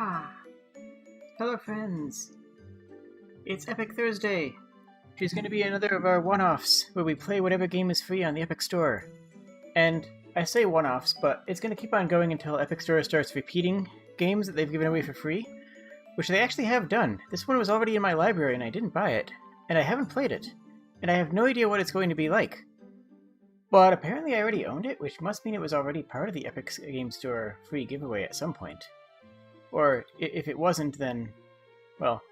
Ah, hello friends. It's Epic Thursday, which is going to be another of our one-offs, where we play whatever game is free on the Epic Store. And I say one-offs, but it's going to keep on going until Epic Store starts repeating games that they've given away for free, which they actually have done. This one was already in my library and I didn't buy it, and I haven't played it, and I have no idea what it's going to be like. But apparently I already owned it, which must mean it was already part of the Epic Game Store free giveaway at some point. Or, if it wasn't, then, well...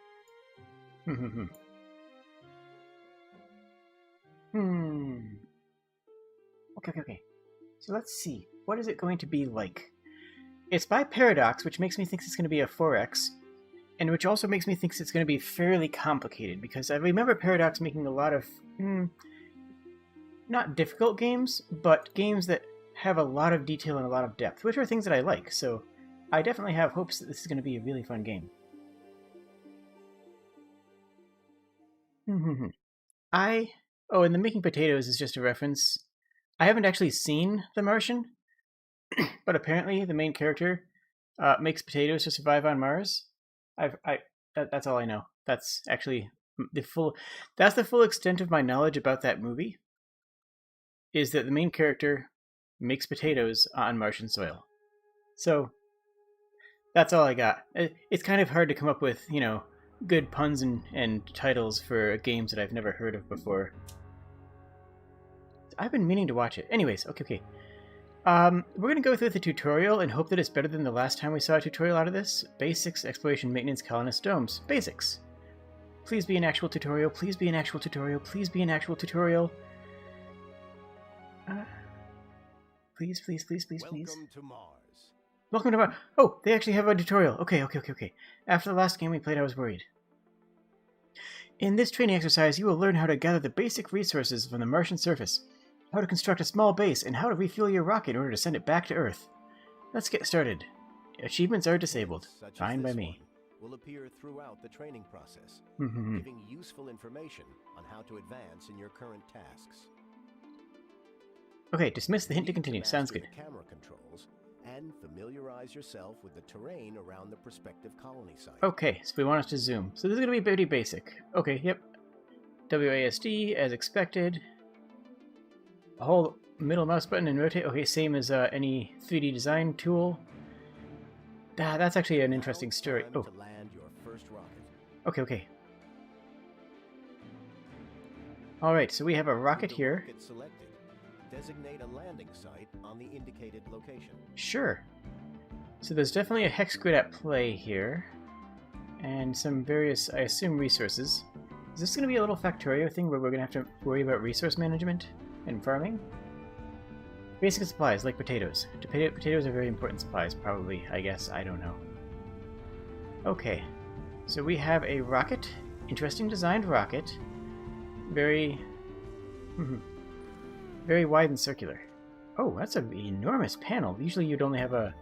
Okay. So let's see. What is it going to be like? It's by Paradox, which makes me think it's going to be a 4X, and which also makes me think it's going to be fairly complicated, because I remember Paradox making a lot of, not difficult games, but games that have a lot of detail and a lot of depth, which are things that I like, so I definitely have hopes that this is going to be a really fun game. Oh, and the making potatoes is just a reference. I haven't actually seen The Martian, but apparently the main character makes potatoes to survive on Mars. That's all I know. That's actually the full extent of my knowledge about that movie, is that the main character makes potatoes on Martian soil. So that's all I got. It's kind of hard to come up with, good puns and titles for games that I've never heard of before. I've been meaning to watch it. Anyways, okay. We're going to go through the tutorial and hope that it's better than the last time we saw a tutorial out of this. Basics, Exploration, Maintenance, Colonist, Domes. Basics. Please be an actual tutorial. Please be an actual tutorial. Please be an actual tutorial. Please. Welcome to Mars. Welcome to Mars. Oh, they actually have a tutorial. Okay. After the last game we played, I was worried. In this training exercise, you will learn how to gather the basic resources from the Martian surface, how to construct a small base, and how to refuel your rocket in order to send it back to Earth. Let's get started. Achievements are disabled. Fine by me. Will appear throughout the training process, giving useful information on how to advance in your current tasks. Okay, dismiss the hint to continue. Sounds good. The camera controls and familiarize yourself with the terrain around the prospective colony site. Okay, so we want us to zoom. So this is going to be pretty basic. Okay, yep. WASD, as expected. Hold middle mouse button and rotate. Okay, same as any 3D design tool. That's actually an interesting story. Oh. To land your first rocket. Okay. Alright, so we have a rocket here. Rocket selected. Designate a landing site on the indicated location. Sure. So there's definitely a hex grid at play here. And some various, I assume, resources. Is this going to be a little Factorio thing where we're going to have to worry about resource management and farming? Basic supplies, like potatoes. Potatoes are very important supplies, probably, I guess. I don't know. Okay. So we have a rocket. Interesting designed rocket. Very... very wide and circular. Oh, that's an enormous panel. Usually you'd only have a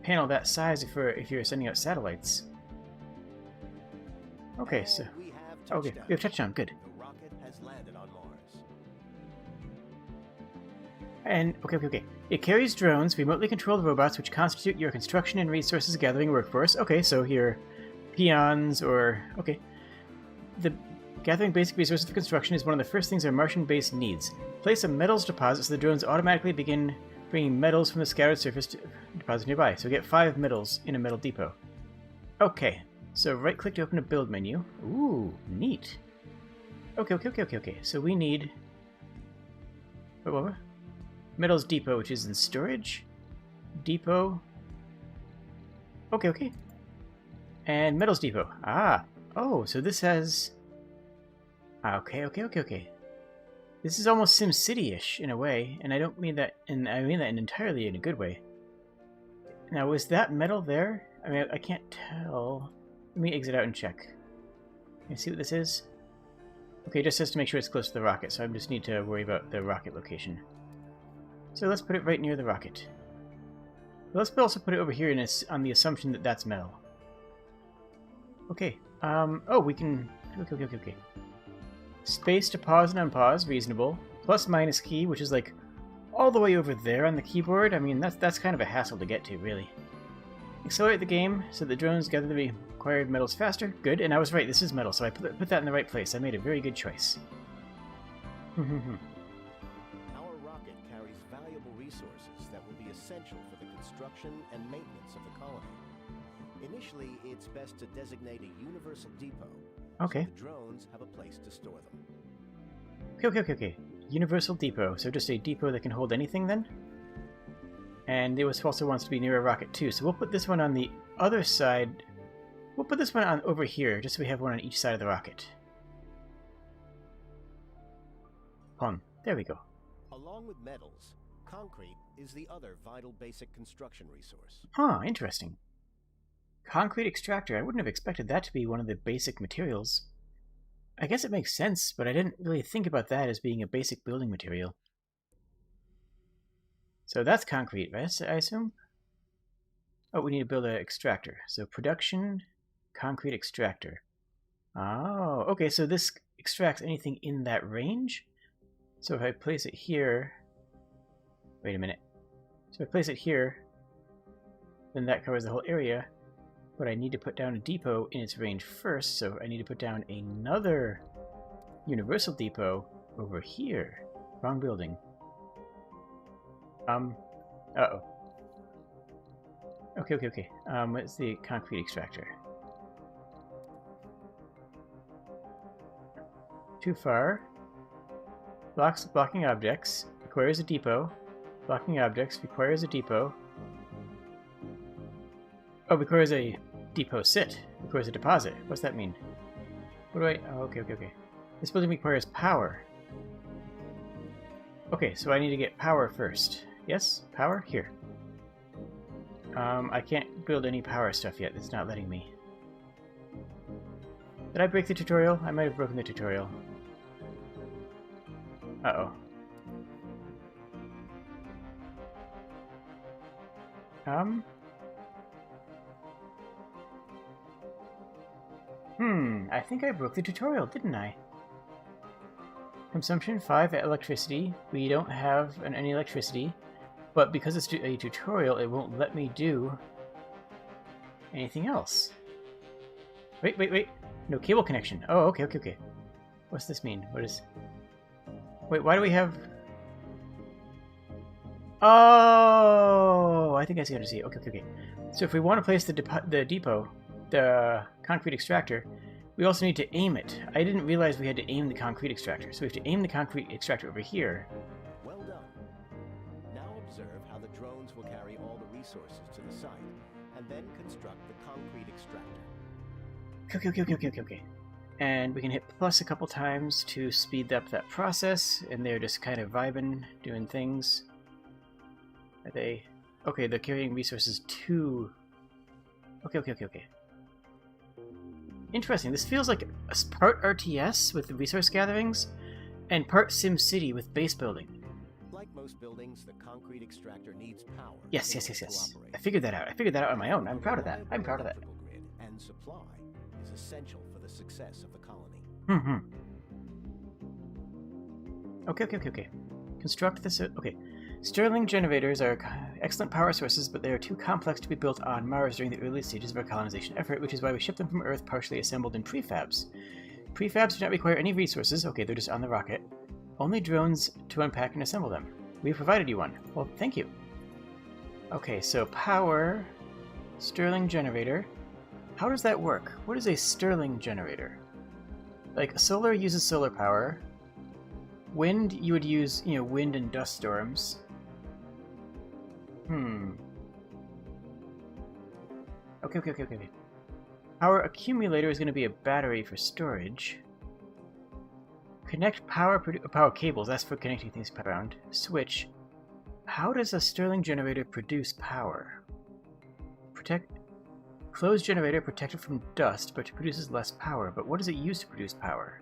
panel that size if you're sending out satellites. Okay, so... Okay, we have touchdown. Good. The rocket has landed on Mars. And, okay. It carries drones, remotely controlled robots, which constitute your construction and resources gathering workforce. Okay, so your peons or... Okay. The gathering basic resources for construction is one of the first things our Martian base needs. Place a metals deposit so the drones automatically begin bringing metals from the scattered surface to deposit nearby. So get 5 metals in a metal depot. Okay, so right-click to open a build menu. Ooh, neat. Okay. So we need... What? Metals depot, which is in storage. Depot. Okay. And metals depot. Oh, so this has... Okay. This is almost SimCity-ish in a way, and I don't mean that, and I mean that entirely in a good way. Now, was that metal there? I mean, I can't tell. Let me exit out and check. Can you see what this is? Okay, it just says to make sure it's close to the rocket, so I just need to worry about the rocket location. So let's put it right near the rocket. Let's also put it over here on the assumption that that's metal. Okay. Oh, we can... Okay. Space to pause and unpause, reasonable. Plus minus key, which is like all the way over there on the keyboard. I mean, that's kind of a hassle to get to, really. Accelerate the game so the drones gather the required metals faster. Good, and I was right, this is metal, so I put that in the right place. I made a very good choice. Our rocket carries valuable resources that will be essential for the construction and maintenance of the colony. Initially, it's best to designate a universal depot. Okay. So the drones have a place to store them. Okay. Universal depot. So just a depot that can hold anything then? And it also wants to be near a rocket too, so we'll put this one on the other side. We'll put this one on over here, just so we have one on each side of the rocket. There we go. Along with metals, concrete is the other vital basic construction resource. Huh, interesting. Concrete extractor. I wouldn't have expected that to be one of the basic materials. I guess it makes sense, but I didn't really think about that as being a basic building material. So that's concrete, right? I assume? Oh, we need to build an extractor. So production, concrete extractor. Oh, okay, so this extracts anything in that range? So if I place it here... Wait a minute. So if I place it here, then that covers the whole area. But I need to put down a depot in its range first, so I need to put down another universal depot over here. Wrong building. Uh-oh. Okay. What's the concrete extractor? Too far. Blocking objects. Requires a depot. Blocking objects. Requires a depot. Oh, requires a depot sit. Requires a deposit. What's that mean? What do I... Oh, okay. This building requires power. Okay, so I need to get power first. Yes? Power? Here. I can't build any power stuff yet. It's not letting me. Did I break the tutorial? I might have broken the tutorial. Uh-oh. I think I broke the tutorial, didn't I? Consumption 5 at electricity. We don't have any electricity, but because it's a tutorial, it won't let me do anything else. Wait. No cable connection. Oh, okay. What's this mean? What is... Wait, why do we have... Oh, I think I see how to see it. Okay. So if we want to place the depot, the concrete extractor, we also need to aim it. I didn't realize we had to aim the concrete extractor, so we have to aim the concrete extractor over here. Well done. Now observe how the drones will carry all the resources to the site, and then construct the concrete extractor. Okay. And we can hit plus a couple times to speed up that process, and they're just kind of vibing, doing things. Are they... Okay, they're carrying resources to... Okay. Interesting. This feels like a part RTS with the resource gatherings, and part SimCity with base building. Like most buildings, the concrete extractor needs power. Yes. I figured that out. On my own. I'm proud of that. Grid and supply is essential for the success of the colony. Okay. Construct this... Okay. Stirling generators are excellent power sources, but they are too complex to be built on Mars during the early stages of our colonization effort, which is why we ship them from Earth partially assembled in prefabs. Prefabs do not require any resources. Okay, they're just on the rocket. Only drones to unpack and assemble them. We provided you one. Well, thank you. Okay, so power... Stirling generator. How does that work? What is a Stirling generator? Like, solar uses solar power. Wind, you would use, wind and dust storms. Okay. Power accumulator is going to be a battery for storage. Connect power cables. That's for connecting things around. Switch. How does a Stirling generator produce power? Closed generator protected from dust, but it produces less power. But what does it use to produce power?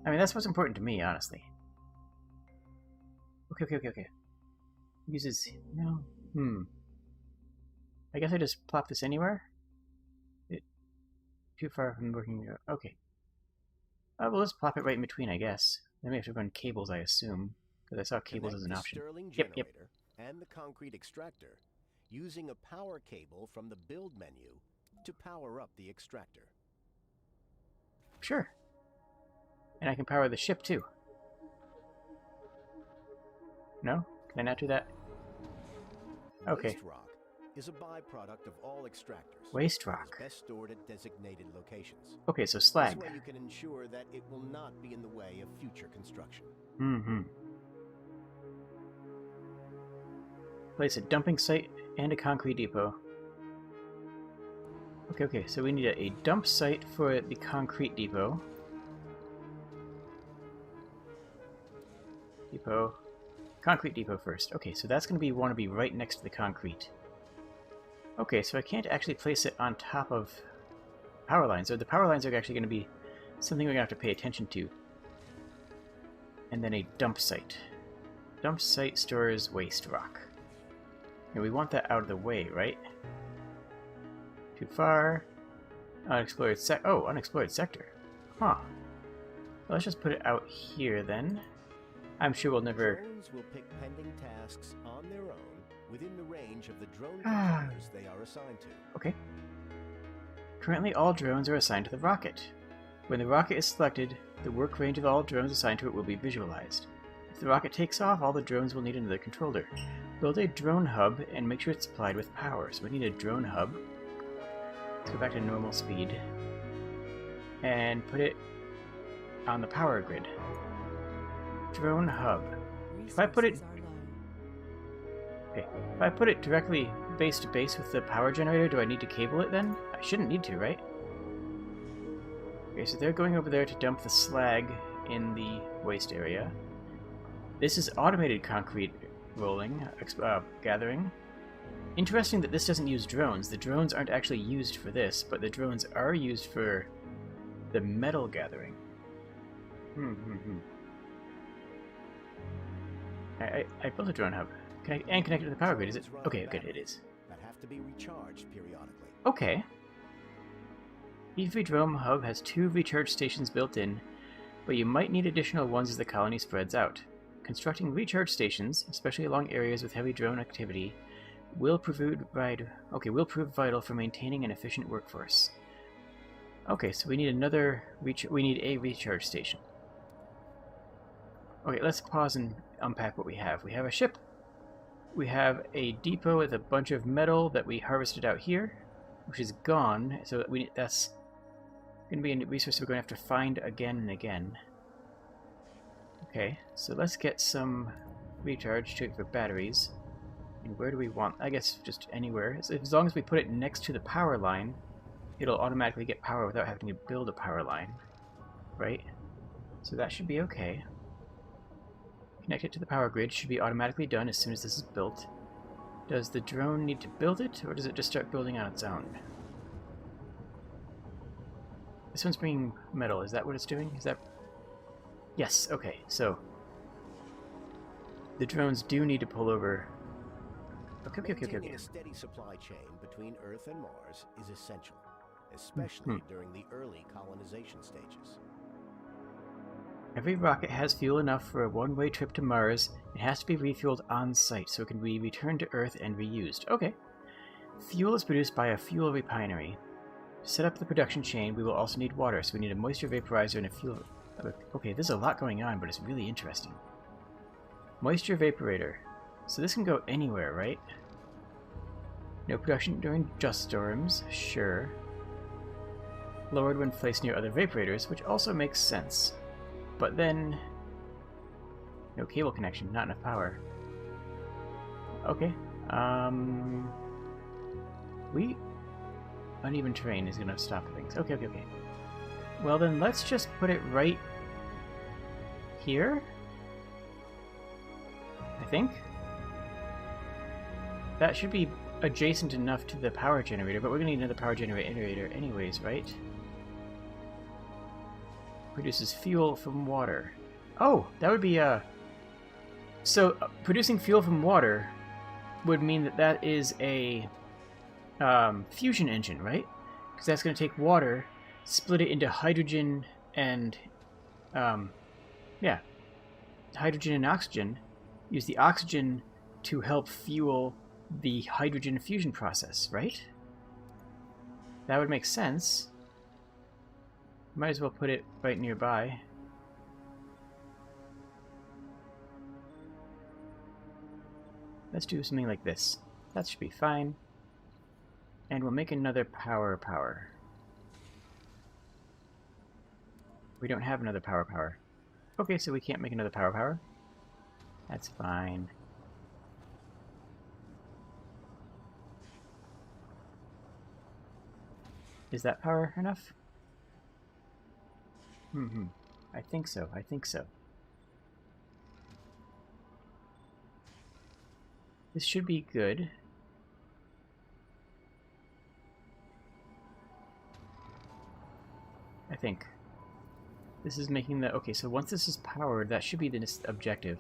I mean, that's what's important to me, honestly. Okay. Uses... No. I guess I just plop this anywhere? Too far from working... Okay. Oh, well, let's plop it right in between, I guess. Then we have to run cables, I assume. Because I saw cables as an option. Yep. And the concrete extractor using a power cable from the build menu to power up the extractor. Sure. And I can power the ship too. No? Can I not do that? Okay. Waste rock is a byproduct of all extractors. Waste rock. It is best stored at designated locations. Okay, so slag. This way you can ensure that it will not be in the way of future construction. Mm-hmm. Place a dumping site and a concrete depot. Okay, so we need a dump site for the concrete depot. Concrete depot first. Okay, so that's going to want to be right next to the concrete. Okay, so I can't actually place it on top of power lines. So the power lines are actually going to be something we're going to have to pay attention to. And then a dump site. Dump site stores waste rock. And we want that out of the way, right? Too far. Unexplored unexplored sector. Huh. Well, let's just put it out here then. I'm sure we'll never... Drones will pick pending tasks on their own within the range of the drone controllers they are assigned to. Okay. Currently, all drones are assigned to the rocket. When the rocket is selected, the work range of all drones assigned to it will be visualized. If the rocket takes off, all the drones will need another controller. Build a drone hub and make sure it's supplied with power. So we need a drone hub. Let's go back to normal speed. And put it on the power grid. Drone hub. If I put it... Okay. If I put it directly base to base with the power generator, do I need to cable it then? I shouldn't need to, right? Okay, so they're going over there to dump the slag in the waste area. This is automated concrete rolling, gathering. Interesting that this doesn't use drones. The drones aren't actually used for this, but the drones are used for the metal gathering. I built a drone hub. And connected to the power grid, is it? Okay, good, it is. That have to be recharged periodically. Okay. Each drone hub has 2 recharge stations built in, but you might need additional ones as the colony spreads out. Constructing recharge stations, especially along areas with heavy drone activity, will prove vital for maintaining an efficient workforce. Okay, so we need a recharge station. Okay, let's pause and unpack what we have. We have a ship. We have a depot with a bunch of metal that we harvested out here, which is gone. So that's going to be a resource we're going to have to find again and again. Okay, so let's get some recharge for batteries. And where do we want? I guess just anywhere. So as long as we put it next to the power line, it'll automatically get power without having to build a power line. Right? So that should be okay. Connect it to the power grid. Should be automatically done as soon as this is built. Does the drone need to build it, or does it just start building on its own? This one's bringing metal. Is that what it's doing? Is that... Yes, okay. So the drones do need to pull over. Okay. Maintaining a steady supply chain between Earth and Mars is essential, especially during the early colonization stages. Every rocket has fuel enough for a one-way trip to Mars. It has to be refueled on-site so it can be returned to Earth and reused. Okay. Fuel is produced by a fuel refinery. To set up the production chain, we will also need water, so we need a moisture vaporizer and a fuel... Okay, there's a lot going on, but it's really interesting. Moisture vaporator. So this can go anywhere, right? No production during dust storms. Sure. Lowered when placed near other vaporators, which also makes sense. But then... no cable connection, not enough power. Okay. Uneven terrain is going to stop things. Okay. Well then, let's just put it right... here? I think? That should be adjacent enough to the power generator, but we're going to need another power generator anyways, right? Produces fuel from water. Oh, that would be So, producing fuel from water would mean that is a fusion engine, right? Because that's going to take water, split it into hydrogen and... hydrogen and oxygen. Use the oxygen to help fuel the hydrogen fusion process, right? That would make sense. Might as well put it right nearby. Let's do something like this. That should be fine. And we'll make another power. We don't have another power. Okay, so we can't make another power. That's fine. Is that power enough? I think so. This should be good. I think. This is making the... Okay, so once this is powered, that should be the objective.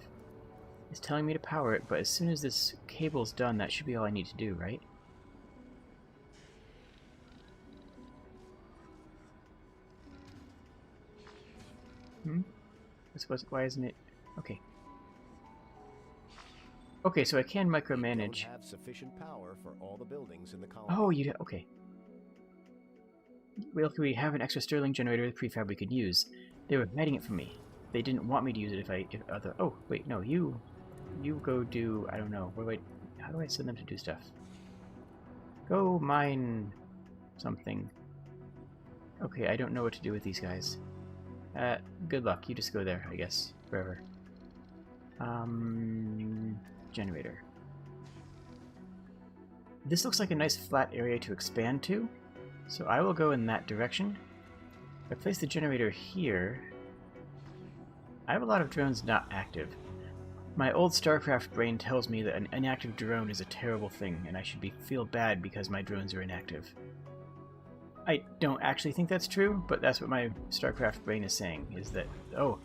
It's telling me to power it, but as soon as this cable's done, that should be all I need to do, right? Why isn't it... Okay. Okay, so I can micromanage. Have sufficient power for all the buildings in the colony. Oh, you... Okay. Well, we have an extra Stirling generator with prefab we could use. They were hiding it from me. They didn't want me to use it if other... Oh, wait, no, you go do... I don't know. How do I send them to do stuff? Go mine something. Okay, I don't know what to do with these guys. Good luck. You just go there, I guess. Forever. Generator. This looks like a nice flat area to expand to, so I will go in that direction. If I place the generator here... I have a lot of drones not active. My old StarCraft brain tells me that an inactive drone is a terrible thing, and I should feel bad because my drones are inactive. I don't actually think that's true, but that's what my StarCraft brain is saying, is that, oh,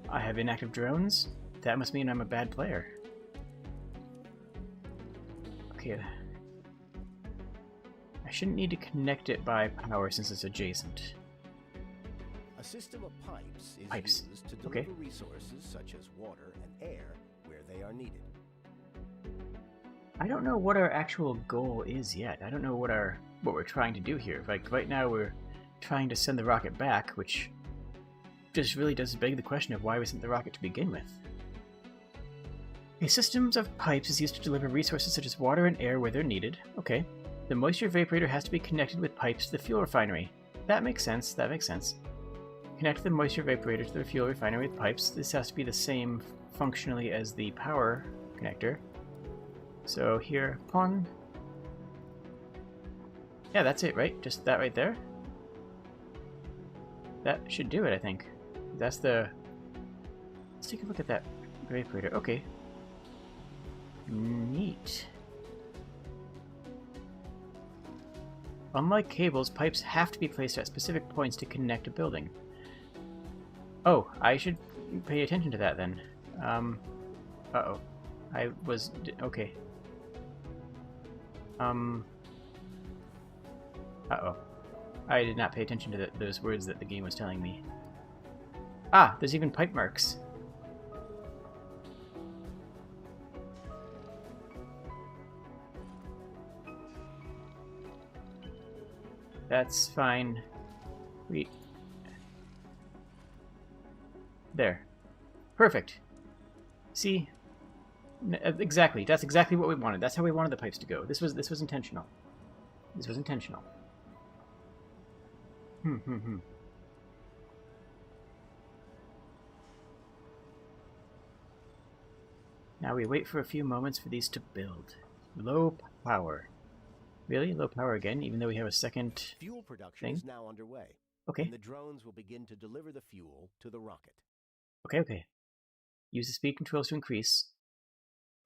I have inactive drones? That must mean I'm a bad player. Okay. I shouldn't need to connect it by power since it's adjacent. A system of pipes is used to deliver resources such as water and air where they are needed. I don't know what our actual goal is yet. I don't know what we're trying to do here. Like, right now we're trying to send the rocket back, which just really does beg the question of why we sent the rocket to begin with. A system of pipes is used to deliver resources such as water and air where they're needed. Okay. The moisture evaporator has to be connected with pipes to the fuel refinery. That makes sense. Connect the moisture evaporator to the fuel refinery with pipes. This has to be the same functionally as the power connector. So here, pon. Yeah, that's it, right? Just that right there? That should do it, I think. That's the... Let's take a look at that evaporator. Okay. Neat. Unlike cables, pipes have to be placed at specific points to connect a building. Oh, I should pay attention to that then. Uh-oh. I was... Okay. Uh-oh. I did not pay attention to those words that the game was telling me. Ah, there's even pipe marks. That's fine. There. Perfect. See? Exactly. That's exactly what we wanted. That's how we wanted the pipes to go. This was intentional. This was intentional. Now we wait for a few moments for these to build. Low power. Really? Low power again, even though we have a second fuel production thing? Is now underway. Okay. And the drones will begin to deliver the fuel to the rocket. Okay. Use the speed controls to increase.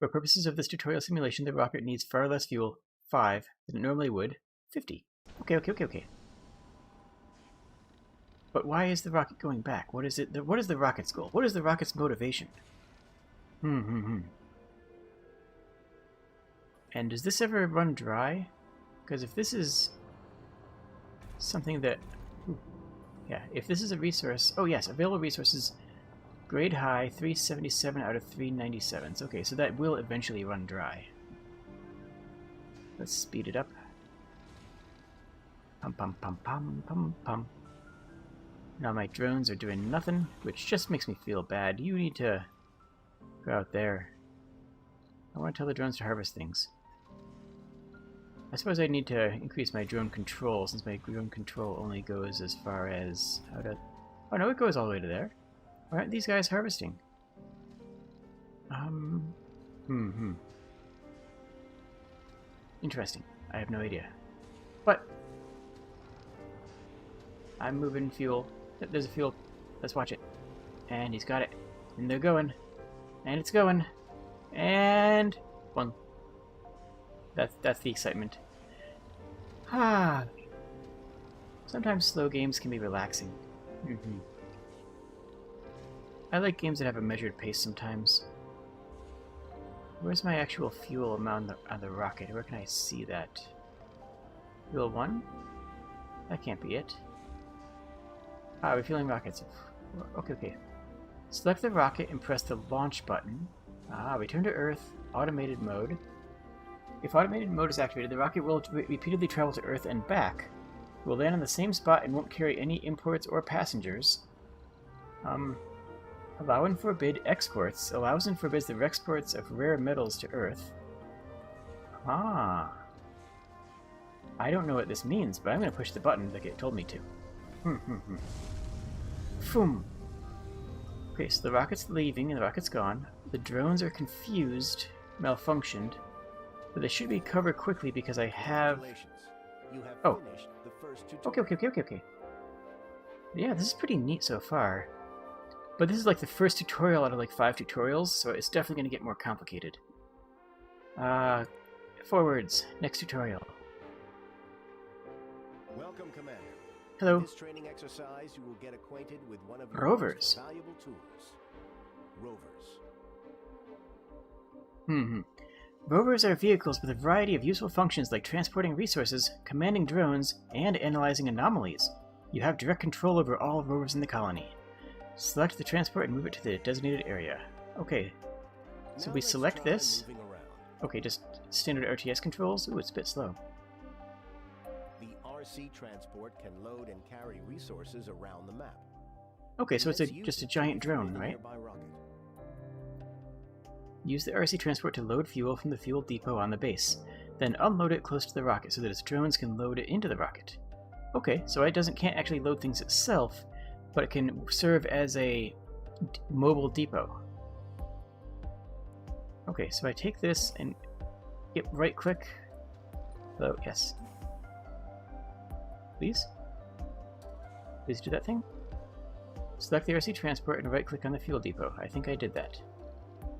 For purposes of this tutorial simulation, the rocket needs far less fuel, 5, than it normally would, 50. Okay. But why is the rocket going back? What is it? What is the rocket's goal? What is the rocket's motivation? And does this ever run dry? Because if this is something that... Yeah, if this is a resource... Oh yes, available resources... Grade high, 377 out of 397. Okay, so that will eventually run dry. Let's speed it up. Pum pum pum pum pum pum. Now my drones are doing nothing, which just makes me feel bad. You need to go out there. I want to tell the drones to harvest things. I suppose I need to increase my drone control, since my drone control only goes as far as... Oh no, it goes all the way to there. Why aren't these guys harvesting? Interesting. I have no idea. But I'm moving fuel. Yep, there's a fuel. Let's watch it. And he's got it. And they're going. And it's going. And one. That's the excitement. Ah. Sometimes slow games can be relaxing. I like games that have a measured pace sometimes. Where's my actual fuel amount on the rocket? Where can I see that? Fuel 1? That can't be it. Ah, refueling rockets. Okay. Select the rocket and press the launch button. Ah, return to Earth. Automated mode. If automated mode is activated, the rocket will repeatedly travel to Earth and back. It will land on the same spot and won't carry any imports or passengers. Allow and forbid exports. Allows and forbids the exports of rare metals to Earth. Ah. I don't know what this means, but I'm going to push the button like it told me to. Foom. Okay, so the rocket's leaving and the rocket's gone. The drones are confused, malfunctioned, but they should recover quickly because I have... Oh. Okay. Yeah, this is pretty neat so far. But this is like the first tutorial out of like 5 tutorials, so it's definitely going to get more complicated. Forwards. Next tutorial. Welcome, Commander. Hello. In this training exercise, you will get acquainted with one of your Rovers. most valuable tools. Rovers. Rovers are vehicles with a variety of useful functions like transporting resources, commanding drones, and analyzing anomalies. You have direct control over all rovers in the colony. Select the transport and move it to the designated area. Okay, so we select this. Okay, just standard RTS controls. Ooh, it's a bit slow. The RC transport can load and carry resources around the map. Okay, so it's just a giant drone, right? Use the RC transport to load fuel from the fuel depot on the base. Then unload it close to the rocket so that its drones can load it into the rocket. Okay, so it can't actually load things itself, but it can serve as a mobile depot. Okay, so I take this and right click. Hello, yes. Please do that thing. Select the RC transport and right click on the fuel depot. I think I did that.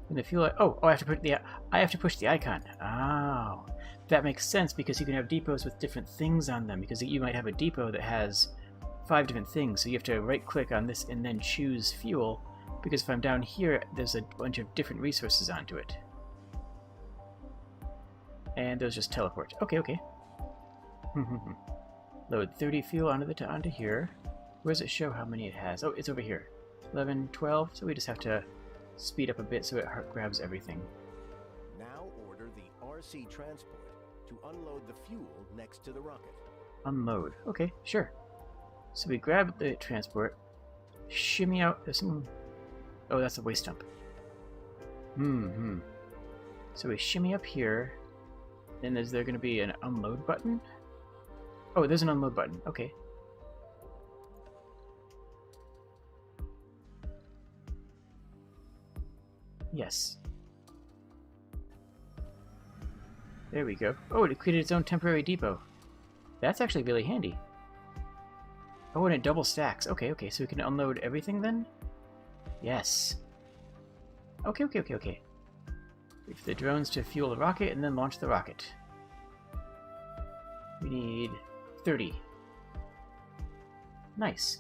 And the fuel... Oh, I have to push the icon. Oh, that makes sense because you can have depots with different things on them. Because you might have a depot that has 5 different things, so you have to right click on this and then choose fuel. Because if I'm down here, there's a bunch of different resources onto it. And those just teleport. Okay. Load 30 fuel onto here. Where does it show how many it has? Oh, it's over here. 11, 12. So we just have to speed up a bit so it grabs everything. Now order the RC transport to unload the fuel next to the rocket. Unload. Okay, sure. So we grab the transport, shimmy out. There's some... Oh, that's a waste dump. So we shimmy up here. Then is there going to be an unload button? Oh, there's an unload button. Okay. Yes. There we go. Oh, it created its own temporary depot. That's actually really handy. Oh, and it double stacks. Okay, so we can unload everything then? Yes. Okay. Wait for the drones to fuel the rocket and then launch the rocket. We need 30. Nice.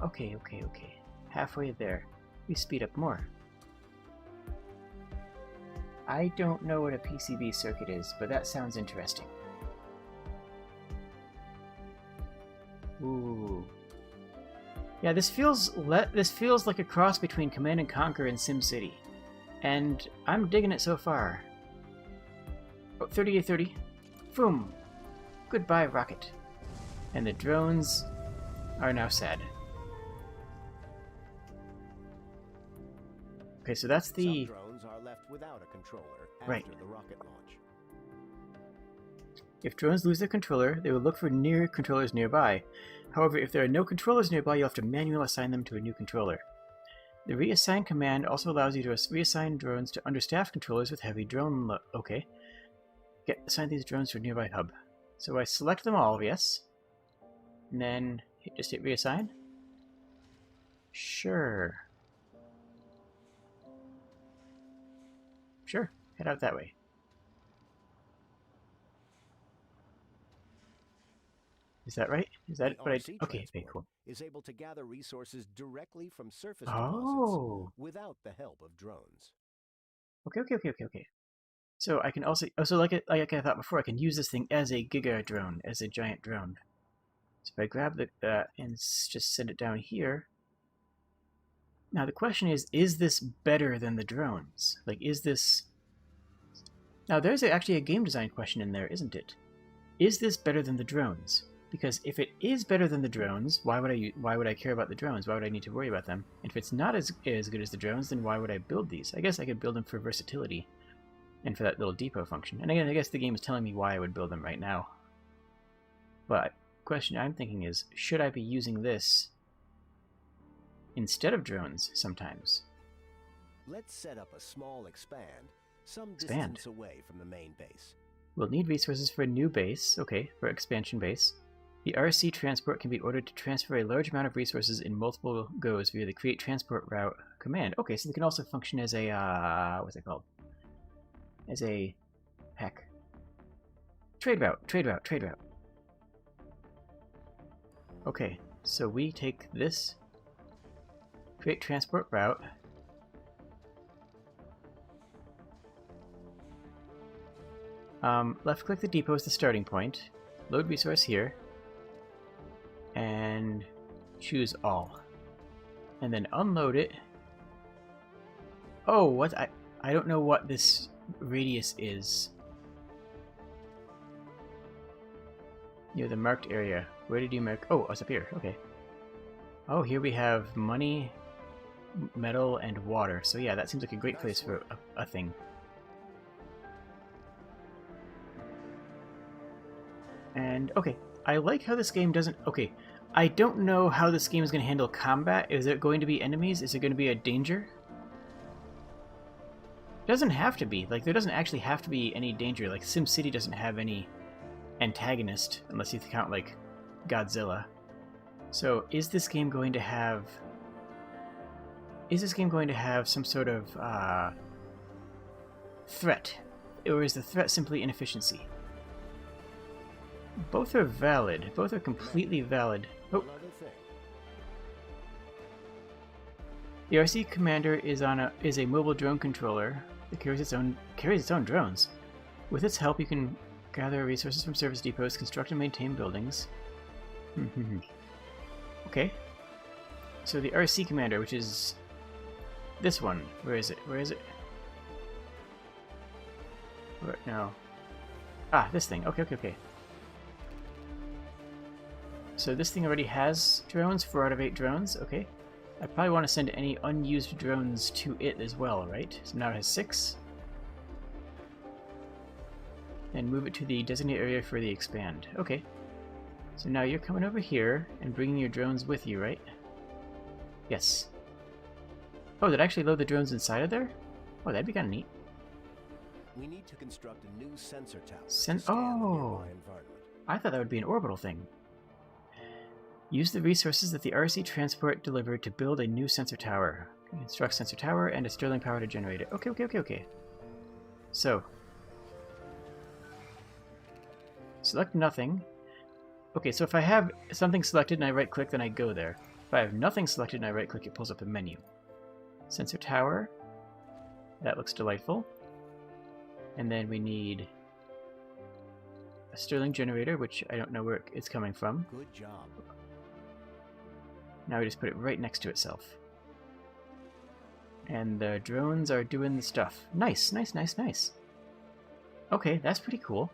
Okay. Halfway there. We speed up more. I don't know what a PCB circuit is, but that sounds interesting. Ooh. Yeah, this feels like a cross between Command and Conquer and SimCity. And I'm digging it so far. Oh, 3830. Boom. Goodbye, rocket. And the drones are now sad. Okay, so that's the... Some drones are left without a controller Right. after the rocket launch. If drones lose their controller, they will look for near controllers nearby. However, if there are no controllers nearby, you'll have to manually assign them to a new controller. The reassign command also allows you to reassign drones to understaffed controllers with heavy drone load. Okay. Assign these drones to a nearby hub. So I select them all, yes. And then just hit reassign. Sure. Sure. Head out that way. Is that right? Is that what I... Okay, okay, cool. Is able to gather resources directly from surface Oh. deposits without the help of drones. Okay. So I can also like I thought before, I can use this thing as a giga drone, as a giant drone. So if I grab that and just send it down here. Now the question is this better than the drones? Like, is this... Now there's actually a game design question in there, isn't it? Is this better than the drones? Because if it is better than the drones, why would I care about the drones? Why would I need to worry about them? And if it's not as good as the drones, then why would I build these? I guess I could build them for versatility and for that little depot function. And again, I guess the game is telling me why I would build them right now. But the question I'm thinking is, should I be using this instead of drones sometimes? Let's set up a small expand some distance away from the main base. We'll need resources for a new base. Okay, for expansion base. The RC transport can be ordered to transfer a large amount of resources in multiple goes via the create transport route command. Okay, so they can also function as a, what's it called? As a, heck. Trade route. Okay, so we take this create transport route. Left click the depot as the starting point. Load resource here. And choose all. And then unload it. Oh, what? I don't know what this radius is. Near the marked area. Where did you mark? Oh, it's up here. Okay. Oh, here we have money, metal, and water. So yeah, that seems like a great place for a thing. And, okay, I like how this game doesn't... Okay, I don't know how this game is going to handle combat. Is it going to be enemies? Is it going to be a danger? It doesn't have to be. Like, there doesn't actually have to be any danger. Like, SimCity doesn't have any antagonist, unless you count, like, Godzilla. So, is this game going to have... Is this game going to have some sort of, threat? Or is the threat simply inefficiency? Both are valid. Both are completely valid. Oh. The RC commander is a mobile drone controller that carries its own drones. With its help, you can gather resources from service depots, construct and maintain buildings. Okay. So the RC commander, which is this one. Where is it? Where? No. Ah, this thing. Okay. So this thing already has drones, 4 out of 8 drones, okay. I probably want to send any unused drones to it as well, right? So now it has 6. And move it to the designated area for the expand. Okay. So now you're coming over here and bringing your drones with you, right? Yes. Oh, did I actually load the drones inside of there? Oh, that'd be kind of neat. We need to construct a new sensor tower. Oh! I thought that would be an orbital thing. Use the resources that the RC transport delivered to build a new sensor tower. Construct sensor tower and a sterling power to generate it. Okay. So. Select nothing. Okay, so if I have something selected and I right click, then I go there. If I have nothing selected and I right click, it pulls up a menu. Sensor tower. That looks delightful. And then we need a sterling generator, which I don't know where it's coming from. Good job. Now we just put it right next to itself. And the drones are doing the stuff. Nice, nice, nice, nice. Okay, that's pretty cool.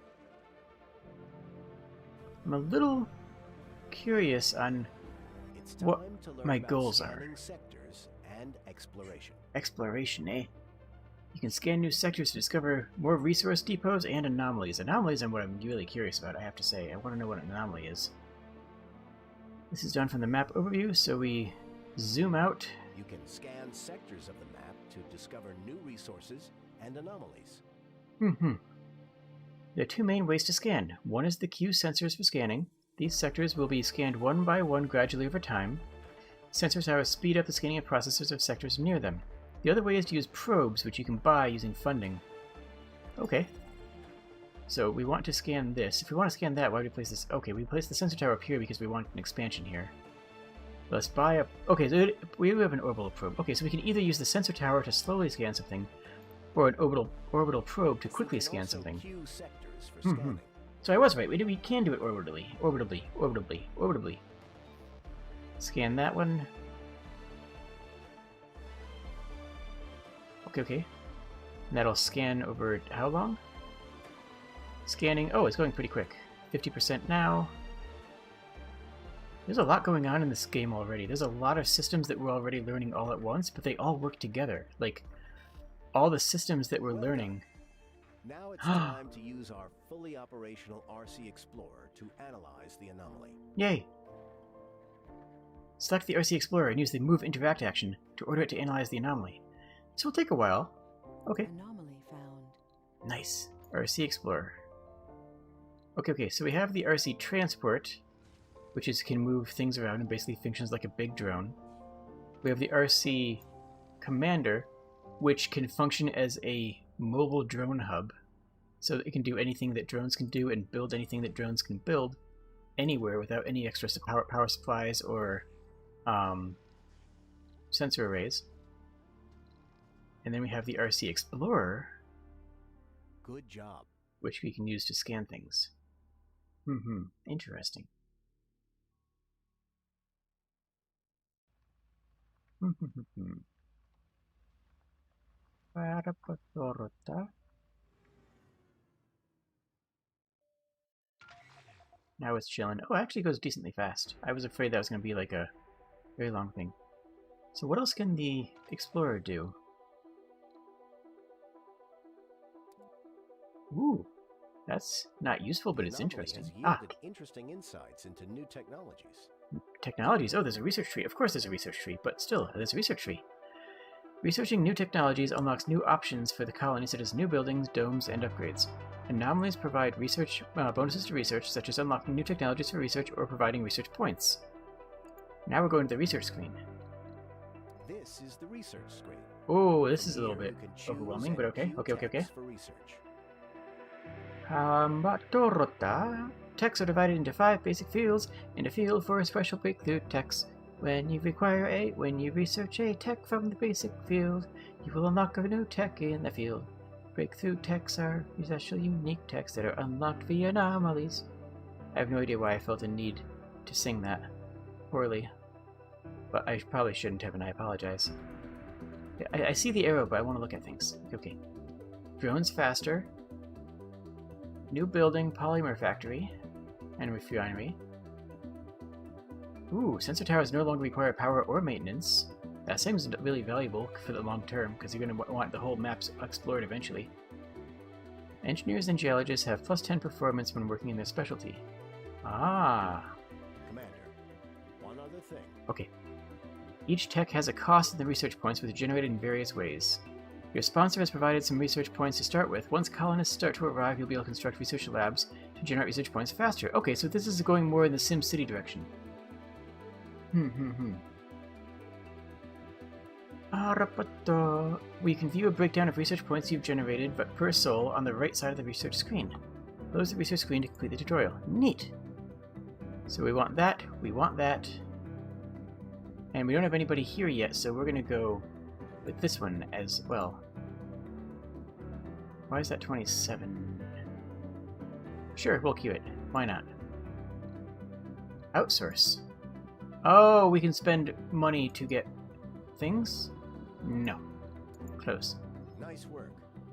I'm a little curious on what my goals are. Sectors and exploration. Exploration, eh? You can scan new sectors to discover more resource depots and anomalies. Anomalies are what I'm really curious about, I have to say. I want to know what an anomaly is. This is done from the map overview, so we zoom out. You can scan sectors of the map to discover new resources and anomalies. There are two main ways to scan. One is the Q sensors for scanning. These sectors will be scanned one by one gradually over time. Sensors are to speed up the scanning of processors of sectors near them. The other way is to use probes, which you can buy using funding. Okay. So we want to scan this. If we want to scan that, why do we place this? Okay, we place the sensor tower up here because we want an expansion here. Let's buy a... Okay, so we have an orbital probe. Okay, so we can either use the sensor tower to slowly scan something, or an orbital probe to quickly scan something. So I was right. We can do it orbitally. Scan that one. Okay. And that'll scan over how long? Scanning. Oh, it's going pretty quick. 50% now. There's a lot going on in this game already. There's a lot of systems that we're already learning all at once, but they all work together. Like, all the systems that we're learning. Now it's time to use our fully operational RC Explorer to analyze the anomaly. Yay! Select the RC Explorer and use the Move Interact action to order it to analyze the anomaly. This will take a while. Okay. Anomaly found. Nice. RC Explorer. Okay, so we have the RC Transport, which can move things around and basically functions like a big drone. We have the RC Commander, which can function as a mobile drone hub, so that it can do anything that drones can do and build anything that drones can build anywhere without any extra power supplies or sensor arrays. And then we have the RC Explorer. Good job. Which we can use to scan things. Interesting. Now it's chilling. Oh, it actually goes decently fast. I was afraid that was going to be like a very long thing. So what else can the Explorer do? Ooh, that's not useful, but it's interesting. Interesting insights into new technologies. Technologies? Oh, there's a research tree. Of course there's a research tree, but still, there's a research tree. Researching new technologies unlocks new options for the colony, such as new buildings, domes, and upgrades. Anomalies provide research bonuses to research, such as unlocking new technologies for research or providing research points. Now we're going to the research screen. This is the research screen. Oh, this is a little bit overwhelming, but okay. Okay. For research. Techs are divided into 5 basic fields and a field for special breakthrough techs. When you research a tech from the basic field, you will unlock a new tech in the field. Breakthrough techs are special unique techs that are unlocked via anomalies. I have no idea why I felt a need to sing that poorly, but I probably shouldn't have, and I apologize. I see the arrow, but I want to look at things. Okay. Drones faster. New building, polymer factory, and refinery. Ooh, sensor towers no longer require power or maintenance. That seems really valuable for the long term, because you're going to want the whole map explored eventually. Engineers and geologists have plus 10 performance when working in their specialty. Ah. Commander, one other thing. Okay. Each tech has a cost in the research points, which are generated in various ways. Your sponsor has provided some research points to start with. Once colonists start to arrive, you'll be able to construct research labs to generate research points faster. Okay, so this is going more in the SimCity direction. We can view a breakdown of research points you've generated, but per soul, on the right side of the research screen. Close the research screen to complete the tutorial. Neat! So we want that, and we don't have anybody here yet, so we're gonna go with this one as well. Why is that 27? Sure, we'll queue it. Why not? Outsource. Oh, we can spend money to get things? No. Close. Nice work.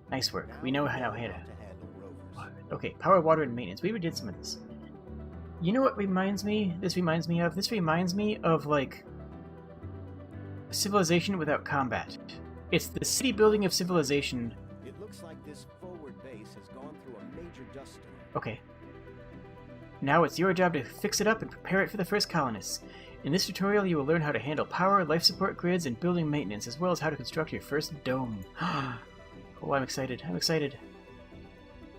Nice work. Now We know you how to to handle. handle rovers. Okay, power, water, and maintenance. We already did some of this. You know what reminds me? This reminds me of? This reminds me of, like, civilization without combat. It's the city building of civilization. It looks like this forward base has gone through a major dust storm. Okay. Now it's your job to fix it up and prepare it for the first colonists. In this tutorial, you will learn how to handle power, life support grids, and building maintenance, as well as how to construct your first dome. Oh, I'm excited. I'm excited.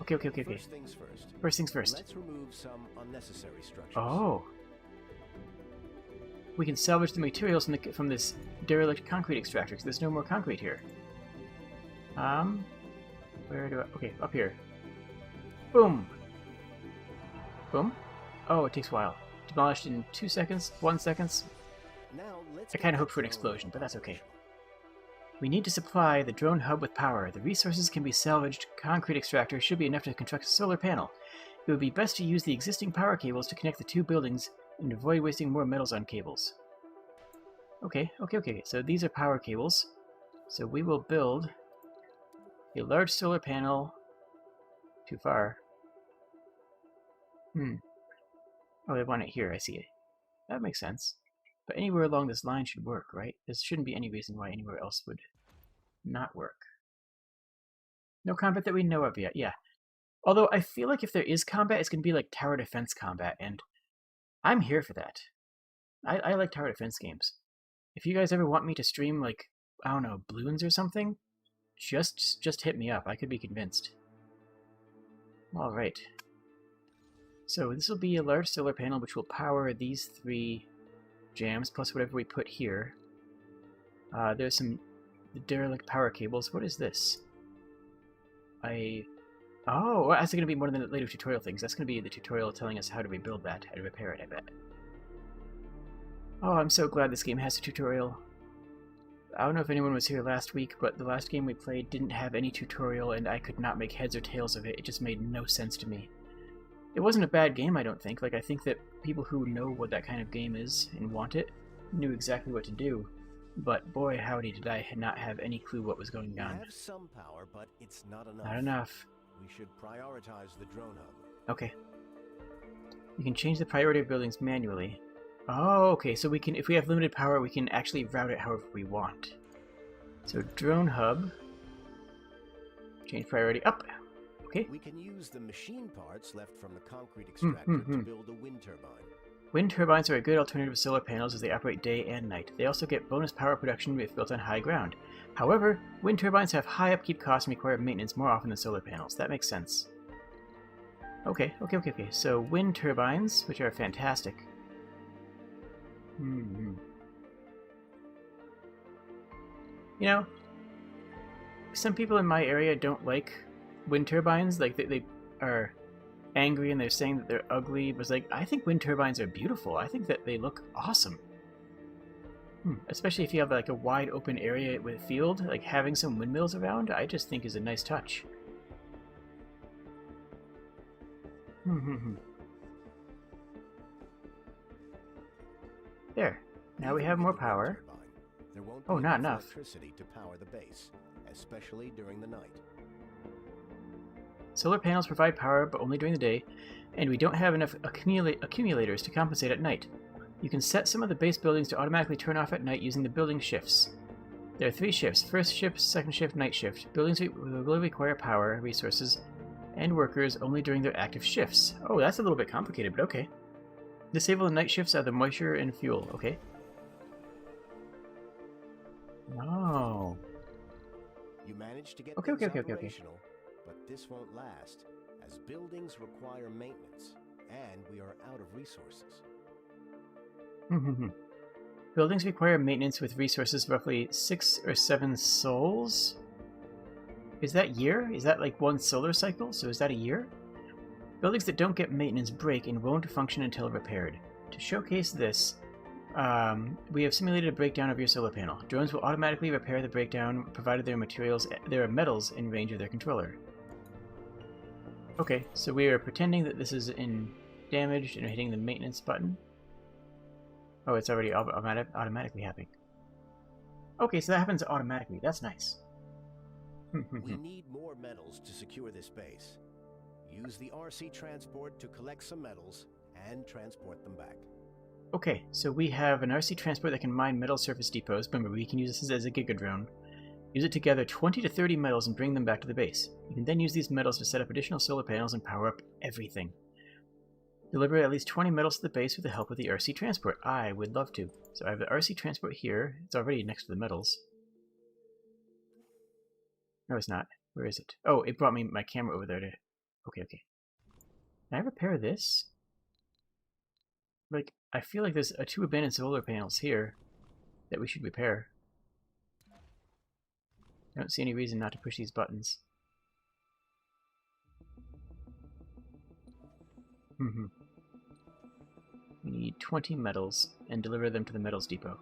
Okay. First things first. First things first. Let's remove some unnecessary structures. Oh. We can salvage the materials from this derelict concrete extractor, because there's no more concrete here. Where do I... Okay, up here. Boom! Boom. Oh, it takes a while. Demolished in 2 seconds, 1 second. Now, let's I kind of hoped for an explosion, but that's okay. We need to supply the drone hub with power. The resources can be salvaged. Concrete extractor should be enough to construct a solar panel. It would be best to use the existing power cables to connect the two buildings and avoid wasting more metals on cables. Okay. So these are power cables. So we will build a large solar panel. Too far. Oh, they want it here. I see it. That makes sense. But anywhere along this line should work, right? There shouldn't be any reason why anywhere else would not work. No combat that we know of yet, yeah. Although I feel like if there is combat, it's going to be like tower defense combat, and I'm here for that. I like tower defense games. If you guys ever want me to stream, like, I don't know, balloons or something, just hit me up. I could be convinced. Alright. So this will be a large solar panel which will power these 3 jams, plus whatever we put here. There's some derelict power cables. What is this? Oh, that's going to be one of the later tutorial things. That's going to be the tutorial telling us how to rebuild that, how to repair it, I bet. Oh, I'm so glad this game has a tutorial. I don't know if anyone was here last week, but the last game we played didn't have any tutorial, and I could not make heads or tails of it. It just made no sense to me. It wasn't a bad game, I don't think. Like, I think that people who know what that kind of game is and want it knew exactly what to do. But boy, howdy, did I not have any clue what was going on. We have some power, but it's not enough. Not enough. We should prioritize the drone hub. Okay. You can change the priority of buildings manually. Oh, okay, so we can, if we have limited power, we can actually route it however we want. So, drone hub. Change priority up. Okay. We can use the machine parts left from the concrete extractor to build a wind turbine. Wind turbines are a good alternative to solar panels as they operate day and night. They also get bonus power production if built on high ground. However, wind turbines have high upkeep costs and require maintenance more often than solar panels. That makes sense. Okay. So, wind turbines, which are fantastic. You know, some people in my area don't like wind turbines. Like, they are angry and they're saying that they're ugly. But it's like, I think wind turbines are beautiful. I think that they look awesome. Especially if you have like a wide open area with a field, like having some windmills around, I just think is a nice touch. There. Now we have more power. There won't Oh, be not enough. electricity to power the base, especially during the night. Solar panels provide power, but only during the day, and we don't have enough accumulators to compensate at night. You can set some of the base buildings to automatically turn off at night using the building shifts. There are 3 shifts: first shift, second shift, night shift. Buildings will require power, resources, and workers only during their active shifts. Oh, that's a little bit complicated, but okay. Disable the night shifts are the moisture and fuel, okay. Oh. You managed to get Okay. operational, but this won't last, as buildings require maintenance, and we are out of resources. Buildings require maintenance with resources roughly 6 or 7 souls? Is that year? Is that like 1 solar cycle? So is that a year? Buildings that don't get maintenance break and won't function until repaired. To showcase this, we have simulated a breakdown of your solar panel. Drones will automatically repair the breakdown provided there are metals in range of their controller. Okay, so we are pretending that this is damaged and hitting the maintenance button. Oh, it's already automatically happening. Okay, so that happens automatically. That's nice. We need more metals to secure this base. Use the RC transport to collect some metals and transport them back. Okay, so we have an RC transport that can mine metal surface depots. Remember, we can use this as a Giga Drone. Use it to gather 20 to 30 metals and bring them back to the base. You can then use these metals to set up additional solar panels and power up everything. Deliver at least 20 metals to the base with the help of the RC transport. I would love to. So I have the RC transport here. It's already next to the metals. No, it's not. Where is it? Oh, it brought me my camera over there to... Okay. Can I repair this? Like, I feel like there's 2 abandoned solar panels here that we should repair. I don't see any reason not to push these buttons. We need 20 metals and deliver them to the metals depot.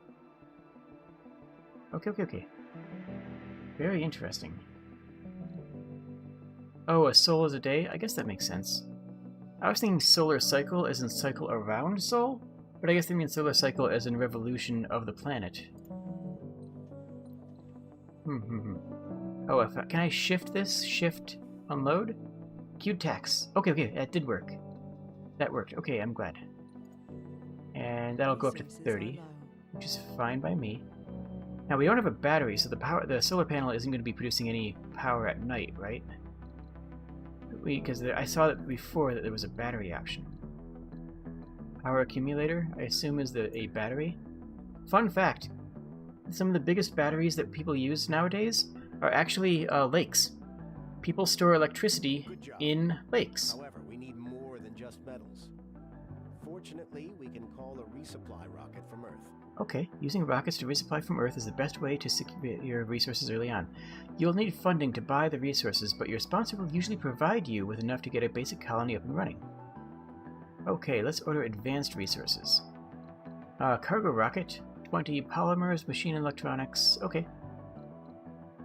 Okay. Very interesting. Oh, a sol is a day? I guess that makes sense. I was thinking solar cycle as in cycle around Sol, but I guess they mean solar cycle as in revolution of the planet. Oh, can I shift this? Shift, unload? Queued tax. Okay, that did work. That worked. Okay, I'm glad. And that'll go up to 30, which is fine by me. Now, we don't have a battery, so the solar panel isn't going to be producing any power at night, right? Because I saw that before that there was a battery option. Power accumulator, I assume, is a battery. Fun fact, some of the biggest batteries that people use nowadays are actually lakes. People store electricity in lakes. However, we need more than just metals. Fortunately, we can call a resupply rocket from Earth. Okay, using rockets to resupply from Earth is the best way to secure your resources early on. You'll need funding to buy the resources, but your sponsor will usually provide you with enough to get a basic colony up and running. Okay, let's order advanced resources. Cargo rocket, 20 polymers, machine electronics, okay.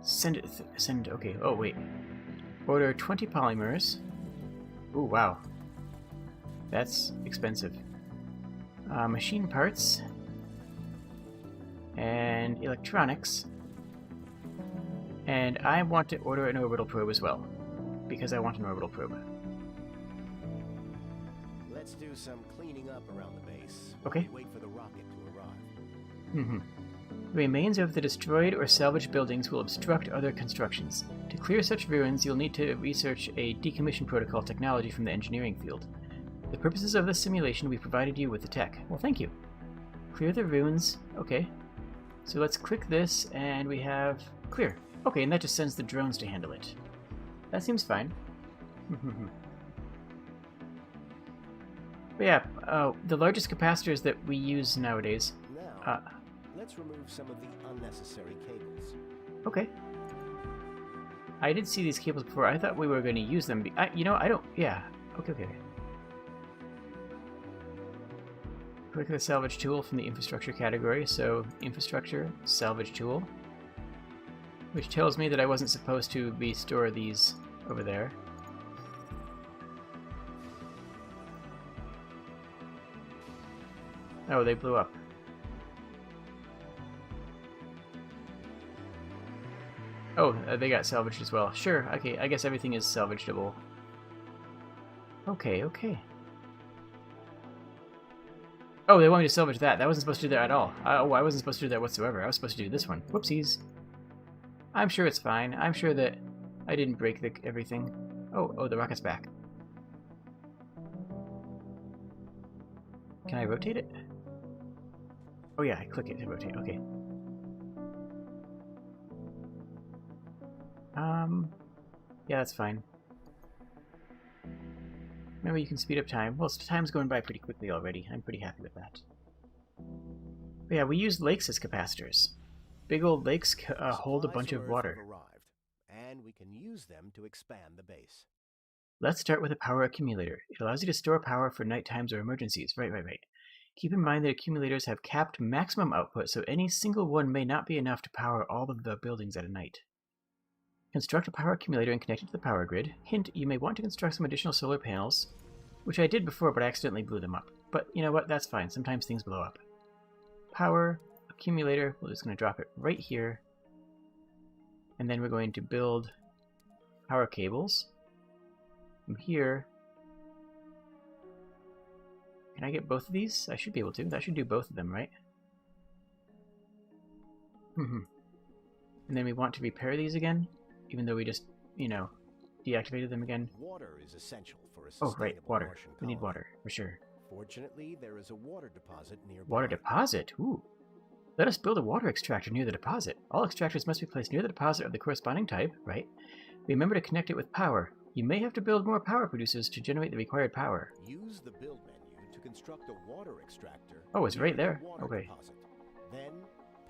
Okay, oh wait. Order 20 polymers. Ooh, wow. That's expensive. Machine parts. And electronics. And I want to order an orbital probe as well, because I want an orbital probe. Let's do some cleaning up around the base. Okay. Wait for the rocket to arrive. The remains of the destroyed or salvaged buildings will obstruct other constructions. To clear such ruins, you'll need to research a decommission protocol technology from the engineering field. For the purposes of this simulation, we provided you with the tech. Well, thank you. Clear the ruins. Okay. So let's click this, and we have clear. Okay, and that just sends the drones to handle it. That seems fine. But yeah, the largest capacitors that we use nowadays. Now, let's remove some of the unnecessary cables. Okay. I did see these cables before. I thought we were going to use them. I don't. Yeah. Okay. Click the salvage tool from the infrastructure category. So, infrastructure, salvage tool. Which tells me that I wasn't supposed to store these over there. Oh, they blew up. Oh, they got salvaged as well. Sure, okay, I guess everything is salvageable. Okay. Oh, they want me to salvage that. That wasn't supposed to do that at all. I wasn't supposed to do that whatsoever. I was supposed to do this one. Whoopsies. I'm sure it's fine. I'm sure that I didn't break everything. Oh, the rocket's back. Can I rotate it? Oh yeah, I click it to rotate. Okay. Yeah, that's fine. Remember, you can speed up time. Well, time's going by pretty quickly already. I'm pretty happy with that. But yeah, we use lakes as capacitors. Big old lakes hold a bunch of water. And we can use them to expand the base. Let's start with a power accumulator. It allows you to store power for night times or emergencies. Right. Keep in mind that accumulators have capped maximum output, so any single one may not be enough to power all of the buildings at a night. Construct a power accumulator and connect it to the power grid. Hint, you may want to construct some additional solar panels, which I did before, but I accidentally blew them up. But you know what? That's fine. Sometimes things blow up. power accumulator. We're just going to drop it right here. And then we're going to build power cables from here. Can I get both of these? I should be able to. That should do both of them, right? And then we want to repair these again, even though we just, you know, deactivated them again. Water is essential for a sustainable right, water. Martian We need colony. water, for sure. Fortunately, there is a water deposit nearby. Water deposit? Ooh. Let us build a water extractor near the deposit. All extractors must be placed near the deposit of the corresponding type, right? Remember to connect it with power. You may have to build more power producers to generate the required power. Use the build menu to construct a water extractor. Oh, it's right near there. the water Okay. deposit. Then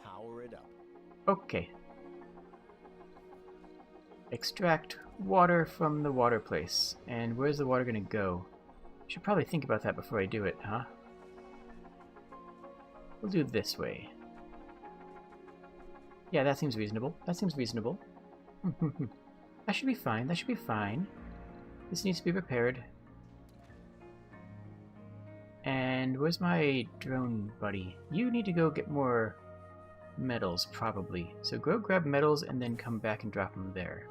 power it up. Okay. Extract water from the water place. And where's the water going to go? Should probably think about that before I do it, huh? We'll do it this way. Yeah, that seems reasonable. That seems reasonable. That should be fine. That should be fine. This needs to be repaired. And where's my drone buddy? You need to go get more metals, probably. So go grab metals and then come back and drop them there.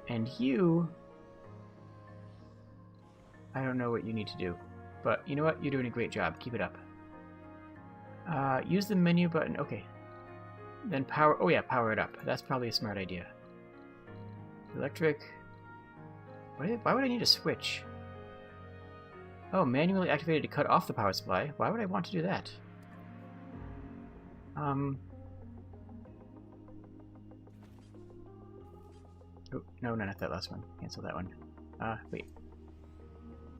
And you... I don't know what you need to do. But you know what? You're doing a great job. Keep it up. Use the menu button. Okay. Then power... Oh yeah, power it up. That's probably a smart idea. Electric... Why would I need a switch? Oh, manually activated to cut off the power supply. Why would I want to do that? Oh, no, not that last one. Cancel that one. Wait.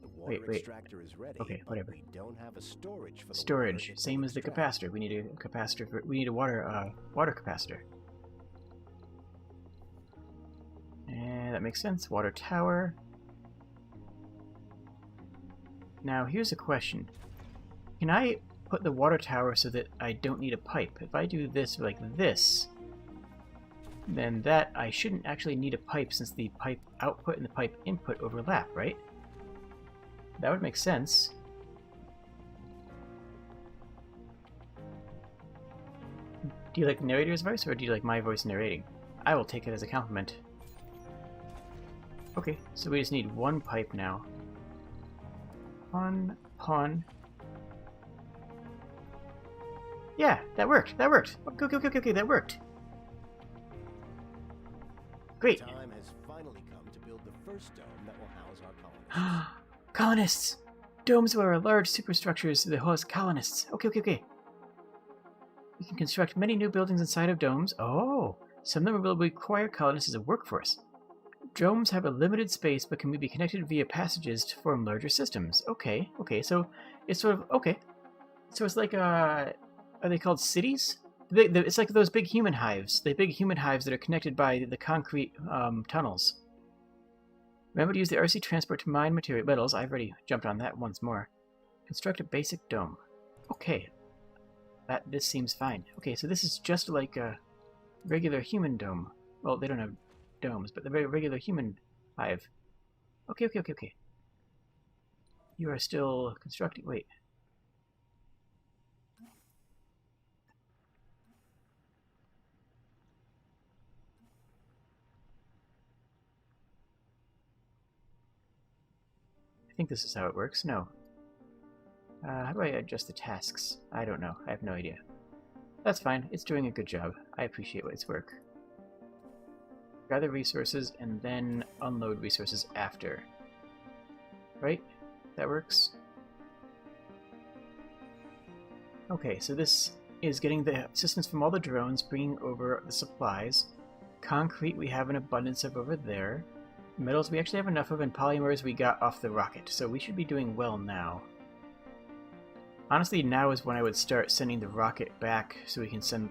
The water Wait. extractor is ready. Okay, whatever. But we don't have a storage for the Storage, water it same will as the extract. capacitor. We need a capacitor for... We need a water capacitor. And that makes sense. Water tower. Now, here's a question. Can I put the water tower so that I don't need a pipe? If I do this like this, then that I shouldn't actually need a pipe since the pipe output and the pipe input overlap, right? That would make sense. Do you like the narrator's voice or do you like my voice narrating? I will take it as a compliment. Okay, so we just need one pipe now. Pawn. Yeah, that worked. That worked. Okay, that worked. Great. The time has finally come to build the first dome that will house our colonists. Colonists! Domes are large superstructures that host colonists. Okay. We can construct many new buildings inside of domes. Oh, some of them will require colonists as a workforce. Domes have a limited space but can be connected via passages to form larger systems. Okay, so it's sort of... Okay. So it's like, are they called cities? It's like those big human hives. The big human hives that are connected by the concrete tunnels. Remember to use the RC transport to mine metals. I've already jumped on that once more. Construct a basic dome. Okay. This seems fine. Okay, so this is just like a regular human dome. Well, they don't have domes, but the very regular human hive. Okay. You are still constructing... Wait. I think this is how it works. No. How do I adjust the tasks? I don't know. I have no idea. That's fine. It's doing a good job. I appreciate its work. Gather resources and then unload resources after. Right? That works? Okay, so this is getting the assistance from all the drones, bringing over the supplies. Concrete we have an abundance of over there. Metals we actually have enough of, and polymers we got off the rocket, so we should be doing well now. Honestly, now is when I would start sending the rocket back so we can send...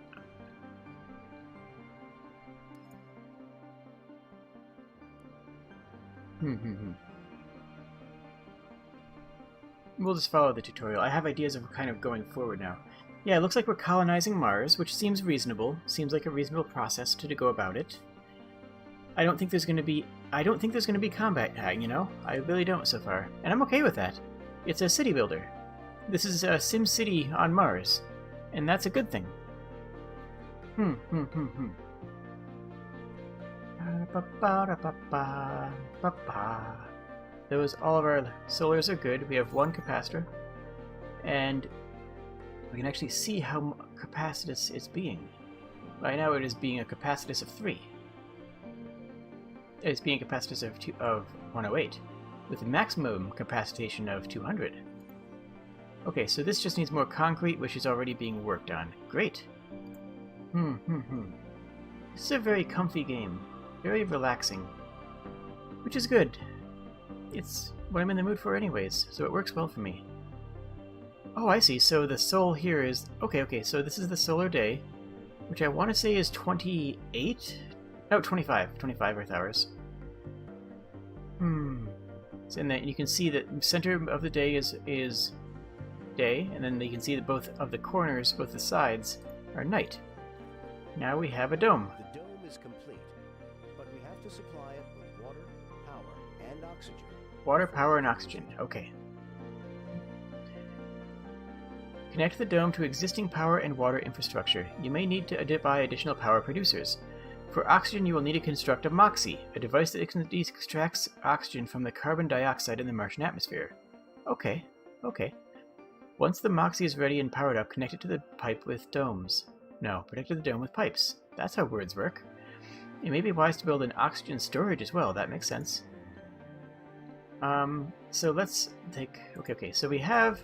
We'll just follow the tutorial. I have ideas of kind of going forward now. Yeah, it looks like we're colonizing Mars, which seems reasonable. Seems like a reasonable process to go about it. I don't think there's going to be combat, you know? I really don't so far. And I'm okay with that. It's a city builder. This is a Sim City on Mars. And that's a good thing. Those, all of our solars are good. We have one capacitor. And we can actually see how capacitous it's being. Right now it is being a capacitance of 3. It's being a capacitance of 108, with a maximum capacitation of 200. Okay, so this just needs more concrete, which is already being worked on. Great. This is a very comfy game. Very relaxing. Which is good. It's what I'm in the mood for anyways, so it works well for me. Oh, I see. So the sol here is... Okay, so this is the solar day, which I want to say is 28? No, 25. 25 Earth hours. So, and then you can see that the center of the day is day, and then you can see that both of the corners, both the sides, are night. Now we have a dome. The dome is complete, but we have to supply it with water, power, and oxygen. Water, power, and oxygen. Okay. Connect the dome to existing power and water infrastructure. You may need to buy additional power producers. For oxygen, you will need to construct a Moxie, a device that extracts oxygen from the carbon dioxide in the Martian atmosphere. Okay. Once the Moxie is ready and powered up, connect it to the pipe with domes. No, protect the dome with pipes. That's how words work. It may be wise to build an oxygen storage as well. That makes sense. So let's take... Okay. So we have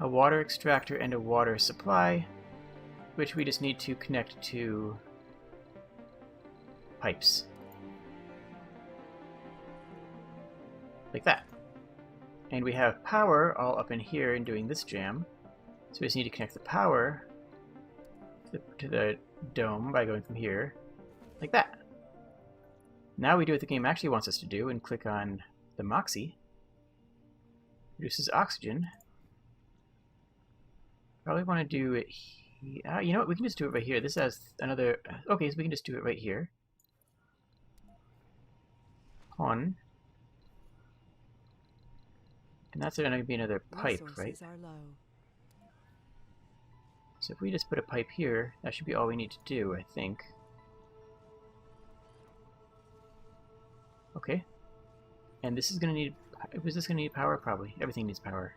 a water extractor and a water supply, which we just need to connect to pipes. Like that. And we have power all up in here and doing this jam. So we just need to connect the power to the dome by going from here, like that. Now we do what the game actually wants us to do and click on the Moxie. Produces oxygen. Probably want to do it here. You know what? We can just do it right here. This has another... Okay, so we can just do it right here. On. And that's going to be another pipe, right? So if we just put a pipe here, that should be all we need to do, I think. Okay. And this is going to need... Was this going to need power? Probably. Everything needs power.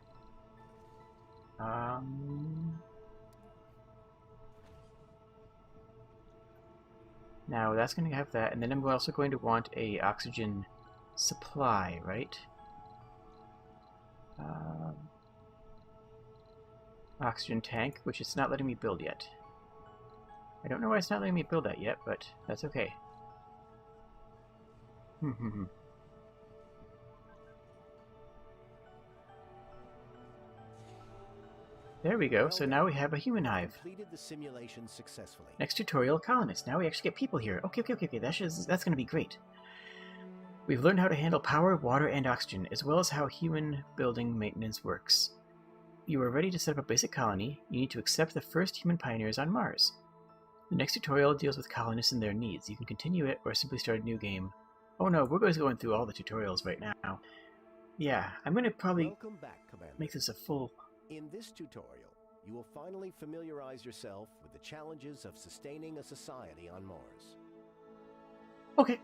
Now that's going to have that, and then I'm also going to want a oxygen supply, right? Oxygen tank, which it's not letting me build yet. I don't know why it's not letting me build that yet, but that's okay. There we go. So now we have a human hive. Completed the simulation successfully. Next tutorial, colonists. Now we actually get people here. Okay. That's going to be great. We've learned how to handle power, water, and oxygen, as well as how human building maintenance works. You are ready to set up a basic colony. You need to accept the first human pioneers on Mars. The next tutorial deals with colonists and their needs. You can continue it or simply start a new game. Oh no, we're going through all the tutorials right now. Yeah, I'm going to probably Welcome back, Commander. make this a full... In this tutorial, you will finally familiarize yourself with the challenges of sustaining a society on Mars. Okay.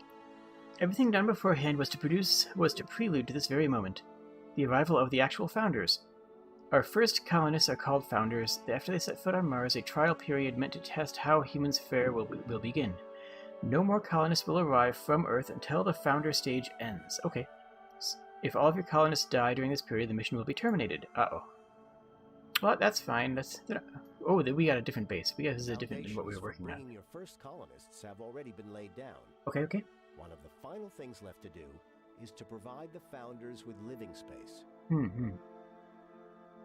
Everything done beforehand was to prelude to this very moment. The arrival of the actual founders. Our first colonists are called founders. After they set foot on Mars, a trial period meant to test how humans fare will begin. No more colonists will arrive from Earth until the founder stage ends. Okay. If all of your colonists die during this period, the mission will be terminated. Uh-oh. Well, that's fine. Oh, we got a different base. This is different than what we were working on. Your first colonists have already been laid down. Okay. One of the final things left to do is to provide the founders with living space.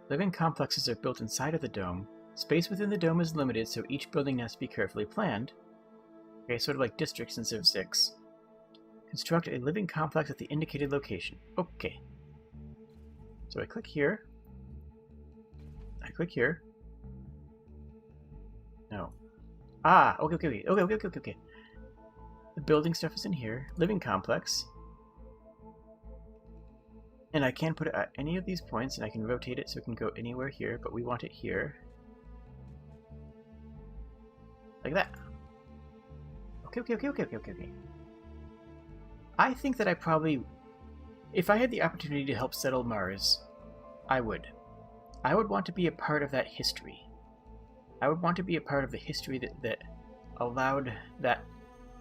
Living complexes are built inside of the dome. Space within the dome is limited, so each building has to be carefully planned. Okay, sort of like districts in Civ 6. Construct a living complex at the indicated location. Okay. So I click here. No. Okay. The building stuff is in here. Living complex. And I can put it at any of these points, and I can rotate it so it can go anywhere here, but we want it here. Like that. Okay. I think that I probably... If I had the opportunity to help settle Mars, I would. I would want to be a part of that history. I would want to be a part of the history that allowed that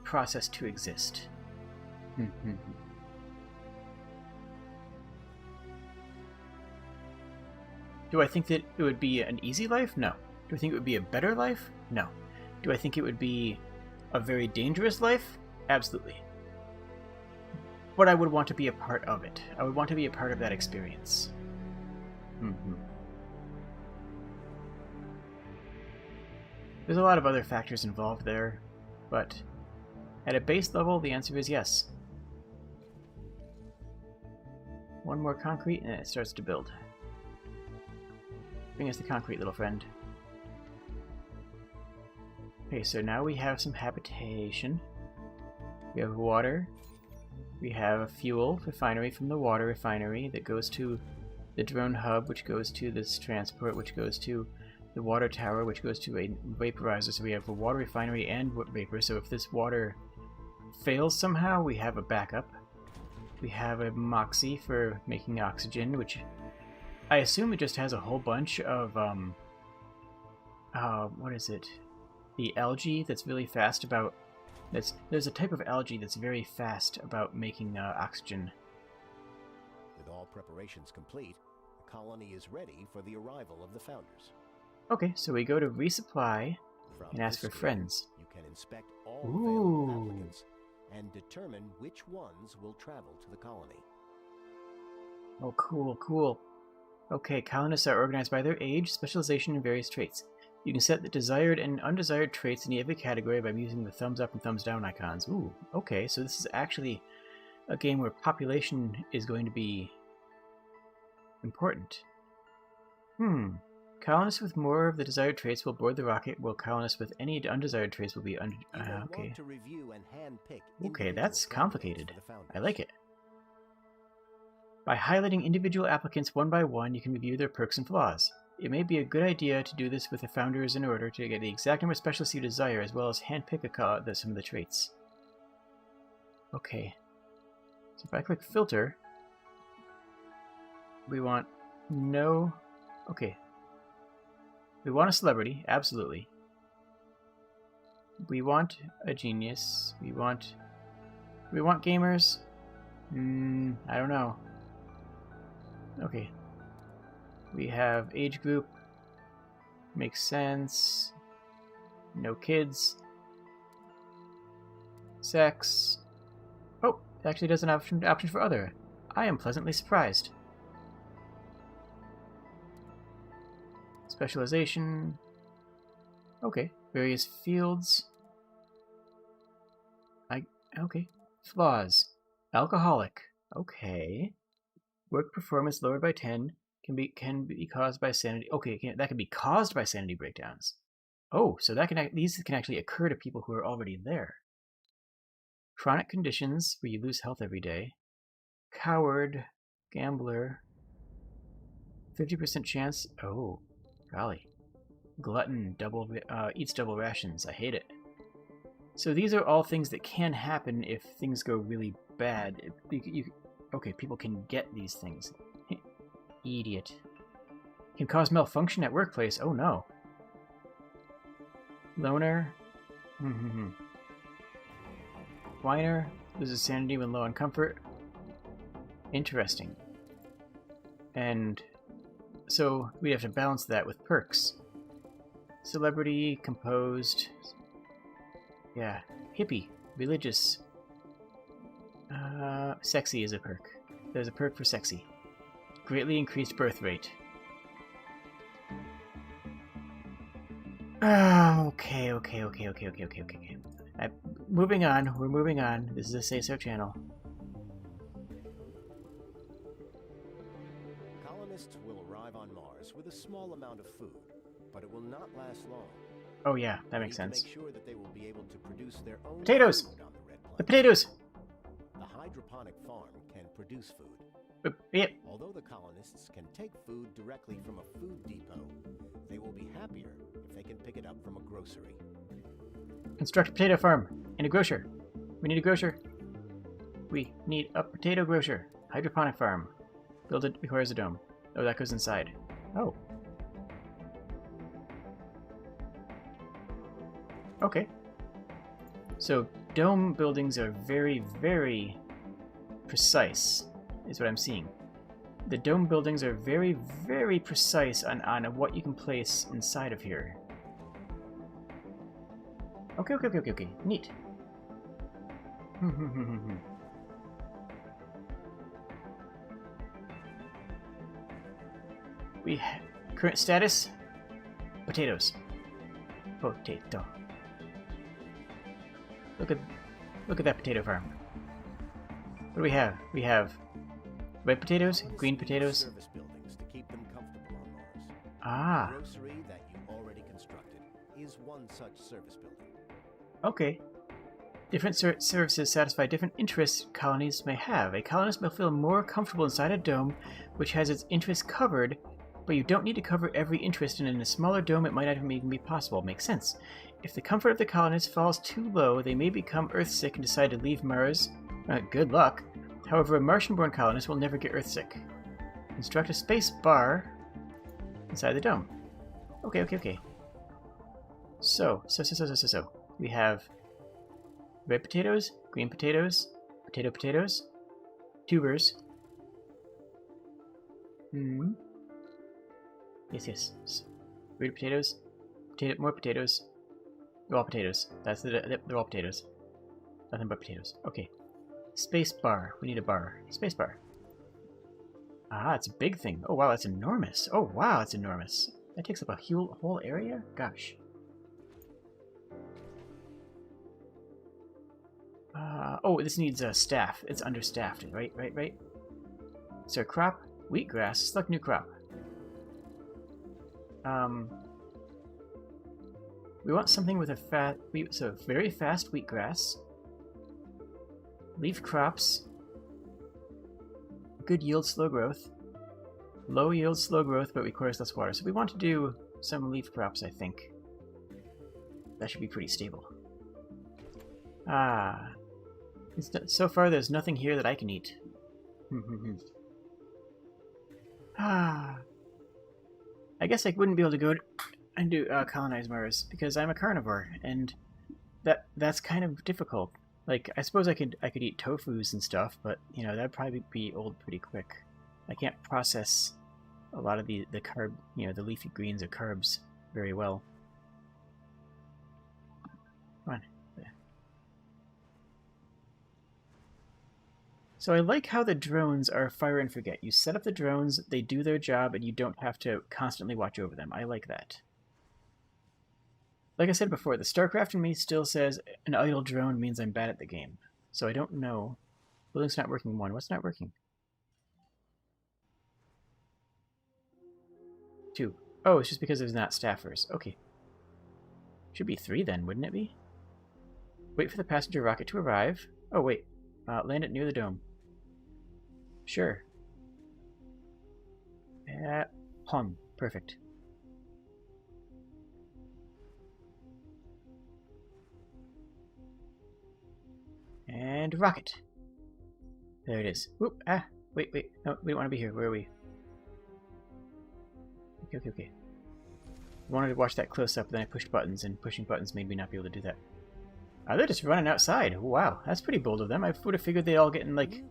process to exist. Do I think that it would be an easy life? No. Do I think it would be a better life? No. Do I think it would be a very dangerous life? Absolutely. But I would want to be a part of it. I would want to be a part of that experience. There's a lot of other factors involved there, but at a base level, the answer is yes. One more concrete, and it starts to build. Bring us the concrete, little friend. Okay, so now we have some habitation. We have water. We have a fuel refinery from the water refinery that goes to the drone hub, which goes to this transport, which goes to the water tower, which goes to a vaporizer. So we have a water refinery and vapor. So if this water fails somehow, we have a backup. We have a Moxie for making oxygen, which I assume it just has a whole bunch of, what is it? The algae that's really fast about... There's a type of algae that's very fast about making oxygen. With all preparations complete, the colony is ready for the arrival of the founders. Okay, so we go to resupply and ask for friends. You can inspect all available applicants and determine which ones will travel to the colony. Oh, cool. Okay, colonists are organized by their age, specialization, and various traits. You can set the desired and undesired traits in every category by using the thumbs up and thumbs down icons. Ooh, okay, so this is actually a game where population is going to be important. Colonists with more of the desired traits will board the rocket, while colonists with any undesired traits will be okay. To review and handpick Okay, that's complicated. I like it. By highlighting individual applicants one by one, you can review their perks and flaws. It may be a good idea to do this with the founders in order to get the exact number of specialists you desire, as well as handpick some of the traits. Okay. So if I click filter, we want no... Okay. We want a celebrity, absolutely. We want a genius. We want gamers? I don't know. Okay. We have age group. Makes sense. No kids. Sex. Oh, it actually does an option for other. I am pleasantly surprised. Specialization. Okay. Various fields. Okay. Flaws. Alcoholic. Okay. Work performance lowered by 10. Can be caused by sanity. Okay, that can be caused by sanity breakdowns. Oh, so these can actually occur to people who are already there. Chronic conditions where you lose health every day. Coward, gambler. 50% chance. Oh, golly. Glutton, eats double rations. I hate it. So these are all things that can happen if things go really bad. Okay, people can get these things. Idiot. Can cause malfunction at workplace. Oh no. Loner. Whiner. Loses sanity when low on comfort. Interesting. And so we have to balance that with perks. Celebrity, composed. Yeah. Hippie. Religious. Sexy is a perk. There's a perk for sexy. Greatly increased birth rate. Okay. Moving on. We're moving on. This is a Say So channel. Colonists will arrive on Mars with a small amount of food, but it will not last long. Oh yeah, that makes sense. Make sure that they will be able to produce their own potatoes. Food on the red planet. The potatoes. The hydroponic farm can produce food. Yep. Although the colonists can take food directly from a food depot, they will be happier if they can pick it up from a grocery. Construct a potato farm and a grocer. We need a grocer. We need a potato grocer. Hydroponic farm. Build it requires a dome. Oh, that goes inside. Oh. Okay. So, dome buildings are very, very precise, is what I'm seeing. The dome buildings are very, very precise on what you can place inside of here. Okay. Neat. Current status? Potatoes. Potato. Look at that potato farm. What do we have? We have red potatoes, green potatoes. Service buildings to keep them comfortable on Mars. Ah. The grocery that you already constructed is one such service building. Okay. Different services satisfy different interests colonies may have. A colonist may feel more comfortable inside a dome which has its interests covered, but you don't need to cover every interest, and in a smaller dome it might not even be possible. Makes sense. If the comfort of the colonist falls too low, they may become earthsick and decide to leave Mars. Good luck. However, a Martian-born colonist will never get earthsick. Construct a space bar inside the dome. Okay. So. We have red potatoes, green potatoes, potatoes, tubers. Yes. Red potatoes, more potatoes. They're all potatoes. They're all potatoes. Nothing but potatoes. Okay. Space bar. We need a bar. Space bar. Ah, it's a big thing. Oh wow, that's enormous. That takes up a whole area? Gosh. Oh, this needs a staff. It's understaffed, right? Is there a crop? Wheatgrass. Select new crop. We want something with a very fast wheatgrass. Leaf crops. Good yield, slow growth. Low yield, slow growth, but requires less water. So we want to do some leaf crops, I think. That should be pretty stable. Ah. So far, there's nothing here that I can eat. Ah. I guess I wouldn't be able to go and do colonize Mars because I'm a carnivore, and that's kind of difficult. Like, I suppose I could eat tofus and stuff, but you know that'd probably be old pretty quick. I can't process a lot of the carb, the leafy greens or carbs very well. Come on. So I like how the drones are fire and forget. You set up the drones, they do their job, and you don't have to constantly watch over them. I like that. Like I said before, the StarCraft in me still says an idle drone means I'm bad at the game. So I don't know. Building's not working. One. What's not working? 2. Oh, it's just because there's not staffers. Okay. Should be 3 then, wouldn't it be? Wait for the passenger rocket to arrive. Oh, wait. Land it near the dome. Sure. Pun. Perfect. And rocket. There it is. Whoop. Wait. No, we don't want to be here. Where are we? Okay. I wanted to watch that close up, then I pushed buttons, and pushing buttons made me not be able to do that. They're just running outside. Wow, that's pretty bold of them. I would have figured they'd all get in, like,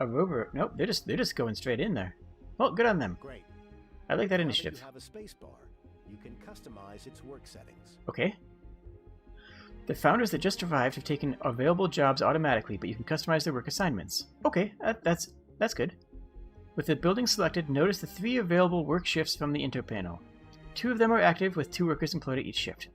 a rover. Nope, they're just going straight in there. Well, good on them. Great. I like that Now initiative. that you have a space bar, you can customize its work settings. Okay. The founders that just arrived have taken available jobs automatically, but you can customize their work assignments. Okay, that's good. With the building selected, notice the 3 available work shifts from the info panel. 2 of them are active, with 2 workers employed at each shift.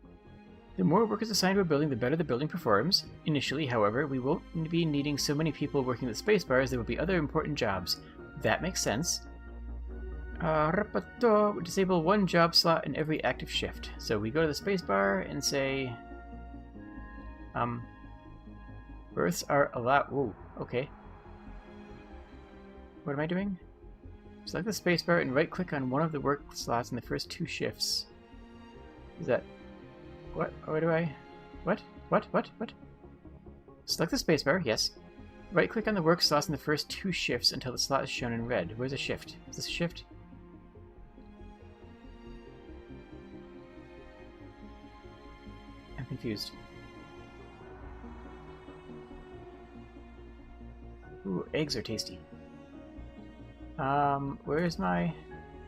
The more workers assigned to a building, the better the building performs. Initially, however, we won't be needing so many people working the spacebar as there will be other important jobs. That makes sense. Disable 1 job slot in every active shift. So we go to the spacebar and say... Berths are allowed... Whoa, okay. What am I doing? Select the spacebar and right-click on one of the work slots in the first 2 shifts. Is that... What? Where do I... What? What? Select the spacebar, yes. Right-click on the work slots in the first 2 shifts until the slot is shown in red. Where's a shift? Is this a shift? I'm confused. Ooh, eggs are tasty. Where's my...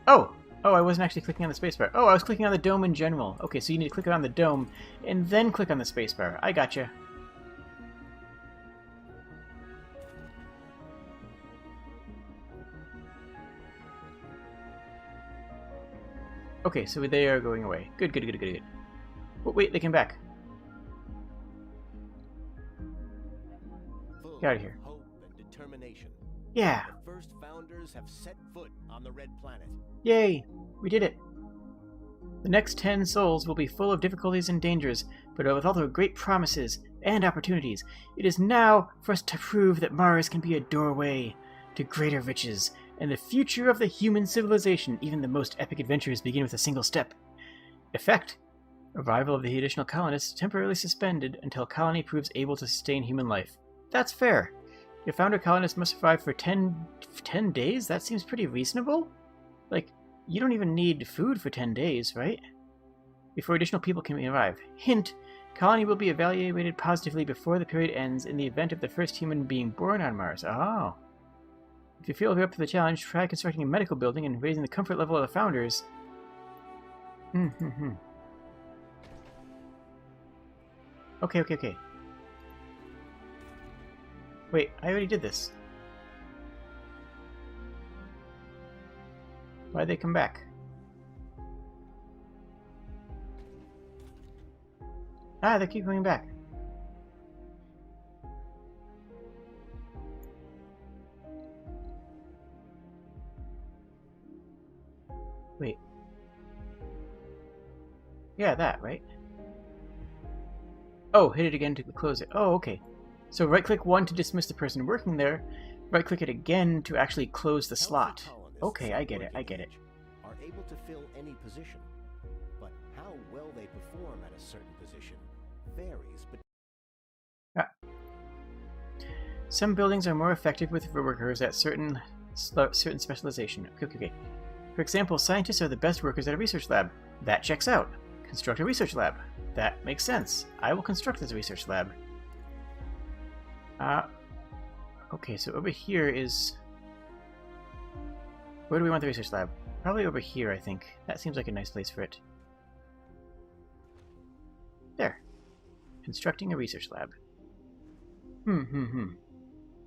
Oh! Oh, I wasn't actually clicking on the spacebar. Oh, I was clicking on the dome in general. Okay, so you need to click on the dome and then click on the spacebar. I gotcha. Okay, so they are going away. Good. Oh, wait, they came back. Get out of here. Hope and determination. Yeah! The first founders have set foot on the Red Planet. Yay! We did it! The next 10 souls will be full of difficulties and dangers, but with all the great promises and opportunities. It is now for us to prove that Mars can be a doorway to greater riches and the future of the human civilization. Even the most epic adventures begin with a single step. Effect: arrival of the additional colonists temporarily suspended until colony proves able to sustain human life. That's fair. Your founder colonists must survive for 10 days? That seems pretty reasonable. Like, you don't even need food for 10 days, right? Before additional people can arrive. Hint: colony will be evaluated positively before the period ends in the event of the first human being born on Mars. Oh. If you feel you're up to the challenge, try constructing a medical building and raising the comfort level of the founders. Okay. Wait, I already did this. Why'd they come back? Ah, they keep coming back. Wait. Yeah, that, right? Oh, hit it again to close it. Oh, okay. So right-click 1 to dismiss the person working there. Right-click it again to actually close the slot. Okay, I get it. Are able to fill any position, but how well they perform at a certain position varies. Some buildings are more effective with workers at certain specialization. Okay. For example, scientists are the best workers at a research lab. That checks out. Construct a research lab. That makes sense. I will construct this research lab. Okay, so over here is... Where do we want the research lab? Probably over here, I think. That seems like a nice place for it. There. Constructing a research lab.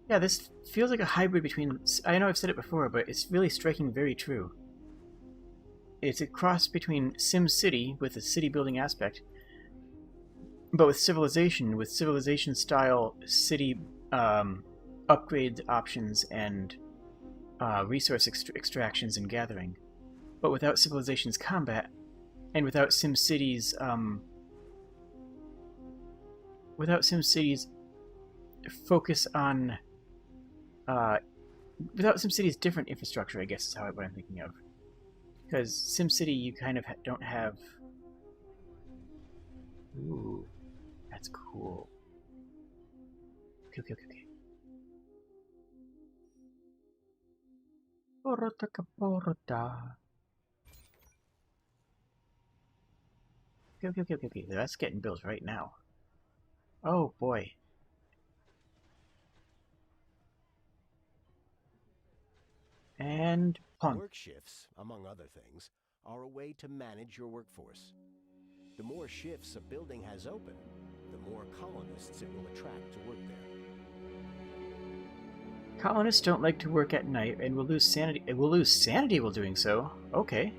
Yeah, this feels like a hybrid between... I know I've said it before, but it's really striking very true. It's a cross between SimCity, with a city-building aspect, but with civilization-style city upgrade options and resource extractions and gathering, but without Civilization's combat, and without SimCity's focus on without SimCity's different infrastructure, I guess is what I'm thinking of. Because SimCity, you kind of don't have... Ooh, that's cool. Okay. Okay. That's getting built right now. Oh, boy. And punk. Work shifts, among other things, are a way to manage your workforce. The more shifts a building has open, the more colonists it will attract to work there. Colonists don't like to work at night and will lose sanity. Will lose sanity while doing so. Okay.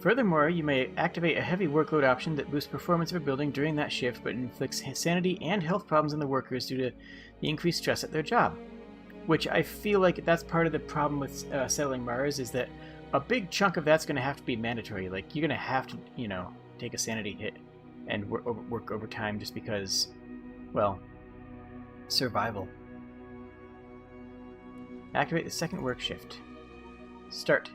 Furthermore, you may activate a heavy workload option that boosts performance of a building during that shift, but inflicts sanity and health problems on the workers due to the increased stress at their job. Which I feel like that's part of the problem with settling Mars, is that a big chunk of that's going to have to be mandatory. Like, you're going to have to, take a sanity hit and work overtime just because, well, survival. Activate the second work shift. Start.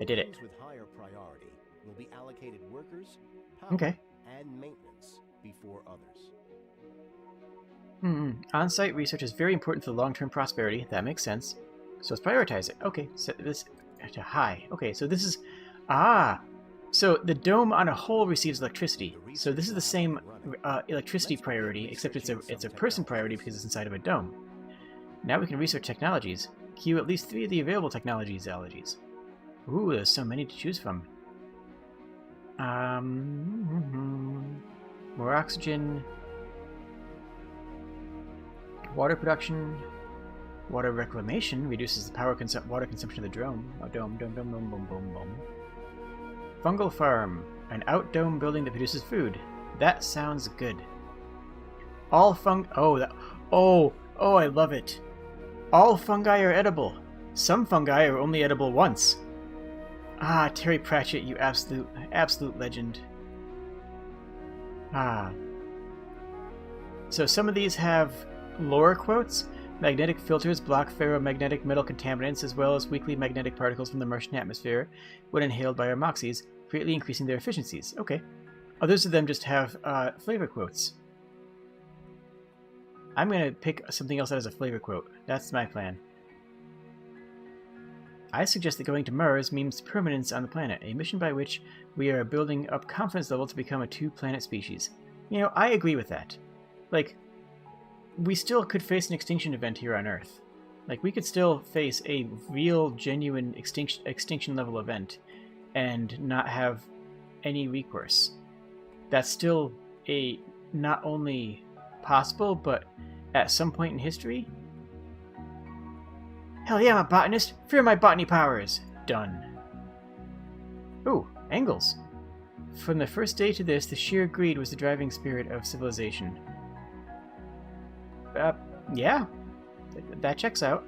I did it. Buildings with higher priority will be allocated workers, power, Okay. and maintenance before others. On-site research is very important for the long-term prosperity. That makes sense. So let's prioritize it. Okay, set this to high. Okay, so this is... So the dome on a whole receives electricity. So this is the same electricity priority, except it's a person priority because it's inside of a dome. Now we can research technologies. Queue at least 3 of the available technologies. Ooh, there's so many to choose from. More oxygen. Water production. Water reclamation reduces the water consumption of the dome. Dome. Fungal farm. An out-dome building that produces food. That sounds good. All Oh, I love it. All fungi are edible. Some fungi are only edible once. Ah, Terry Pratchett, you absolute legend. So some of these have lore quotes. Magnetic filters block ferromagnetic metal contaminants as well as weakly magnetic particles from the Martian atmosphere when inhaled by our moxies, greatly increasing their efficiencies. Okay. Others of them just have flavor quotes. I'm going to pick something else that has a flavor quote. That's my plan. I suggest that going to Mars means permanence on the planet, a mission by which we are building up confidence level to become a 2-planet species. You know, I agree with that. Like, we still could face an extinction event here on Earth. Like, we could still face a real, genuine extinction level event and not have any recourse. That's still not only possible, but at some point in history. Hell yeah, I'm a botanist! Fear my botany powers! Done. Ooh, angles. From the first day to this, the sheer greed was the driving spirit of civilization. Yeah. That checks out.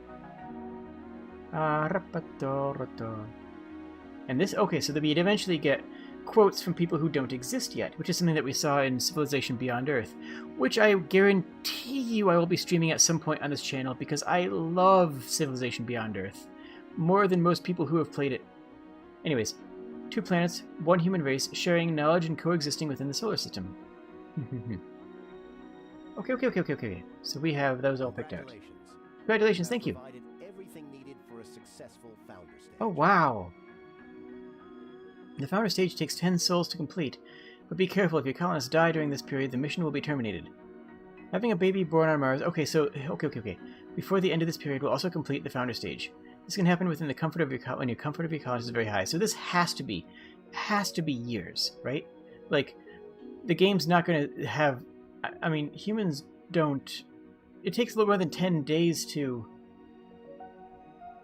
And this, okay, so that we'd eventually get quotes from people who don't exist yet, which is something that we saw in Civilization Beyond Earth, which I guarantee you I will be streaming at some point on this channel because I love Civilization Beyond Earth more than most people who have played it. Anyways, 2 planets, 1 human race, sharing knowledge and coexisting within the solar system. Okay. So we have those all picked out. Congratulations, thank you. Everything needed for a successful founder stage. Oh, wow. The founder stage takes 10 souls to complete, but be careful, if your colonists die during this period, the mission will be terminated. Having a baby born on Mars... Okay. Before the end of this period, we'll also complete the founder stage. This can happen within the comfort of your when your comfort of your colonists is very high. So this has to be years, right? Like, the game's not going to have... I mean, humans don't... It takes a little more than 10 days to...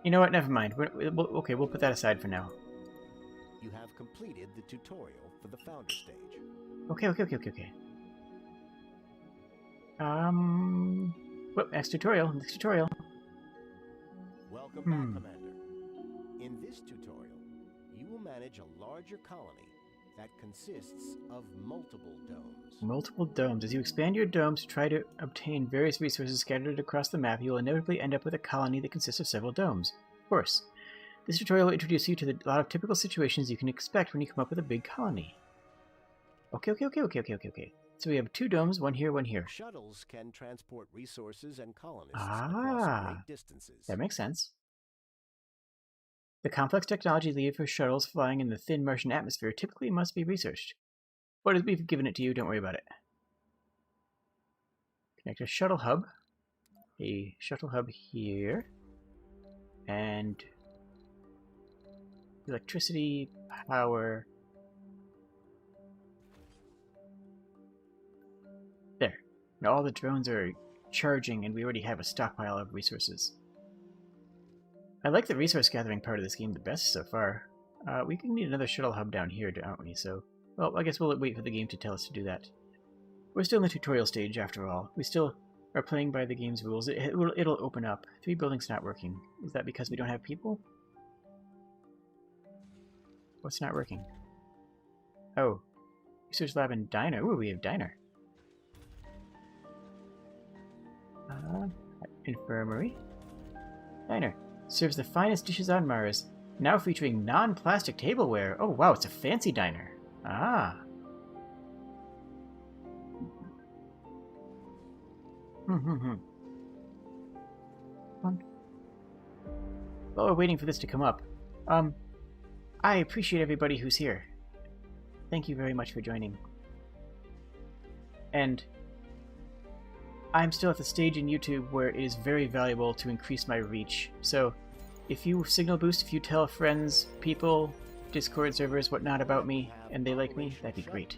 You know what? Never mind. We'll put that aside for now. You have completed the tutorial for the founder stage. Okay. Next tutorial. Welcome back, Commander. In this tutorial, you will manage a larger colony that consists of multiple domes. Multiple domes. As you expand your domes to try to obtain various resources scattered across the map, you will inevitably end up with a colony that consists of several domes. Of course. This tutorial will introduce you to a lot of typical situations you can expect when you come up with a big colony. Okay. So we have 2 domes, one here, one here. Shuttles can transport resources and colonists across great distances. That makes sense. The complex technology needed for shuttles flying in the thin Martian atmosphere typically must be researched. But we've given it to you, don't worry about it. Connect a shuttle hub. A shuttle hub here. And... electricity, power. There. Now all the drones are charging and we already have a stockpile of resources. I like the resource gathering part of this game the best so far. We can need another shuttle hub down here, don't we? So, well, I guess we'll wait for the game to tell us to do that. We're still in the tutorial stage after all. We still are playing by the game's rules. It'll open up. 3 buildings not working. Is that because we don't have people? What's not working? Oh. Research lab and diner. Ooh, we have diner. Infirmary. Diner. Serves the finest dishes on Mars. Now featuring non-plastic tableware. Oh, wow, it's a fancy diner. Ah. Fun. While we're waiting for this to come up, I appreciate everybody who's here. Thank you very much for joining. And I'm still at the stage in YouTube where it is very valuable to increase my reach. So if you signal boost, if you tell friends, people, Discord servers, whatnot about me, and they like me, that'd be great.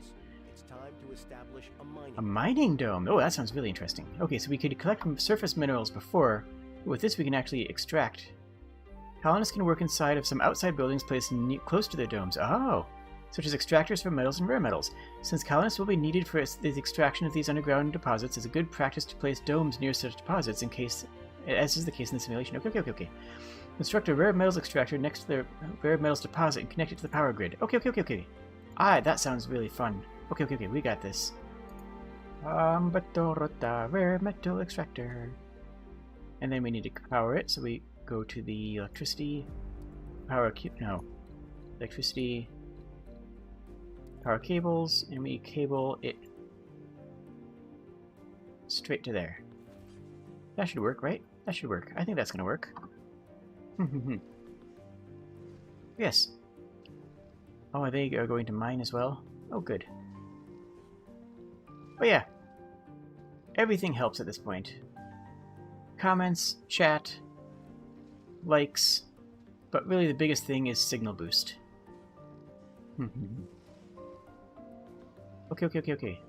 It's time to establish A mining dome! Oh, that sounds really interesting. Okay, so we could collect surface minerals before. With this, we can actually extract. Colonists can work inside of some outside buildings placed close to their domes. Oh! Such as extractors for metals and rare metals. Since colonists will be needed for the extraction of these underground deposits, it's a good practice to place domes near such deposits in case, as is the case in the simulation. Okay. Construct a rare metals extractor next to the rare metals deposit and connect it to the power grid. Okay. That sounds really fun. Okay, we got this. Rare metal extractor. And then we need to power it, so we go to the electricity, electricity, power cables, and we cable it straight to there. That should work, right? That should work. I think that's gonna work. Yes. Oh, they are going to mine as well? Oh, good. Oh yeah. Everything helps at this point. Comments, chat, likes, but really the biggest thing is signal boost. Okay.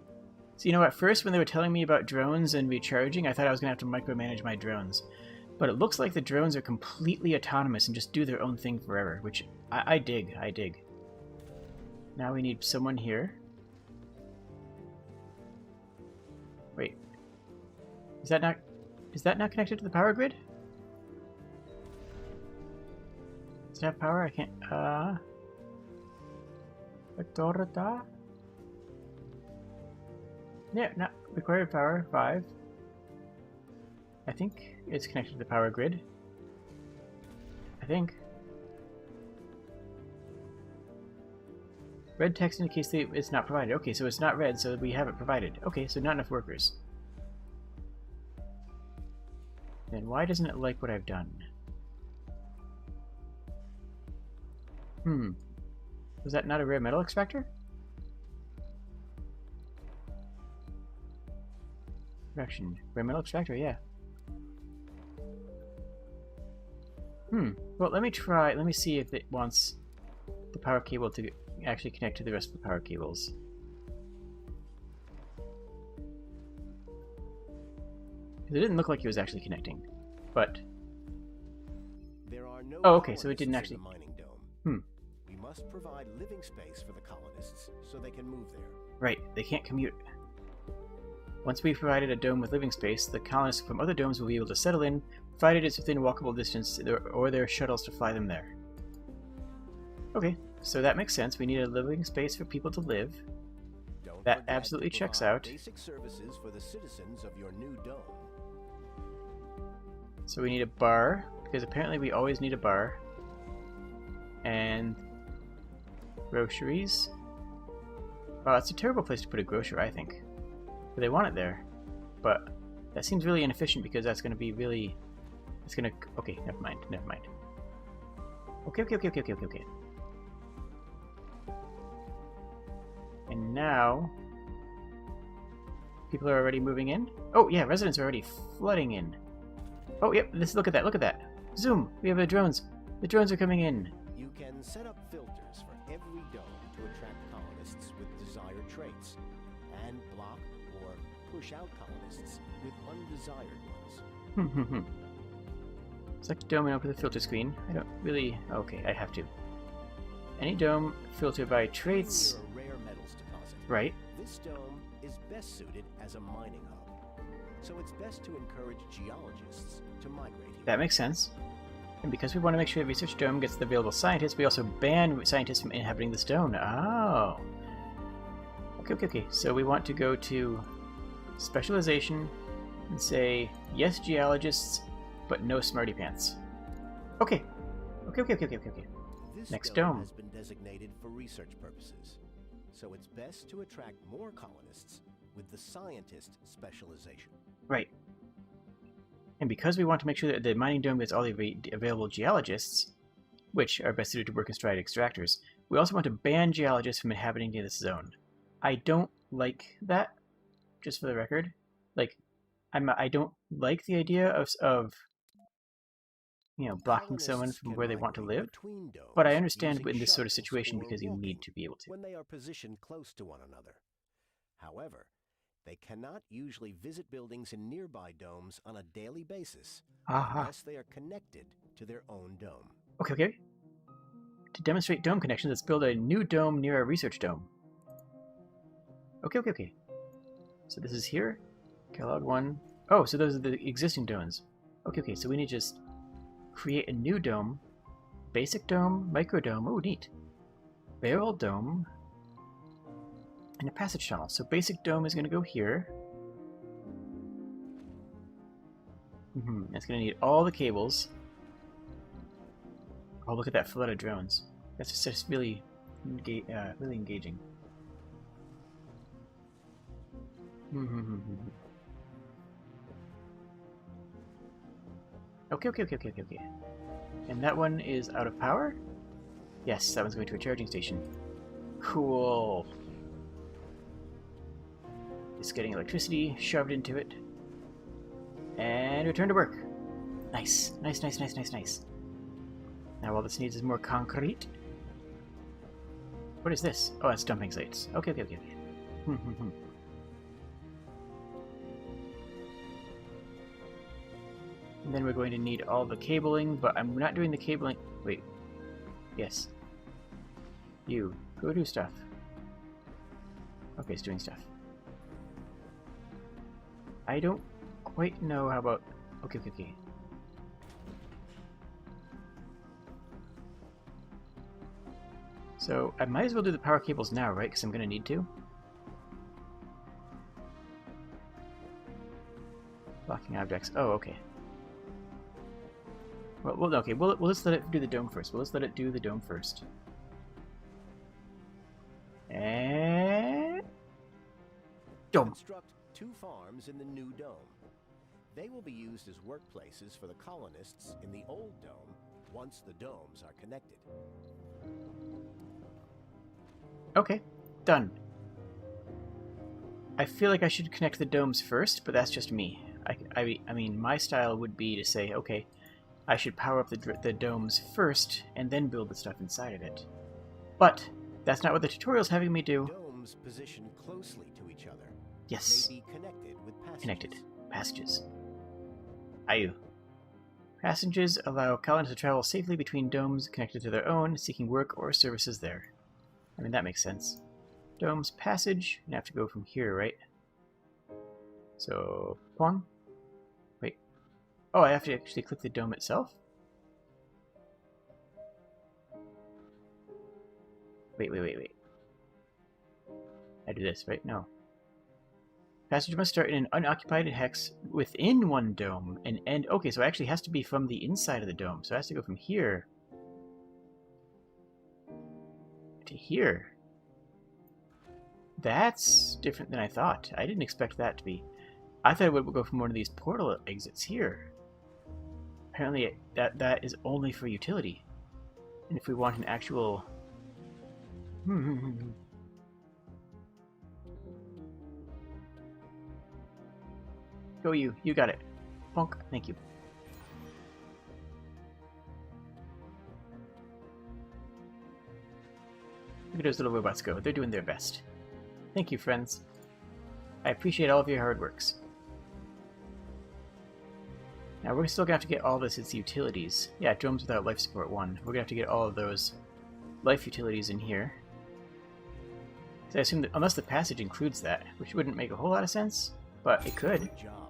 So you know, at first when they were telling me about drones and recharging, I thought I was going to have to micromanage my drones. But it looks like the drones are completely autonomous and just do their own thing forever, which I dig. Now we need someone here. Wait. Is that not connected to the power grid? Does it have power? I can't, Yeah, not required power, 5. I think it's connected to the power grid. I think. Red text indicates that it's not provided. Okay, so it's not red, so we have it provided. Okay, so not enough workers. Then why doesn't it like what I've done? Was that not a rare metal extractor? Production. Rare metal extractor, yeah. Well, let me see if it wants the power cable to actually connect to the rest of the power cables. It didn't look like he was actually connecting, but... There are no okay, so it didn't actually... mining dome. We must provide living space for the colonists so they can move there. Right, they can't commute. Once we've provided a dome with living space, the colonists from other domes will be able to settle in, provided it's within walkable distance, or there are shuttles to fly them there. Okay, so that makes sense. We need a living space for people to live. That absolutely checks out. Basic services for the citizens of your new dome. So we need a bar, because apparently we always need a bar. And groceries. Wow, it's a terrible place to put a grocery, I think. But they want it there. But that seems really inefficient because that's going to be really... It's going to... Okay, never mind. Okay. And now... People are already moving in? Oh, yeah, residents are already flooding in. Oh, yep, look at that. Zoom! We have the drones. The drones are coming in. You can set up filters for every dome to attract colonists with desired traits, and block or push out colonists with undesired ones. Select a dome and open the filter screen. I don't really... Okay, I have to. Any dome, filter by traits. A rare metals deposit. Right. This dome is best suited as a mining hub, so it's best to encourage geologists to migrate here. That makes sense. And because we want to make sure the research dome gets the available scientists, we also ban scientists from inhabiting this dome. Oh. Okay. So we want to go to specialization and say, yes, geologists, but no smarty pants. Okay. This Next dome dome. has been designated for research purposes, so it's best to attract more colonists with the scientist specialization. Right. And because we want to make sure that the mining dome gets all the available geologists, which are best suited to work as stride extractors, we also want to ban geologists from inhabiting this zone. I don't like that, just for the record. Like, I don't like the idea of blocking someone from where they want to live, but I understand in this sort of situation because you need to be able to. When they are positioned close to one another. However, they cannot usually visit buildings in nearby domes on a daily basis unless they are connected to their own dome. Okay. To demonstrate dome connections, let's build a new dome near a research dome. Okay. So this is here. Catalog 1. Oh, so those are the existing domes. Okay, so we need to just create a new dome. Basic dome, micro dome. Oh, neat. Barrel dome. And a passage tunnel. So basic dome is going to go here. It's going to need all the cables. Oh, look at that flood of drones. That's just really, really engaging. Okay. And that one is out of power? Yes, that one's going to a charging station. Cool. It's getting electricity shoved into it. And return to work. Nice. Now all this needs is more concrete. What is this? Oh, that's dumping sites. Okay. And then we're going to need all the cabling, but I'm not doing the cabling. Wait. Yes. You. Go do stuff. Okay, it's doing stuff. I don't quite know how about... Okay. So, I might as well do the power cables now, right? Because I'm going to need to. Blocking objects. Oh, okay. Well, okay. We'll just let it do the dome first. And... Dome. Construct 2 farms in the new dome. They will be used as workplaces for the colonists in the old dome once the domes are connected. Okay, done. I feel like I should connect the domes first, but that's just me. I mean, my style would be to say, okay, I should power up the domes first, and then build the stuff inside of it. But that's not what the tutorial's having me do. Domes positioned closely to each other. Yes. May be connected with passages. Connected. Passages. Ayu. Passages allow colonists to travel safely between domes connected to their own, seeking work or services there. I mean, that makes sense. Domes passage. You have to go from here, right? So, Pong. Wait. Oh, I have to actually click the dome itself? Wait. I do this, right? No. Passage must start in an unoccupied hex within one dome and end... Okay, so it actually has to be from the inside of the dome. So it has to go from here to here. That's different than I thought. I didn't expect that to be... I thought it would go from one of these portal exits here. Apparently that is only for utility. And if we want an actual... Go you. You got it. Bonk. Thank you. Look at those little robots go. They're doing their best. Thank you, friends. I appreciate all of your hard works. Now, we're still going to have to get all this as utilities. Yeah, drones without life support 1. We're going to have to get all of those life utilities in here. So I assume that unless the passage includes that, which wouldn't make a whole lot of sense, but it could. Good job.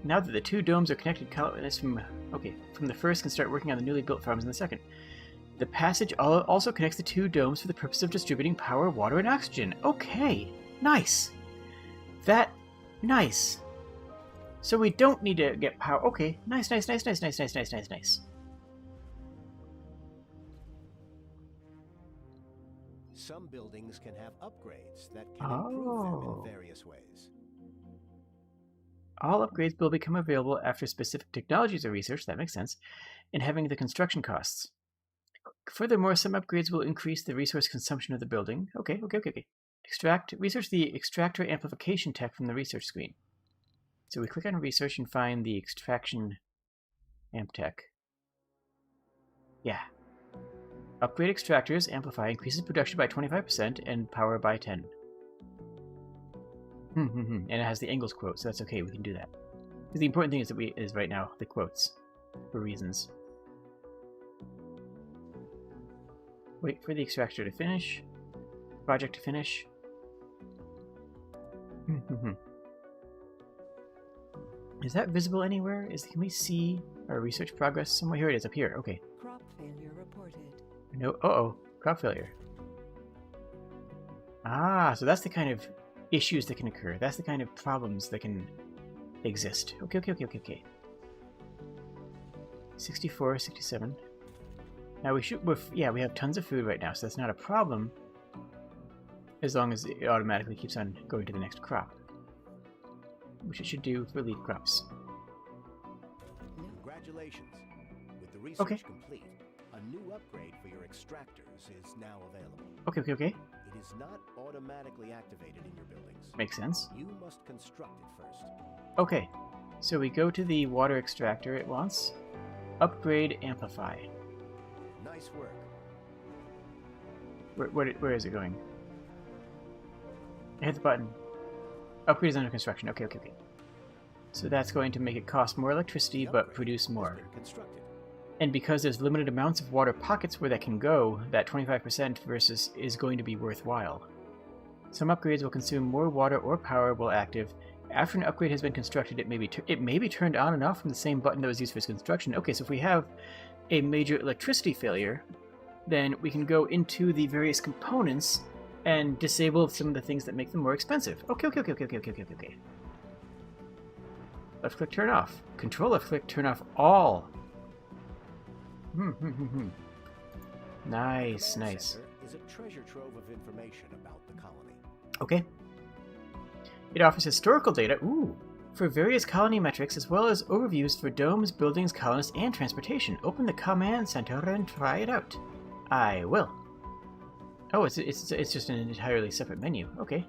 Now that the 2 domes are connected, colonists from the first can start working on the newly built farms in the second. The passage also connects the 2 domes for the purpose of distributing power, water, and oxygen. Okay, nice. Nice. So we don't need to get power. Okay, nice. Some buildings can have upgrades that can improve them in various ways. All upgrades will become available after specific technologies are researched, that makes sense, and having the construction costs. Furthermore, some upgrades will increase the resource consumption of the building. Okay. Research the extractor amplification tech from the research screen. So we click on research and find the extraction amp tech. Yeah. Upgrade extractors, amplify, increases production by 25% and power by 10. And it has the Engels quote, so that's okay, we can do that. Because the important thing is right now the quotes, for reasons. Wait for the extractor to finish. Project to finish. Is that visible anywhere? Can we see our research progress somewhere? Here it is, up here. Okay. Crop failure reported. No. Uh-oh. Crop failure. Ah, so that's the kind of issues that can occur. That's the kind of problems that can exist. Okay. 64, 67. Now we have tons of food right now, so that's not a problem as long as it automatically keeps on going to the next crop, which it should do for leaf crops. Congratulations. With the research complete, a new upgrade for your extractors is now available. Okay. It is not automatically activated in your buildings. Makes sense. You must construct it first. Okay, so we go to the water extractor it wants. Upgrade amplify. Nice work. Where is it going? I hit the button. Upgrade is under construction. Okay. So that's going to make it cost more electricity, but produce more. And because there's limited amounts of water pockets where that can go, that 25% versus is going to be worthwhile. Some upgrades will consume more water or power while active. After an upgrade has been constructed, it may be turned on and off from the same button that was used for its construction. Okay, so if we have a major electricity failure, then we can go into the various components and disable some of the things that make them more expensive. Okay. Left click turn off. Control left click turn off all. Nice. Is a treasure trove of information about the colony. Okay. It offers historical data, for various colony metrics, as well as overviews for domes, buildings, colonists, and transportation. Open the command center and try it out. I will. Oh, it's just an entirely separate menu. Okay.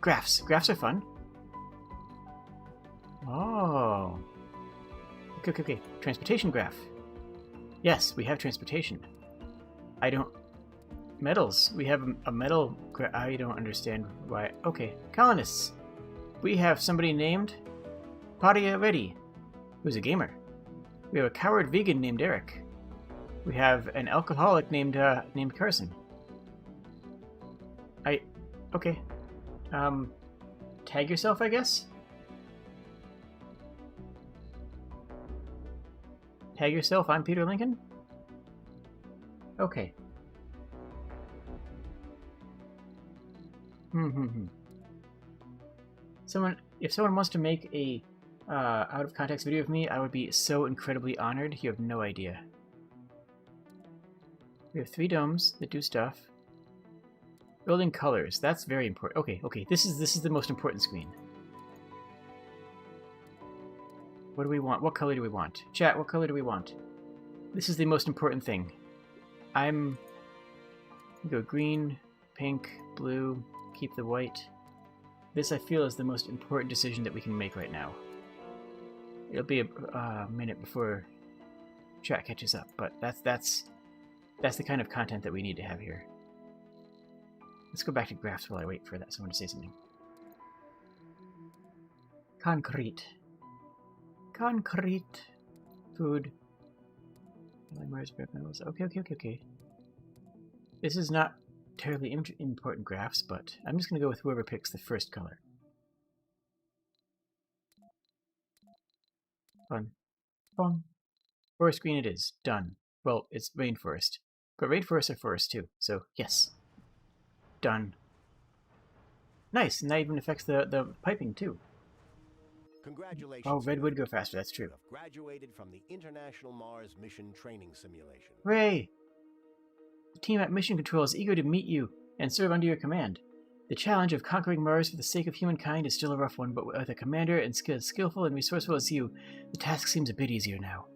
Graphs. Graphs are fun. Oh. Okay. Transportation graph. Yes, we have transportation. Metals. We have a metal graph. I don't understand why. Okay. Colonists. We have somebody named Paria Reddy, who's a gamer. We have a coward vegan named Eric. We have an alcoholic named Carson. Okay. Tag yourself, I guess? Tag yourself, I'm Peter Lincoln? Okay. If someone wants to make a out of context video of me, I would be so incredibly honored. You have no idea. We have 3 domes that do stuff. Building colors. That's very important. Okay. This is the most important screen. What do we want? What color do we want? Chat, what color do we want? This is the most important thing. Go green, pink, blue, keep the white. This, I feel, is the most important decision that we can make right now. It'll be a minute before chat catches up, but that's the kind of content that we need to have here. Let's go back to graphs while I wait for someone to say something. Concrete. Food. Okay. This is not terribly important graphs, but I'm just going to go with whoever picks the first color. Fun. Forest green it is. Done. Well, it's rainforest. But rainforests are forests too, so yes. Done. Nice, and that even affects the piping too. Congratulations. Oh, red would go faster, that's true. You have graduated from the International Mars Mission Training Simulation. Hooray! The team at Mission Control is eager to meet you and serve under your command. The challenge of conquering Mars for the sake of humankind is still a rough one, but with a commander and skillful and resourceful as you, the task seems a bit easier now.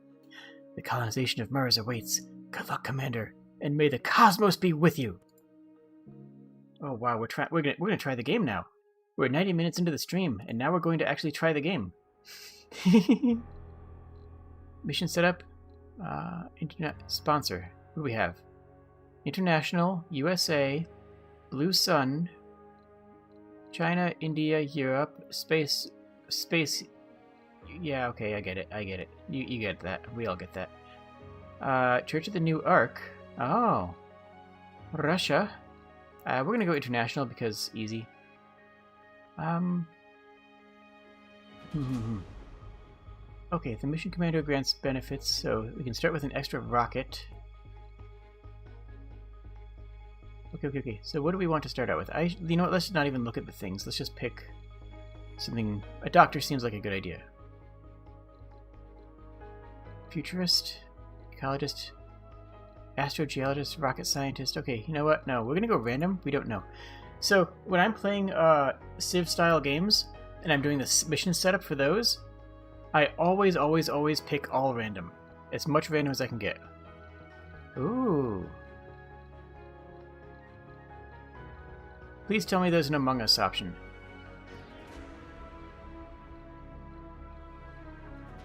The colonization of Mars awaits. Good luck, Commander, and may the cosmos be with you. Oh wow, we're gonna try the game now. We're 90 minutes into the stream, and now we're going to actually try the game. Mission setup. Internet sponsor. Who do we have? International, USA, Blue Sun, China, India, Europe, space. Yeah, okay, I get it. You get that. We all get that. Church of the New Ark. Oh. Russia. We're gonna go international because easy. Okay, the mission commander grants benefits, so we can start with an extra rocket. Okay. So what do we want to start out with? You know what? Let's not even look at the things. Let's just pick something. A doctor seems like a good idea. Futurist, ecologist, astrogeologist, rocket scientist. Okay, you know what? No, we're gonna go random. We don't know. So when I'm playing Civ-style games and I'm doing the mission setup for those, I always pick all random, as much random as I can get. Ooh. Please tell me there's an Among Us option.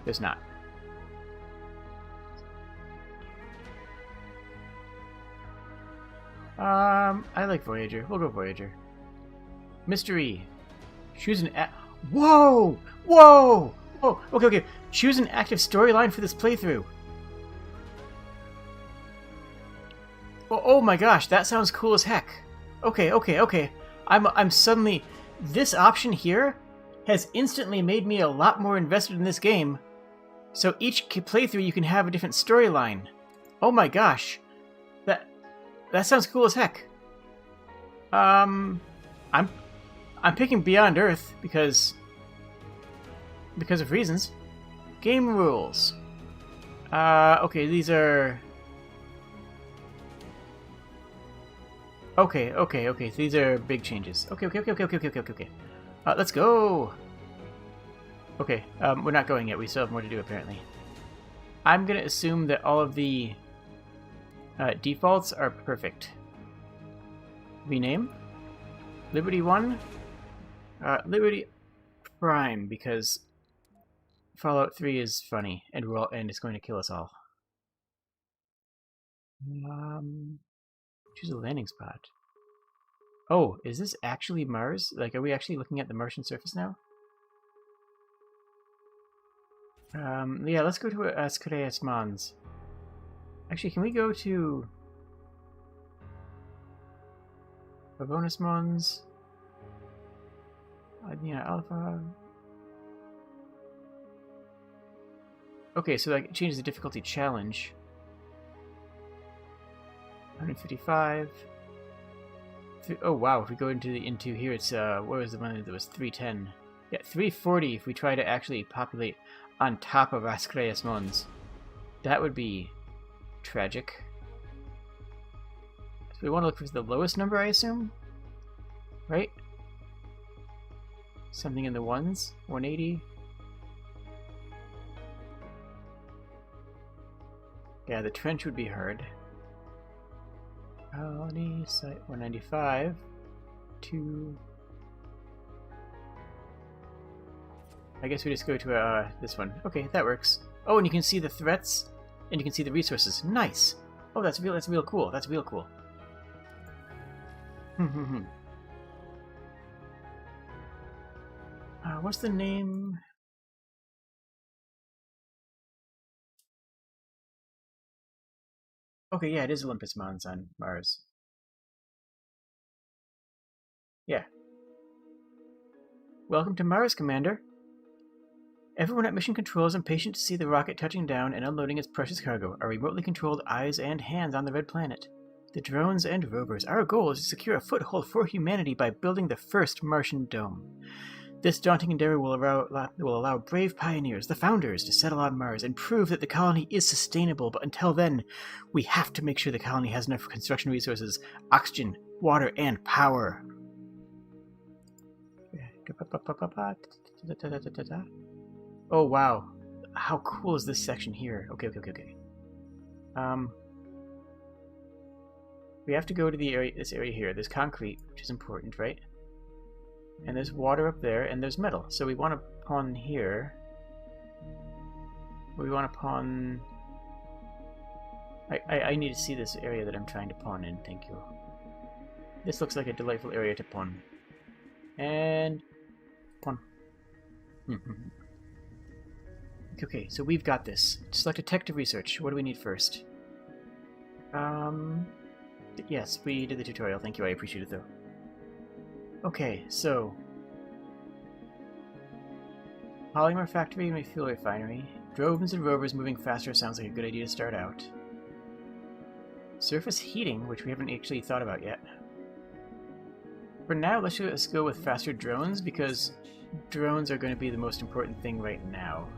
There's not. I like Voyager. We'll go Voyager. Mystery. Choose an Whoa! Whoa! Oh, okay. Choose an active storyline for this playthrough. Oh my gosh, that sounds cool as heck. Okay. I'm suddenly... This option here has instantly made me a lot more invested in this game. So each playthrough you can have a different storyline. Oh my gosh. That sounds cool as heck. I'm picking Beyond Earth because of reasons. Game rules. Okay, these are... Okay. These are big changes. Okay. Let's go. Okay, we're not going yet. We still have more to do, apparently. I'm gonna assume that all of the defaults are perfect. Rename. Liberty 1. Liberty Prime, because Fallout 3 is funny, and it's going to kill us all. Choose a landing spot. Oh, is this actually Mars? Like, are we actually looking at the Martian surface now? Yeah, let's go to Ascreas Mons. Actually, can we go to Bonus Mons? Alpha. Okay, so that changes the difficulty challenge. 155. Oh wow! If we go into here, it's what was the one that was 310? Yeah, 340. If we try to actually populate on top of Ascreas Mons, that would be tragic. So we want to look for the lowest number, I assume, right? Something in the ones. 180. Yeah, the trench would be hard. Colony site 195 to... I guess we just go to this one. Okay, that works. Oh, and you can see the threats, and you can see the resources. Nice. Oh, that's real cool. That's real cool. What's the name? Okay, yeah, it is Olympus Mons on Mars. Yeah. Welcome to Mars, Commander. Everyone at Mission Control is impatient to see the rocket touching down and unloading its precious cargo, our remotely controlled eyes and hands on the Red Planet. The drones and rovers, our goal is to secure a foothold for humanity by building the first Martian dome. This daunting endeavor will allow brave pioneers, the founders, to settle on Mars and prove that the colony is sustainable, but until then, we have to make sure the colony has enough construction resources, oxygen, water, and power. Oh, wow. How cool is this section here? Okay. We have to go to the area, this area here. There's concrete, which is important, right? And there's water up there, and there's metal. So we want to pawn here. We want to pawn... I need to see this area that I'm trying to pawn in, thank you. This looks like a delightful area to pawn. And... pawn. Okay, so we've got this. Select detective research. What do we need first? Yes, we did the tutorial. Thank you, I appreciate it though. Okay, so... Polymer factory and fuel refinery. Drones and rovers moving faster sounds like a good idea to start out. Surface heating, which we haven't actually thought about yet. For now, let's go with faster drones, because drones are going to be the most important thing right now.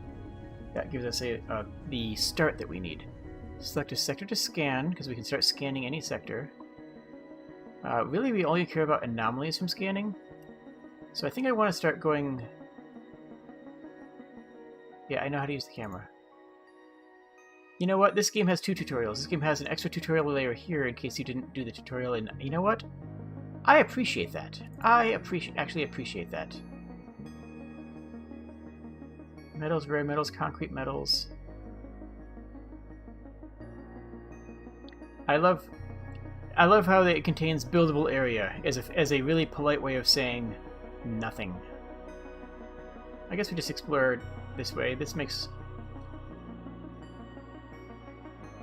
That gives us the start that we need. Select a sector to scan, because we can start scanning any sector. Really, we only care about anomalies from scanning. So I think I want to start going... Yeah, I know how to use the camera. You know what? This game has 2 tutorials. This game has an extra tutorial layer here in case you didn't do the tutorial, and you know what? I appreciate that. I actually appreciate that. Metals, rare metals, concrete metals. I love how it contains buildable area as a really polite way of saying nothing. I guess we just explore this way. This makes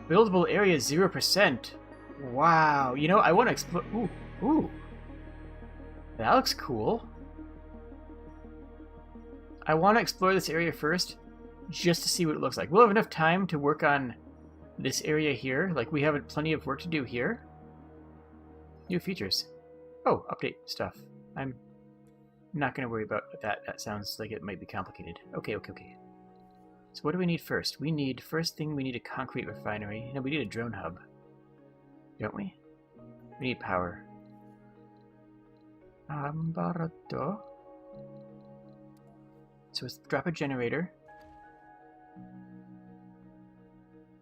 buildable area 0%. Wow. You know, I want to explore. Ooh. That looks cool. I want to explore this area first, just to see what it looks like. We'll have enough time to work on this area here. Like, we have plenty of work to do here. New features. Oh, update stuff. I'm not going to worry about that. That sounds like it might be complicated. Okay. So what do we need first? First thing, we need a concrete refinery. No, we need a drone hub. Don't we? We need power. So let's drop a generator.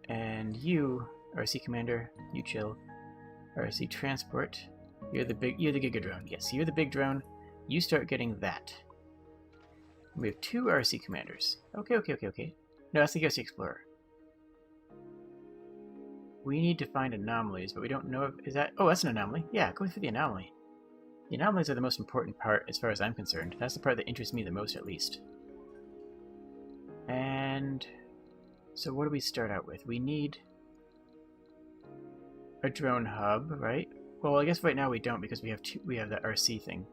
And you, RC Commander, you chill. RC Transport. You're the Giga Drone. Yes, you're the big drone. You start getting that. We have 2 RC Commanders. Okay. No, that's the RC Explorer. We need to find anomalies, but we don't know if... Is that... Oh, that's an anomaly. Yeah, go for the anomaly. The anomalies are the most important part as far as I'm concerned. That's the part that interests me the most, at least. And... So what do we start out with? We need... a drone hub, right? Well, I guess right now we don't, because we have that RC thing.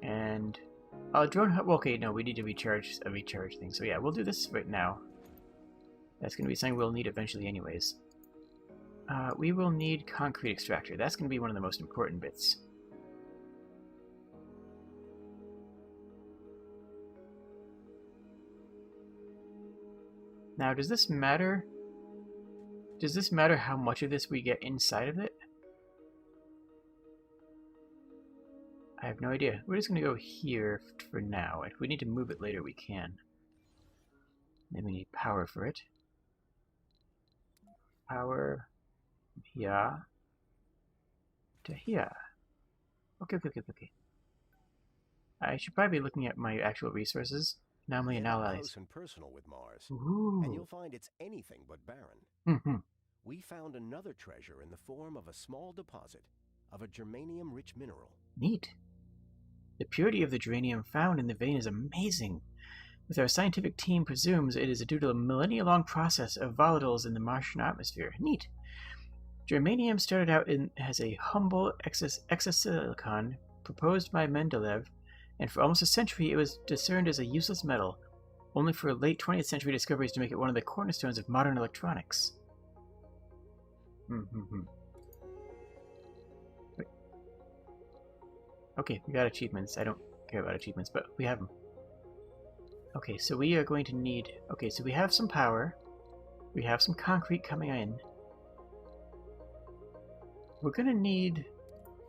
And drone hub. Okay, no, we need to recharge a recharge thing. So yeah, we'll do this right now. That's going to be something we'll need eventually, anyways. We will need concrete extractor. That's going to be one of the most important bits. Now, does this matter? Does this matter how much of this we get inside of it? I have no idea. We're just going to go here for now. If we need to move it later, we can. Then we need power for it. Power here to here. Okay. I should probably be looking at my actual resources. Anomaly and allies. Close and personal with Mars. Ooh. And you'll find it's anything but barren. We found another treasure in the form of a small deposit of a germanium-rich mineral. Neat. The purity of the germanium found in the vein is amazing. With our scientific team presumes it is due to a millennia-long process of volatiles in the Martian atmosphere. Neat. Germanium started out as a humble exosilicon proposed by Mendeleev, and for almost a century it was discerned as a useless metal, only for late 20th century discoveries to make it one of the cornerstones of modern electronics. Wait. Okay, we got achievements. I don't care about achievements, but we have them. Okay, so we are going to need... Okay, so we have some power. We have some concrete coming in. We're going to need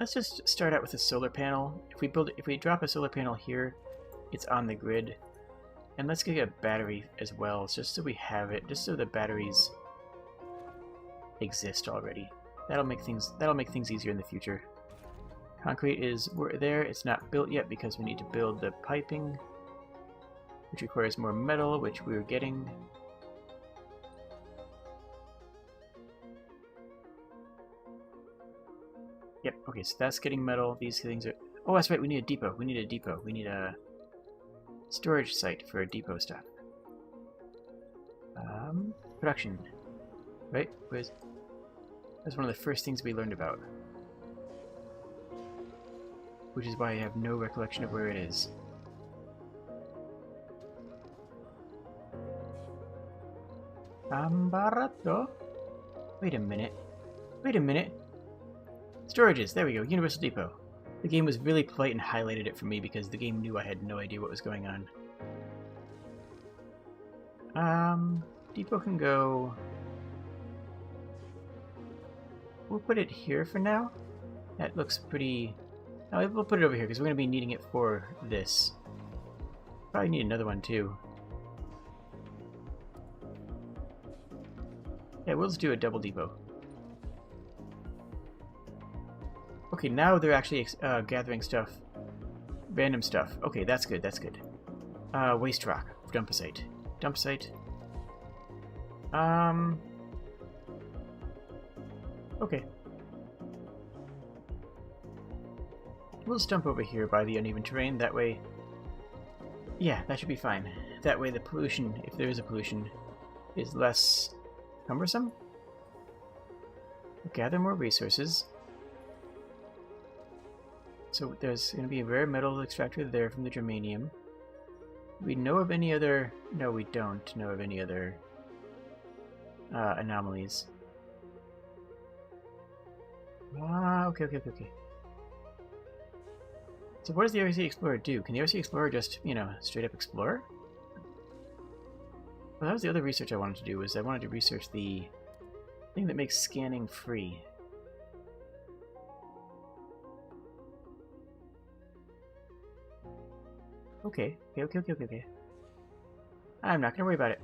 let's just start out with a solar panel. If we drop a solar panel here, it's on the grid. And let's get a battery as well, just so we have it, just so the batteries exist already. That'll make things easier in the future. Concrete is there. It's not built yet because we need to build the piping, which requires more metal, which we're getting. Yep, okay, so that's getting metal. These things are... Oh, that's right, we need a depot. We need a depot. We need a storage site for depot stuff. Production. Right? That's one of the first things we learned about. Which is why I have no recollection of where it is. Barato. Wait a minute. Wait a minute. Storages. There we go. Universal Depot. The game was really polite and highlighted it for me because the game knew I had no idea what was going on. Depot can go... We'll put it here for now. That looks pretty... No, we'll put it over here because we're going to be needing it for this. Probably need another one too. Yeah, we'll just do a double depot. Okay, now they're actually gathering stuff. Random stuff. Okay, that's good, that's good. Waste rock. Dump site. Dump site. Okay. We'll just dump over here by the uneven terrain, that way... Yeah, that should be fine. That way the pollution, if there is a pollution, is less cumbersome. We'll gather more resources. So there's going to be a rare metal extractor there from the germanium. We know of any other... No, we don't know of any other anomalies. Okay. So what does the RC Explorer do? Can the RC Explorer just, you know, straight up explore? Well, that was the other research I wanted to do, was I wanted to research the thing that makes scanning free. Okay. I'm not gonna worry about it.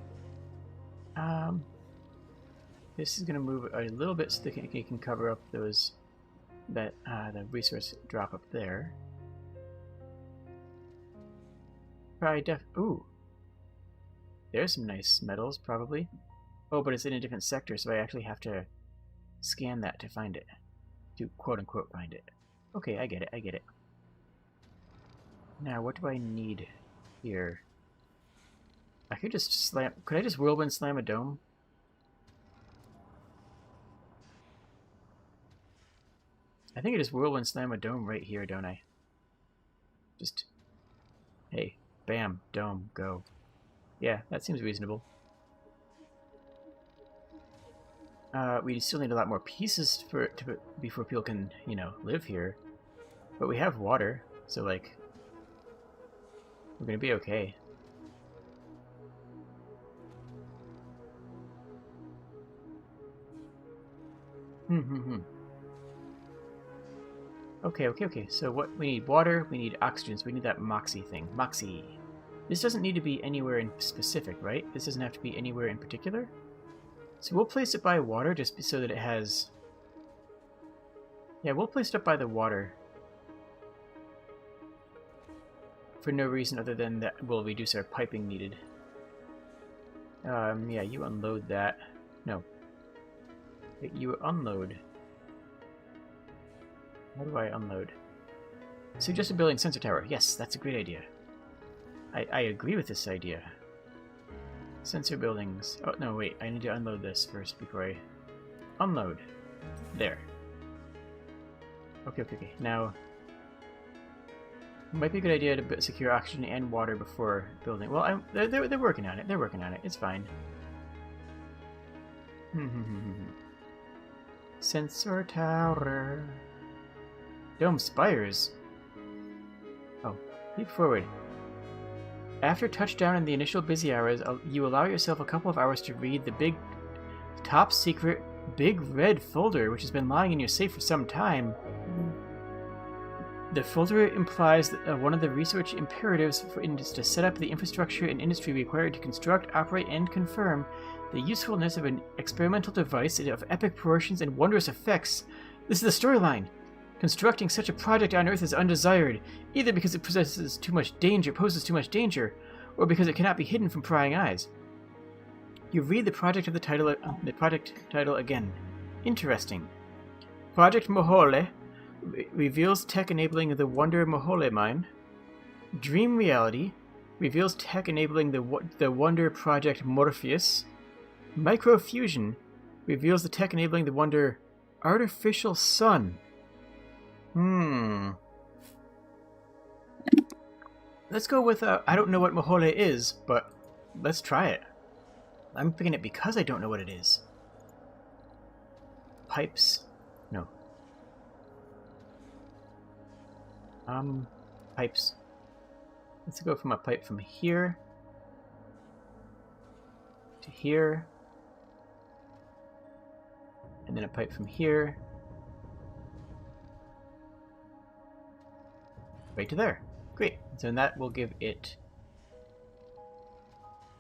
This is gonna move a little bit so that it can cover up those the resource drop up there. Probably ooh. There's some nice metals, probably. Oh, but it's in a different sector, so I actually have to scan that to find it. To quote-unquote find it. Okay, I get it. Now, what do I need here? I could just slam... Could I just whirlwind slam a dome? I think I just whirlwind slam a dome right here, don't I? Just... Hey, bam, dome, go. Yeah, that seems reasonable. We still need a lot more pieces before people can, you know, live here. But we have water, so, like... We're gonna be okay. Okay. So what we need? Water, we need oxygen, so we need that Moxie thing. Moxie. This doesn't need to be anywhere in specific, right? This doesn't have to be anywhere in particular. So we'll place it by water just so that it has... Yeah, we'll place it up by the water. For no reason other than that will reduce our piping needed. Yeah, you unload that. No. Wait, you unload. How do I unload? Suggested building sensor tower. Yes, that's a great idea. I agree with this idea. Sensor buildings. Oh, no, wait. I need to unload this first before I... Unload. There. Okay. Now... It might be a good idea to secure oxygen and water before building. Well, they're working on it. They're working on it. It's fine. Sensor tower. Dome spires. Oh, leap forward. After touchdown in the initial busy hours, you allow yourself a couple of hours to read the top secret big red folder, which has been lying in your safe for some time. The folder implies that one of the research imperatives is to set up the infrastructure and industry required to construct, operate, and confirm the usefulness of an experimental device of epic proportions and wondrous effects. This is the storyline. Constructing such a project on Earth is undesired, either because it poses too much danger, or because it cannot be hidden from prying eyes. You read the project title again. Interesting. Project Mohole reveals tech enabling the Wonder Mohole mine. Dream Reality reveals tech enabling the Wonder Project Morpheus. Microfusion reveals the tech enabling the Wonder Artificial Sun. Let's go with, I don't know what Mohole is, but let's try it. I'm picking it because I don't know what it is. Pipes? No. Pipes. Let's go from a pipe from here to here. And then a pipe from here right to there. Great. So that will give it...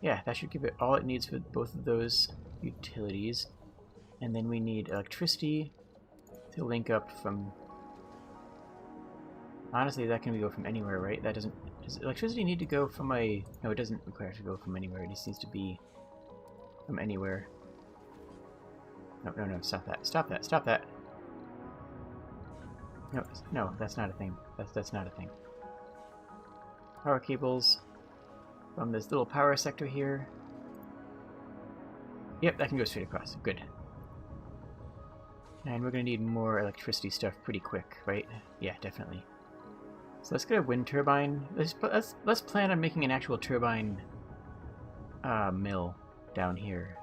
Yeah, that should give it all it needs for both of those utilities. And then we need electricity to link up from... Honestly, that can go from anywhere, right? That doesn't... Does electricity need to go from a... No, it doesn't require to go from anywhere. It just needs to be from anywhere. No, stop that. Stop that. No, that's not a thing. That's not a thing. Power cables from this little power sector here. Yep, that can go straight across. Good. And we're going to need more electricity stuff pretty quick, right? Yeah, definitely. So let's get a wind turbine. Let's plan on making an actual turbine mill down here.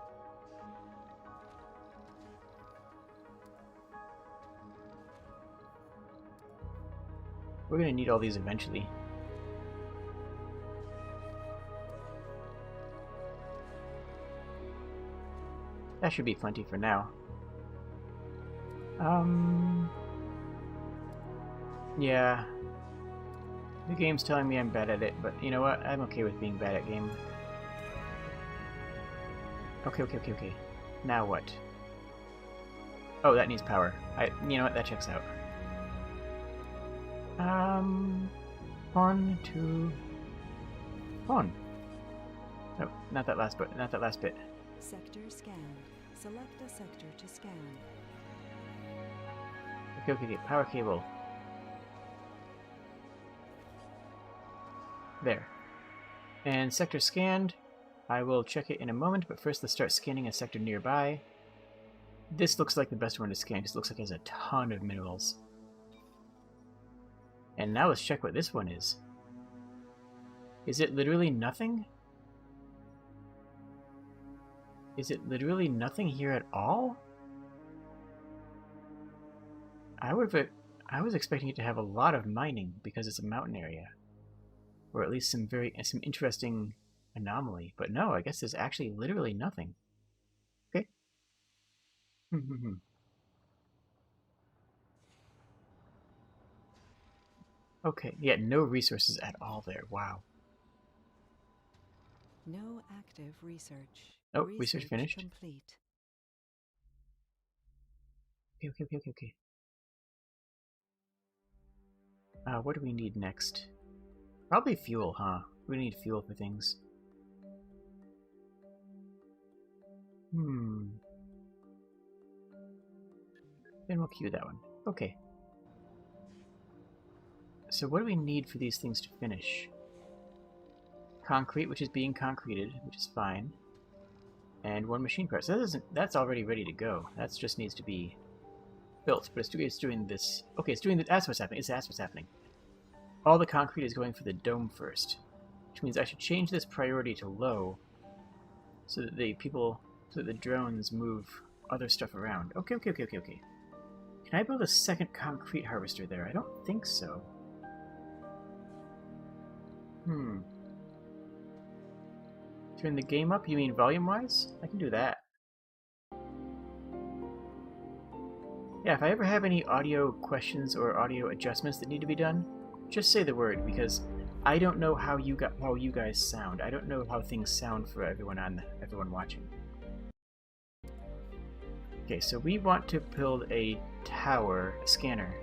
We're going to need all these eventually. That should be plenty for now. Yeah. The game's telling me I'm bad at it, but you know what? I'm okay with being bad at game. Okay. Now what? Oh, that needs power. You know what? That checks out. Pawn to... Pawn. No, not that last bit. Not that last bit. Sector scanned. Select a sector to scan. Okay. Power cable. There. And sector scanned. I will check it in a moment, but first let's start scanning a sector nearby. This looks like the best one to scan. It looks like it has a ton of minerals. And now let's check what this one is. Is it literally nothing? Is it literally nothing here at all? I was expecting it to have a lot of mining because it's a mountain area. Or at least some interesting anomaly. But no, I guess there's actually literally nothing. Okay. Okay, yeah, no resources at all there. Wow. No active research. Oh, research finished. Complete. Okay. What do we need next? Probably fuel, huh? We need fuel for things. Then we'll queue that one. Okay. So what do we need for these things to finish? Concrete, which is being concreted, which is fine. And one machine press. That's already ready to go. That just needs to be built, but it's doing this. Okay, it's doing that's what's happening. That's what's happening. All the concrete is going for the dome first, which means I should change this priority to low, so that the drones move other stuff around. Okay. Can I build a second concrete harvester there? I don't think so. Turn the game up? You mean volume-wise? I can do that. Yeah, if I ever have any audio questions or audio adjustments that need to be done, just say the word, because I don't know how you guys sound. I don't know how things sound for everyone watching. Okay, so we want to build a tower, a scanner.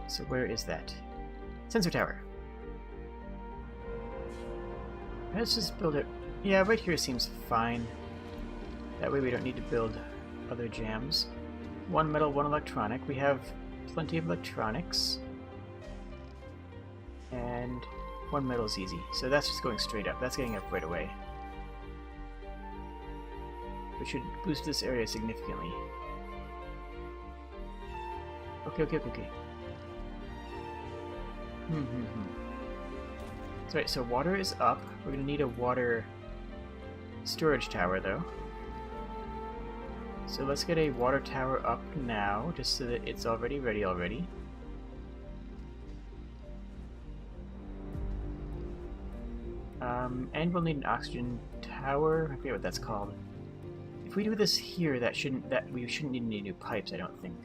So where is that? Sensor tower. Let's just build it. Yeah, right here seems fine. That way we don't need to build other jams. One metal, one electronic. We have plenty of electronics. And one metal's easy. So that's just going straight up. That's getting up right away. We should boost this area significantly. Okay. That's right, so water is up. We're going to need a water storage tower, though. So let's get a water tower up now, just so that it's already ready already. And we'll need an oxygen tower. I forget what that's called. If we do this here, we shouldn't need any new pipes, I don't think.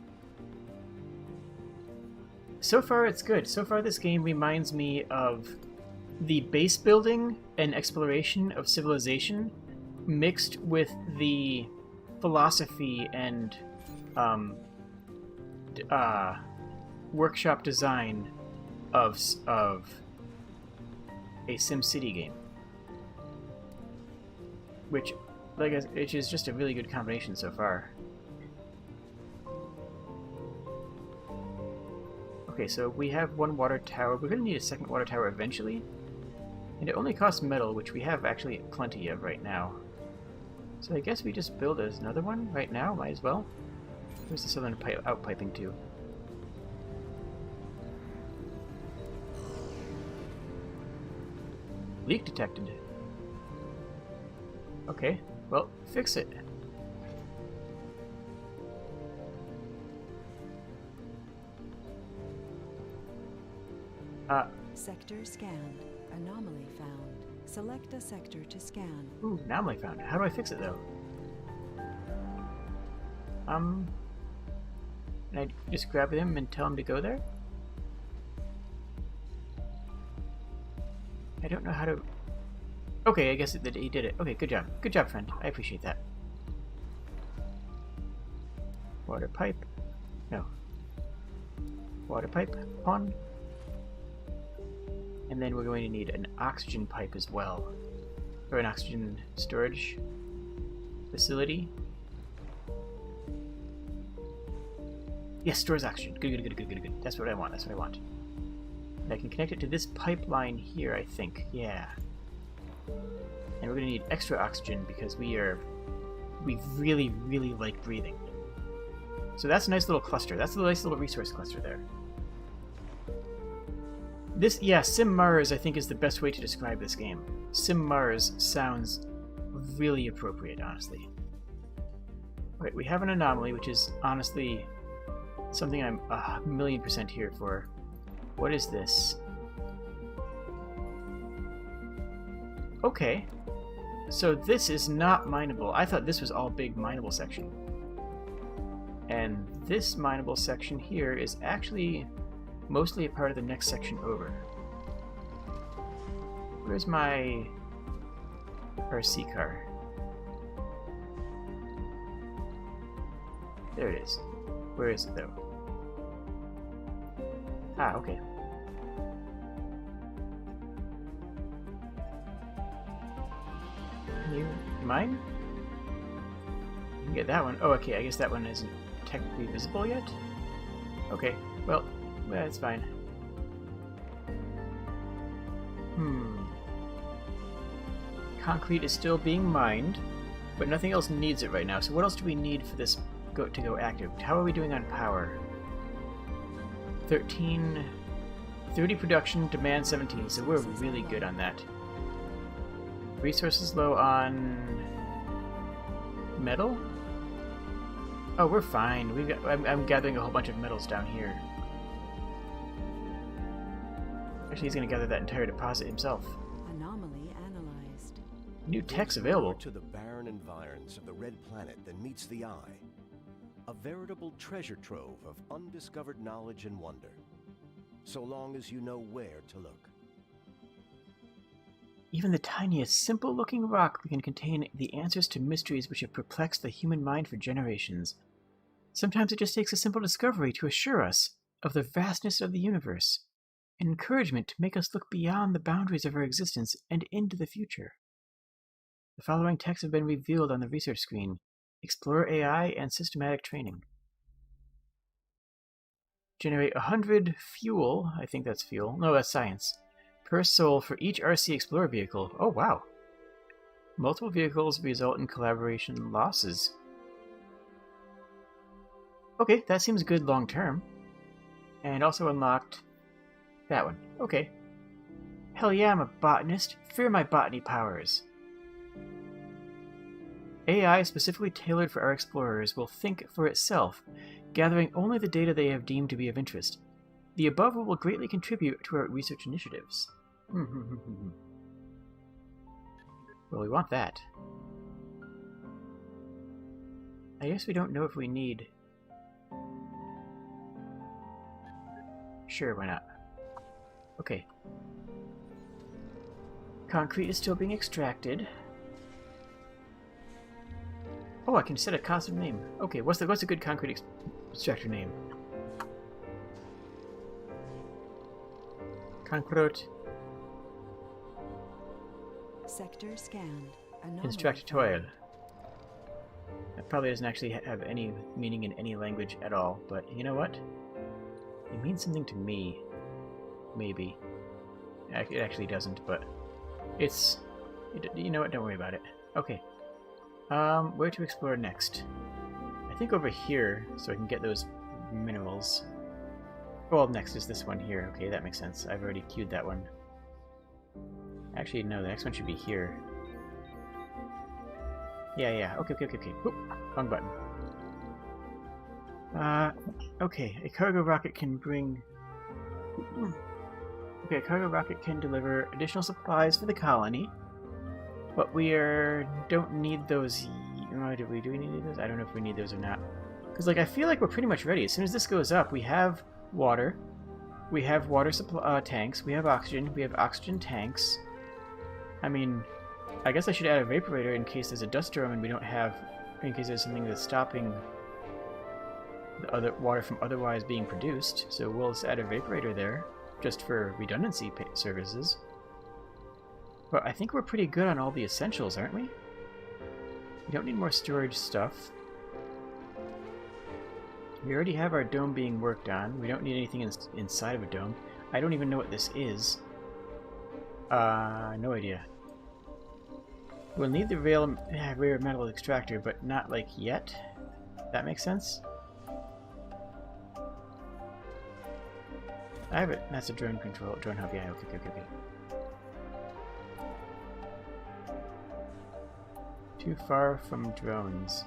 So far, it's good. So far, this game reminds me of the base building and exploration of Civilization mixed with the philosophy and workshop design of a SimCity game, which is just a really good combination so far. Okay, so we have one water tower. We're going to need a second water tower eventually. And it only costs metal, which we have actually plenty of right now. So I guess we just build another one right now, might as well. Where's the southern outpiping to? Leak detected. Okay, well, fix it. Sector scanned. Anomaly found. Select a sector to scan. Ooh, anomaly found. How do I fix it, though? Can I just grab him and tell him to go there? I don't know how to... Okay, I guess he did it. Okay, good job. Good job, friend. I appreciate that. Water pipe. No. Water pipe on. And then we're going to need an oxygen pipe as well. Or an oxygen storage facility. Yes, stores oxygen. Good. That's what I want. And I can connect it to this pipeline here, I think. Yeah. And we're going to need extra oxygen because we really, really like breathing. So that's a nice little cluster. That's a nice little resource cluster there. Sim Mars, I think, is the best way to describe this game. Sim Mars sounds really appropriate, honestly. Wait, we have an anomaly, which is honestly something I'm 1,000,000% here for. What is this? Okay. So this is not mineable. I thought this was all big mineable section. And this mineable section here is actually mostly a part of the next section over. Where's my RC car? There it is. Where is it, though? Ah, okay. Mine? You can get that one. Oh, okay, I guess that one isn't technically visible yet? Okay, well, it's fine. Concrete is still being mined, but nothing else needs it right now. So what else do we need for this to go active? How are we doing on power? 30 production, demand 17, so we're really good on that. Resources low on metal? Oh, we're fine. I'm gathering a whole bunch of metals down here. Actually, he's going to gather that entire deposit himself. Anomaly analyzed. New tech's available. To the barren environs of the red planet that meets the eye. A veritable treasure trove of undiscovered knowledge and wonder, so long as you know where to look. Even the tiniest, simple-looking rock can contain the answers to mysteries which have perplexed the human mind for generations. Sometimes it just takes a simple discovery to assure us of the vastness of the universe, an encouragement to make us look beyond the boundaries of our existence and into the future. The following texts have been revealed on the research screen: Explorer AI and Systematic Training. Generate 100 fuel, I think that's fuel, no, that's science, per soul for each RC Explorer vehicle. Oh, wow. Multiple vehicles result in collaboration losses. Okay, that seems good long term. And also unlocked that one. Okay. Hell yeah, I'm a botanist. Fear my botany powers. AI specifically tailored for our explorers will think for itself, gathering only the data they have deemed to be of interest. The above will greatly contribute to our research initiatives. Well, we want that. I guess we don't know if we need... Sure, why not? Okay. Concrete is still being extracted. Oh, I can set a custom name. Okay, what's a good concrete extractor name? Concrete. Sector scanned. Instructoil. That probably doesn't actually have any meaning in any language at all, but you know what? It means something to me. Maybe. It actually doesn't, but it's... You know what? Don't worry about it. Okay. Where to explore next? I think over here, so I can get those minerals. Well, next is this one here. Okay, that makes sense. I've already queued that one. Actually, no, the next one should be here. Yeah. Okay. Oop, wrong button. Okay, a cargo rocket can bring... Okay, a cargo rocket can deliver additional supplies for the colony, but we don't need those... Do we need those? I don't know if we need those or not. Because, like, I feel like we're pretty much ready. As soon as this goes up, we have water. We have water supply tanks. We have oxygen tanks. I mean, I guess I should add a vaporator in case there's a dust storm and we don't have... In case there's something that's stopping the other water from otherwise being produced. So we'll just add a vaporator there, just for redundancy services. But I think we're pretty good on all the essentials, aren't we? We don't need more storage stuff. We already have our dome being worked on. We don't need anything inside of a dome. I don't even know what this is. No idea. We'll need the rare metal extractor, but not, like, yet. That makes sense? I have it. That's a drone hub. Yeah, okay. Too far from drones.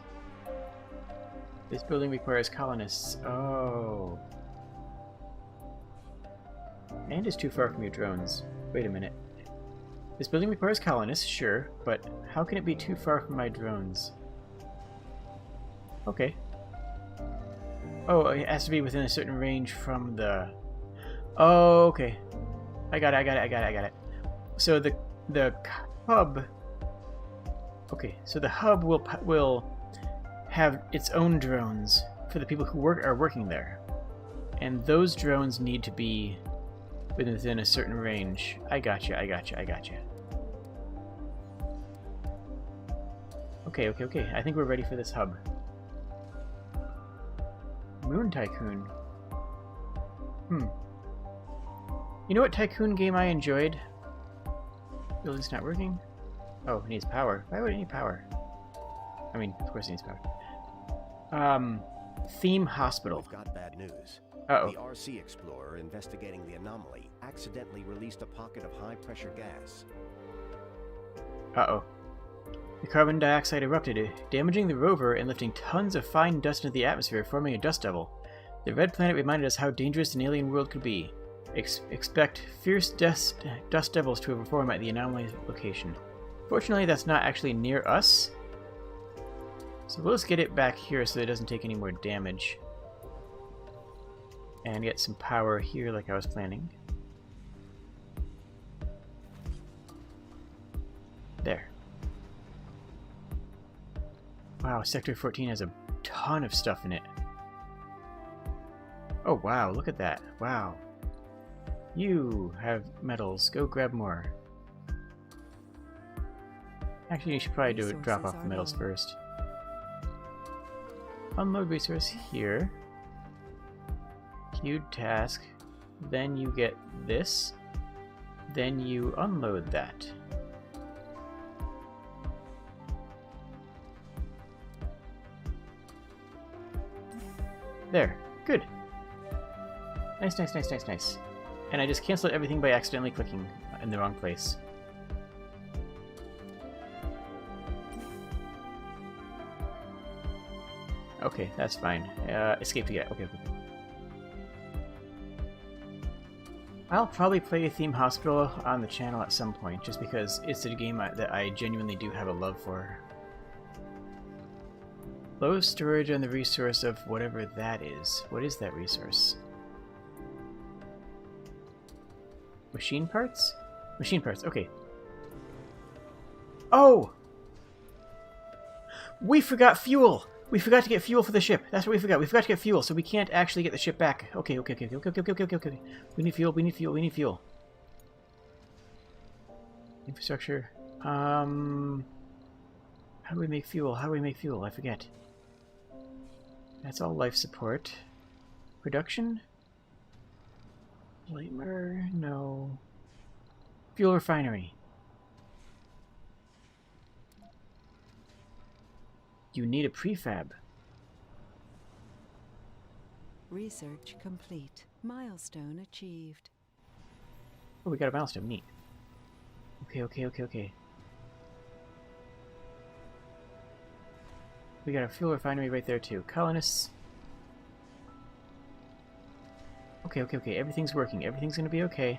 This building requires colonists. Oh. And is too far from your drones. Wait a minute. This building requires colonists, sure, but how can it be too far from my drones? Okay. Oh, it has to be within a certain range from the... Oh, okay. I got it. So the hub... Okay, so the hub will have its own drones for the people who are working there. And those drones need to be within a certain range. I gotcha. Okay. I think we're ready for this hub. Moon Tycoon. You know what tycoon game I enjoyed? Building's not working? Oh, it needs power. Why would it need power? I mean, of course it needs power. Theme Hospital. We've got bad news. Uh-oh. The RC Explorer investigating the anomaly accidentally released a pocket of high-pressure gas. Uh-oh. The carbon dioxide erupted, damaging the rover and lifting tons of fine dust into the atmosphere, forming a dust devil. The red planet reminded us how dangerous an alien world could be. Expect fierce dust devils to form at the anomaly location. Fortunately, that's not actually near us. So we'll just get it back here so it doesn't take any more damage. And get some power here like I was planning. There. Wow, Sector 14 has a ton of stuff in it. Oh wow, look at that. Wow. You have metals. Go grab more. Actually, you should probably drop off the metals first. Unload resource here. Queued task. Then you get this. Then you unload that. There. Good. Nice, nice, nice, nice, nice. And I just canceled everything by accidentally clicking in the wrong place. Okay, that's fine. Escape to get. Okay. I'll probably play Theme Hospital on the channel at some point, just because it's a game that I genuinely do have a love for. Low storage on the resource of whatever that is. What is that resource? Machine parts? Machine parts, okay. Oh! We forgot fuel! We forgot to get fuel for the ship. That's what we forgot. We forgot to get fuel, so we can't actually get the ship back. Okay. We need fuel, we need fuel, we need fuel. Infrastructure. How do we make fuel? How do we make fuel? I forget. That's all life support. Production? Flamer? No. Fuel refinery. You need a prefab. Research complete. Milestone achieved. Oh, we got a milestone. Neat. Okay. We got a fuel refinery right there too. Colonists. Okay. Everything's working. Everything's gonna be okay.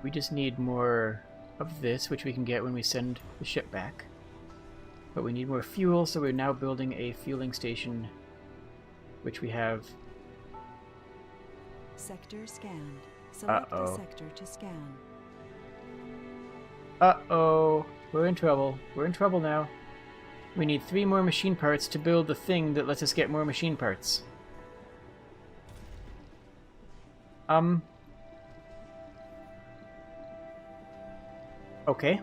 We just need more of this, which we can get when we send the ship back. But we need more fuel, so we're now building a fueling station, which we have. Sector scanned. Select the sector to scan. Uh-oh. We're in trouble. We're in trouble now. We need 3 more machine parts to build the thing that lets us get more machine parts. Okay.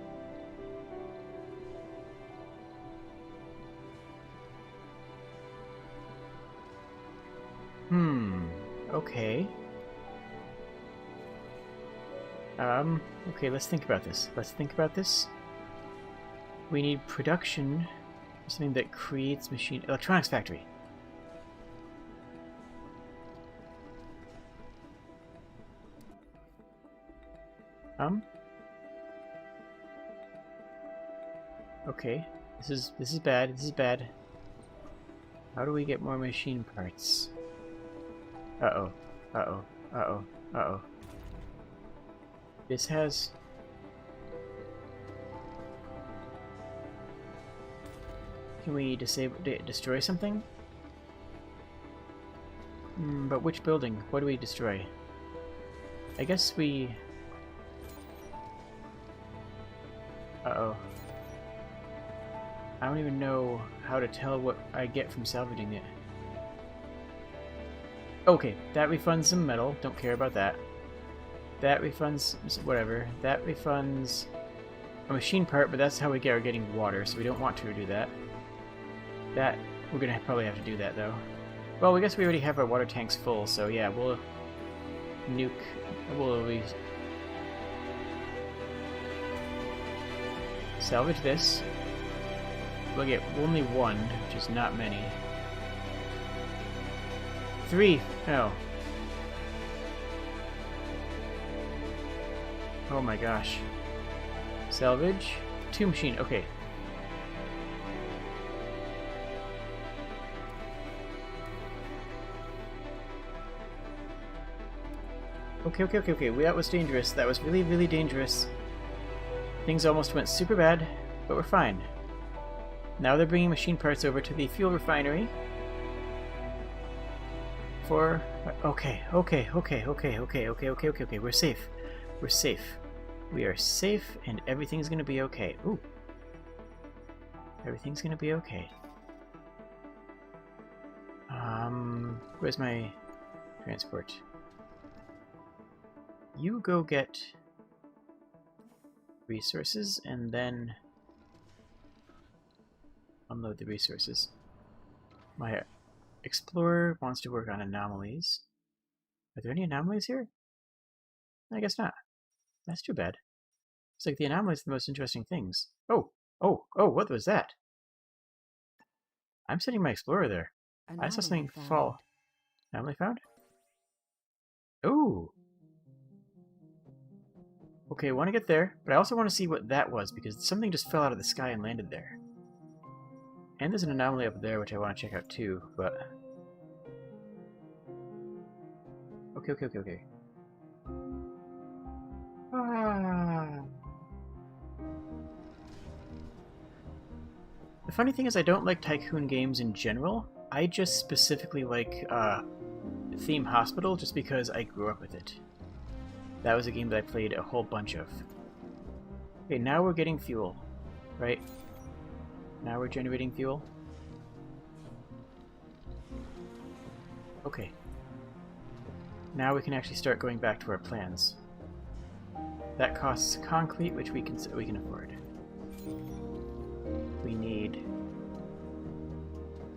Okay. Okay, let's think about this. We need production, something that creates electronics factory. Okay, this is bad. How do we get more machine parts? Uh-oh. This has... Can we destroy something? But which building? What do we destroy? I guess we... Uh-oh. I don't even know how to tell what I get from salvaging it. Okay, that refunds some metal. Don't care about that. That refunds whatever. That refunds a machine part, but that's how we are getting water, so we don't want to do that. That, we're gonna probably have to do that though. Well, I guess we already have our water tanks full, so yeah, we'll salvage this. We'll get only 1, which is not many. 3! No. Oh my gosh. Salvage. 2 machine. Okay. Okay. That was dangerous. That was really, really dangerous. Things almost went super bad, but we're fine. Now they're bringing machine parts over to the fuel refinery. For... Okay. We're safe. We're safe. We are safe, and everything's gonna be okay. Ooh. Everything's gonna be okay. Where's my transport? You go get resources, and then unload the resources. My explorer wants to work on anomalies. Are there any anomalies here? I guess not. That's too bad. It's like the anomalies are the most interesting things. Oh, what was that? I'm sending my explorer there. I saw something fall. Anomaly found? Ooh. Okay, I want to get there, but I also want to see what that was, because something just fell out of the sky and landed there. And there's an anomaly up there, which I want to check out too, but... Okay. The funny thing is I don't like tycoon games in general. I just specifically like Theme Hospital just because I grew up with it. That was a game that I played a whole bunch of. Okay, now we're getting fuel, right? Now we're generating fuel. Okay. Now we can actually start going back to our plans. That costs concrete, which we can afford. We need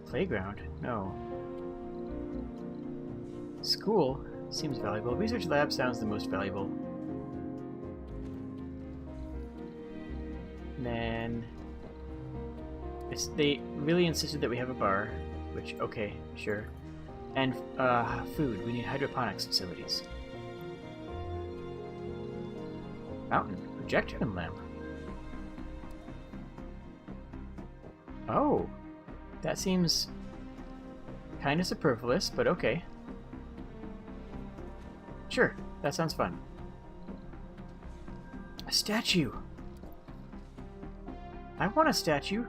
playground. No. School seems valuable. Research lab sounds the most valuable. And then they really insisted that we have a bar, which okay, sure. And food. We need hydroponics facilities. Fountain. Projector and lamp. Oh. That seems kind of superfluous, but okay. Sure. That sounds fun. A statue. I want a statue.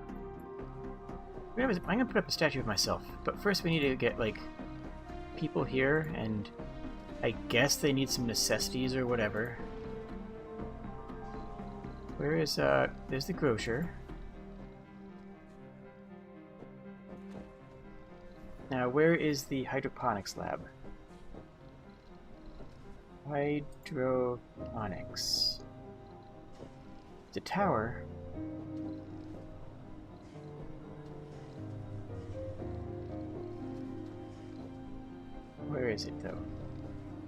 I'm gonna put up a statue of myself, but first we need to get, like, people here, and I guess they need some necessities or whatever. Where is, there's the grocer. Now, where is the hydroponics lab? Hydroponics. The tower. Where is it, though?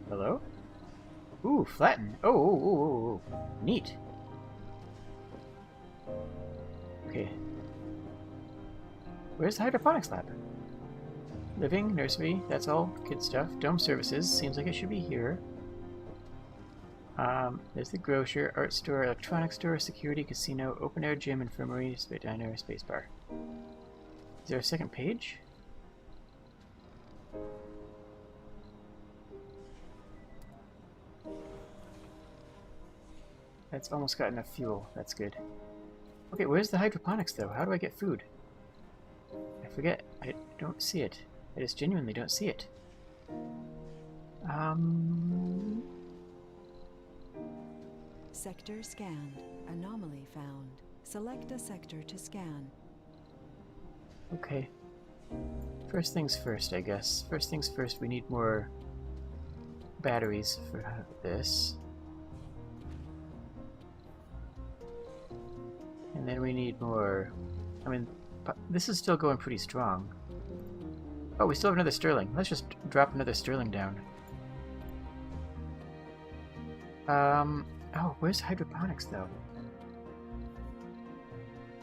Hello? Ooh, flatten. Oh. Neat. Okay. Where's the hydroponics lab? Living, nursery, that's all kid stuff. Dome services, seems like it should be here. There's the grocer, art store, electronics store, security, casino, open air gym, infirmary, space diner, space bar. Is there a second page? That's almost got enough fuel. That's good. Okay, where's the hydroponics, though? How do I get food? I forget. I don't see it. I just genuinely don't see it. Sector scanned. Anomaly found. Select a sector to scan. Okay. First things first, I guess. First things first, we need more batteries for this. And then we need more... I mean, this is still going pretty strong. Oh, we still have another sterling. Let's just drop another sterling down. Oh, where's hydroponics, though?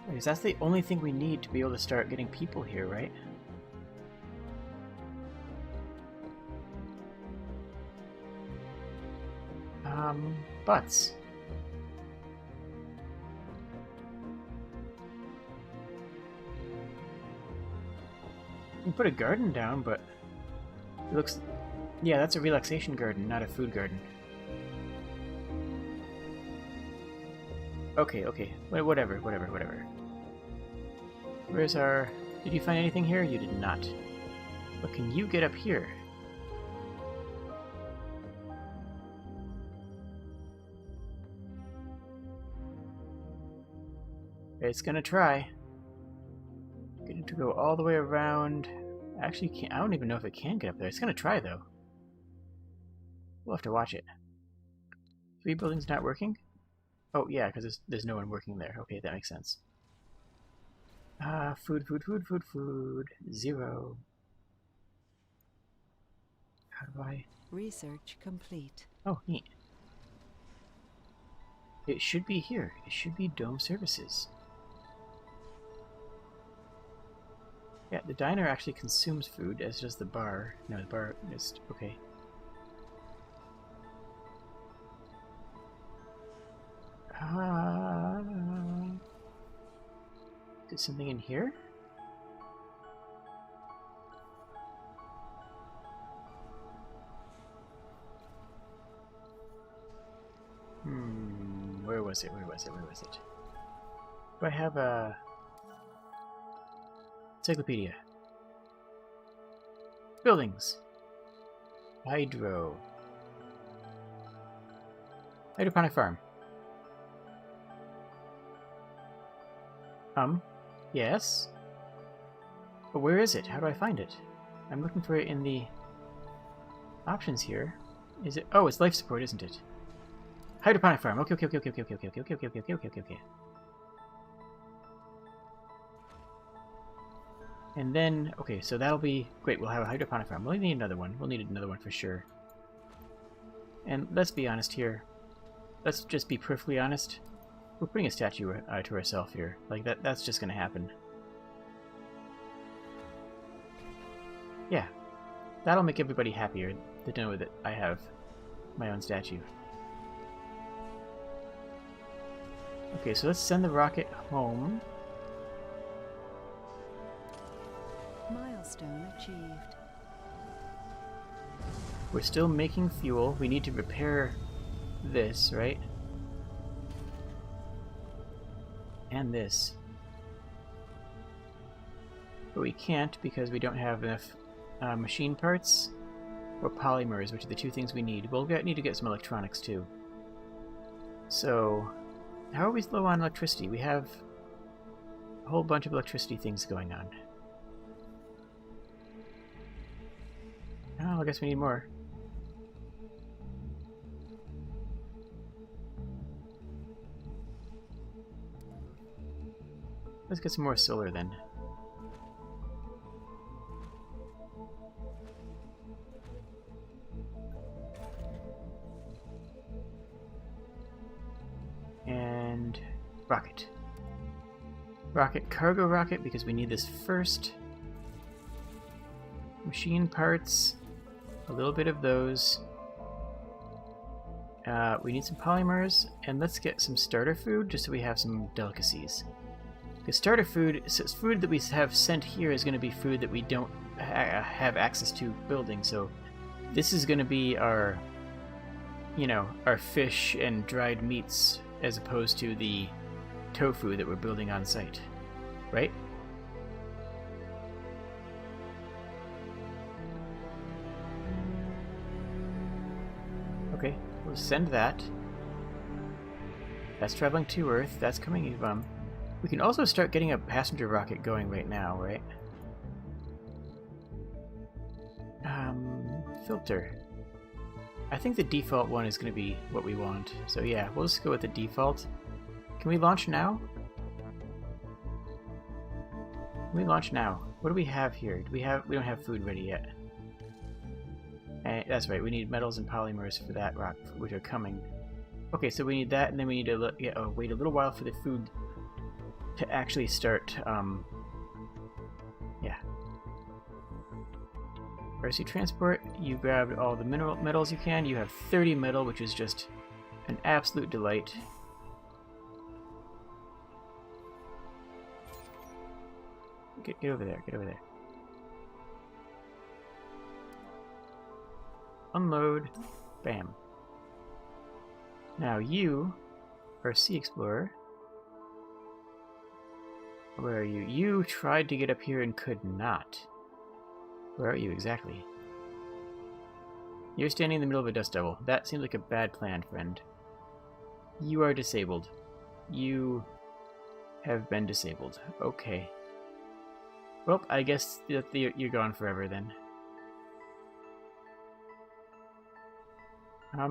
Because that's the only thing we need to be able to start getting people here, right? Butts. You can put a garden down, but it looks... Yeah, that's a relaxation garden, not a food garden. Okay. Whatever. Where's our... Did you find anything here? You did not. But can you get up here? It's gonna try. Getting to go all the way around. Actually, can't, I don't even know if it can get up there. It's gonna try, though. We'll have to watch it. 3 buildings not working? Oh, yeah, because there's no one working there. Okay, that makes sense. Food. 0. How do I... Research complete. Oh, neat. It should be here. It should be Dome Services. Yeah, the diner actually consumes food, as does the bar. No, the bar is... okay. Is something in here? Where was it? Do I have a... encyclopedia? Buildings. Hydroponic farm. Yes? But where is it? How do I find it? I'm looking for it in the options here. Is it? Oh, it's life support, isn't it? Hydroponic farm. Okay. And then, okay, so that'll be great. We'll have a hydroponic farm. We'll need another one. We'll need another one for sure. And let's be honest here. Let's just be perfectly honest. We're putting a statue to ourselves here. Like, that's just gonna happen. Yeah. That'll make everybody happier to know that I have my own statue. Okay, so let's send the rocket home. Milestone achieved. We're still making fuel. We need to repair this, right? And this. But we can't because we don't have enough machine parts or polymers, which are the 2 things we need. We'll need to get some electronics too. So, how are we low on electricity? We have a whole bunch of electricity things going on. Oh, I guess we need more. Let's get some more solar then. And rocket. Cargo rocket, because we need this first. Machine parts. A little bit of those. We need some polymers, and let's get some starter food just so we have some delicacies. Because starter food, food that we have sent here is going to be food that we don't have access to building, so this is going to be our, our fish and dried meats as opposed to the tofu that we're building on site, right? Okay, we'll send that. That's traveling to Earth. That's coming from. We can also start getting a passenger rocket going right now, right? Filter. I think the default one is going to be what we want. So yeah, we'll just go with the default. Can we launch now? Can we launch now? What do we have here? We don't have food ready yet. That's right, we need metals and polymers for that rock, which are coming. Okay, so we need that, and then we need to wait a little while for the food to actually start, yeah. RC Transport, you grabbed all the metals you can. You have 30 metal, which is just an absolute delight. Get over there, get over there. Unload. Bam. Now you are a Sea Explorer. Where are you? You tried to get up here and could not. Where are you exactly? You're standing in the middle of a dust devil. That seems like a bad plan, friend. You are disabled. You have been disabled. Okay. Well, I guess you're gone forever then. How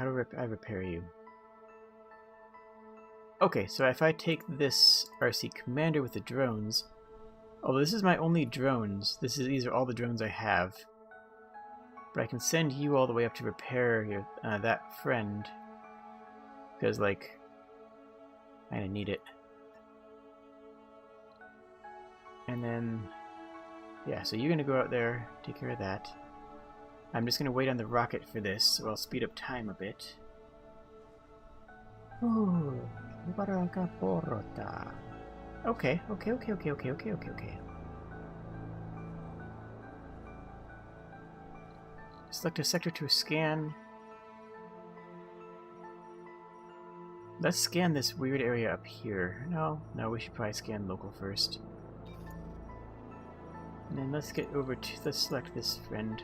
do I repair you? Okay, so if I take this RC Commander with the drones... Although this is my only drones. These are all the drones I have. But I can send you all the way up to repair your, that friend. Because, like, I kinda need it. And then... Yeah, so you're gonna go out there, take care of that. I'm just gonna wait on the rocket for this, so I'll speed up time a bit. Ooh, okay. Select a sector to scan. Let's scan this weird area up here. No, we should probably scan local first. And then let's get over to, let's select this friend.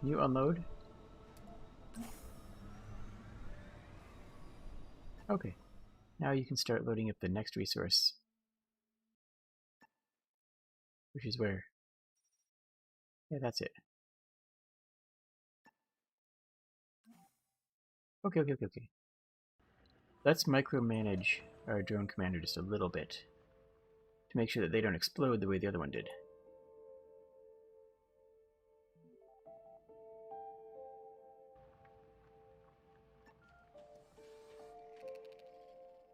Can you unload? Okay. Now you can start loading up the next resource. Which is where? Yeah, that's it. Okay. Let's micromanage our drone commander just a little bit to make sure that they don't explode the way the other one did.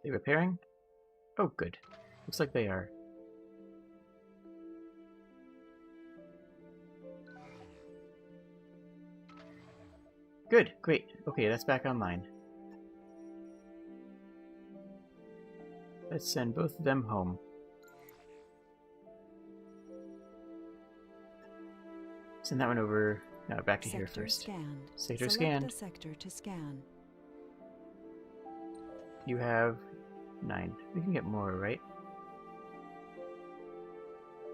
They repairing? Oh, good. Looks like they are. Good, great. Okay, that's back online. Let's send both of them home. Send that one over. No, back to here first. Scanned. Sector Select scanned. a sector to scan. You have 9. We can get more, right?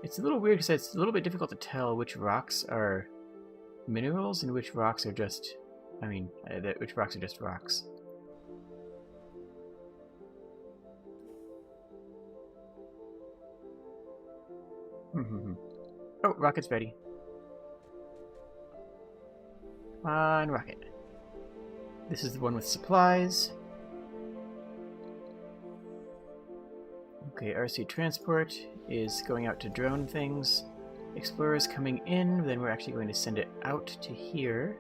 It's a little weird because it's a little bit difficult to tell which rocks are minerals and which rocks are just... which rocks are just rocks. Oh, rocket's ready. Come on, rocket. This is the one with supplies. Okay, RC transport is going out to drone things. Explorer's coming in, then we're actually going to send it out to here.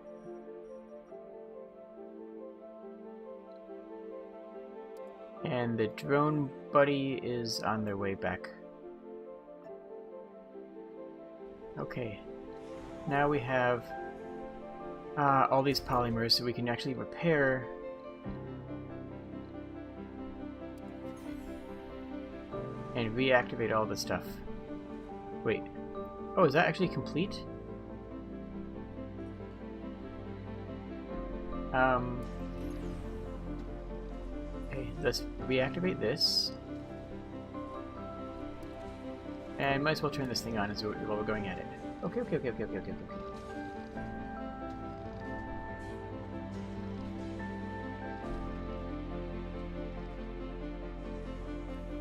And the drone buddy is on their way back. Okay. Now we have all these polymers, so we can actually repair and reactivate all the stuff. Wait. Oh, is that actually complete? Okay, let's reactivate this. And might as well turn this thing on while we're going at it. Okay.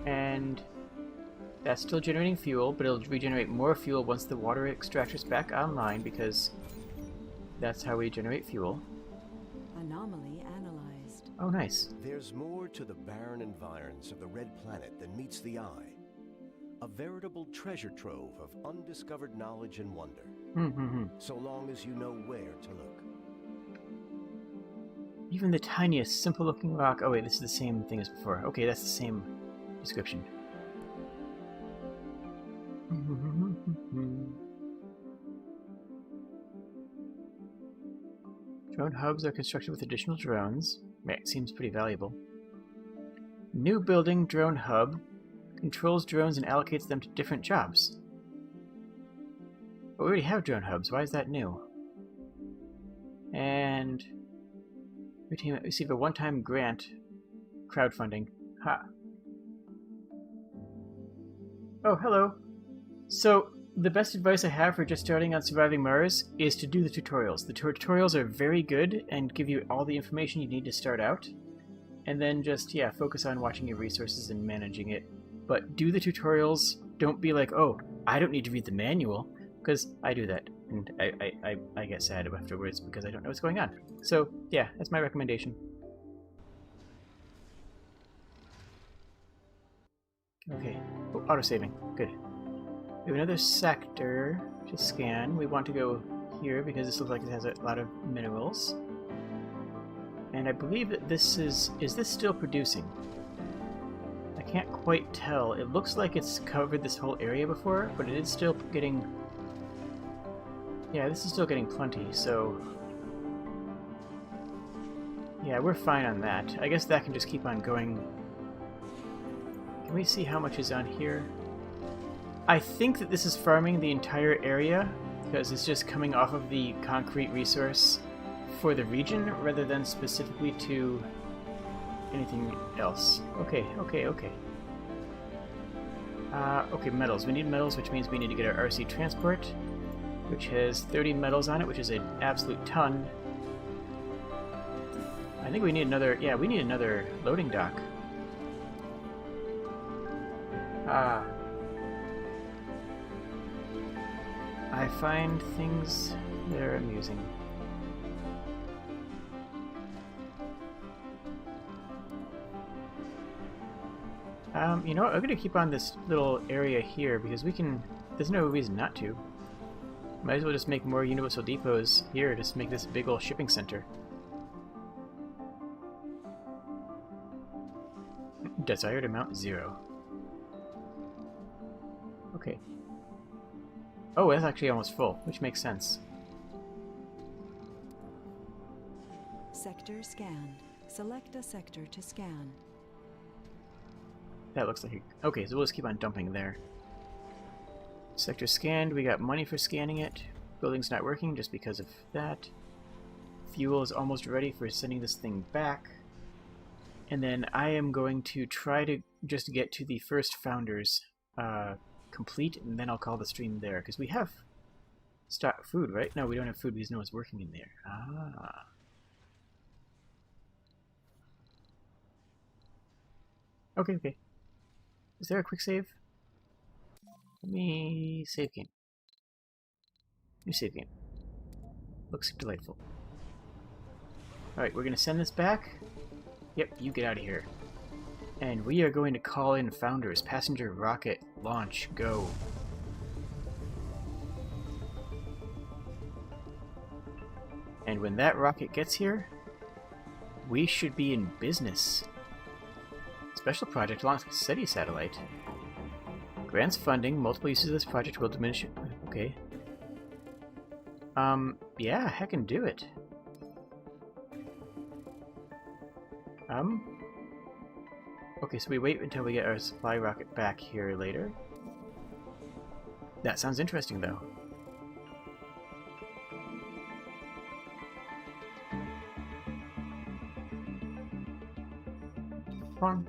And that's still generating fuel, but it'll regenerate more fuel once the water extractor's back online, because that's how we generate fuel. Anomaly analyzed. Oh, nice. There's more to the barren environs of the Red Planet than meets the eye. A veritable treasure trove of undiscovered knowledge and wonder. So long as you know where to look. Even the tiniest, simple-looking rock... Oh wait, this is the same thing as before. Okay, that's the same description. Drone hubs are constructed with additional drones. Right, seems pretty valuable. New building, drone hub. Controls drones and allocates them to different jobs. But we already have drone hubs. Why is that new? And receive a one-time grant crowdfunding. Ha. Oh, hello. So, the best advice I have for just starting on surviving Mars is to do the tutorials. The tutorials are very good and give you all the information you need to start out. And then just, yeah, focus on watching your resources and managing it. But do the tutorials. Don't be like, oh, I don't need to read the manual, because I do that. And I get sad afterwards because I don't know what's going on. So, yeah, that's my recommendation. Okay. Oh, autosaving. Good. We have another sector to scan. We want to go here because this looks like it has a lot of minerals. And I believe that this is this still producing? I can't quite tell. It looks like it's covered this whole area before, but it is still getting... Yeah, this is still getting plenty, so... Yeah, we're fine on that. I guess that can just keep on going. Can we see how much is on here? I think that this is farming the entire area, because it's just coming off of the concrete resource for the region, rather than specifically to anything else. Okay. Okay, metals. We need metals, which means we need to get our RC transport, which has 30 metals on it, which is an absolute ton. I think we need another... Yeah, we need another loading dock. I find things that are amusing. You know what? I'm going to keep on this little area here because we can... There's no reason not to. Might as well just make more universal depots here, just make this big old shipping center. Desired amount 0. Okay. Oh, that's actually almost full, which makes sense. Sector scanned. Select a sector to scan. That looks like... Okay, so we'll just keep on dumping there. Sector scanned. We got money for scanning it. Building's not working just because of that. Fuel is almost ready for sending this thing back. And then I am going to try to just get to the first founders complete, and then I'll call the stream there. Because we have stock food, right? No, we don't have food because no one's working in there. Ah. Okay. Is there a quick save? Let me save game. New save game. Looks delightful. Alright, we're going to send this back. Yep, you get out of here. And we are going to call in Founders. Passenger rocket launch. Go. And when that rocket gets here, we should be in business. Special project launch SETI satellite. Grants funding. Multiple uses of this project will diminish... Okay. Yeah, heckin' do it. Okay, so we wait until we get our supply rocket back here later. That sounds interesting, though. Come on.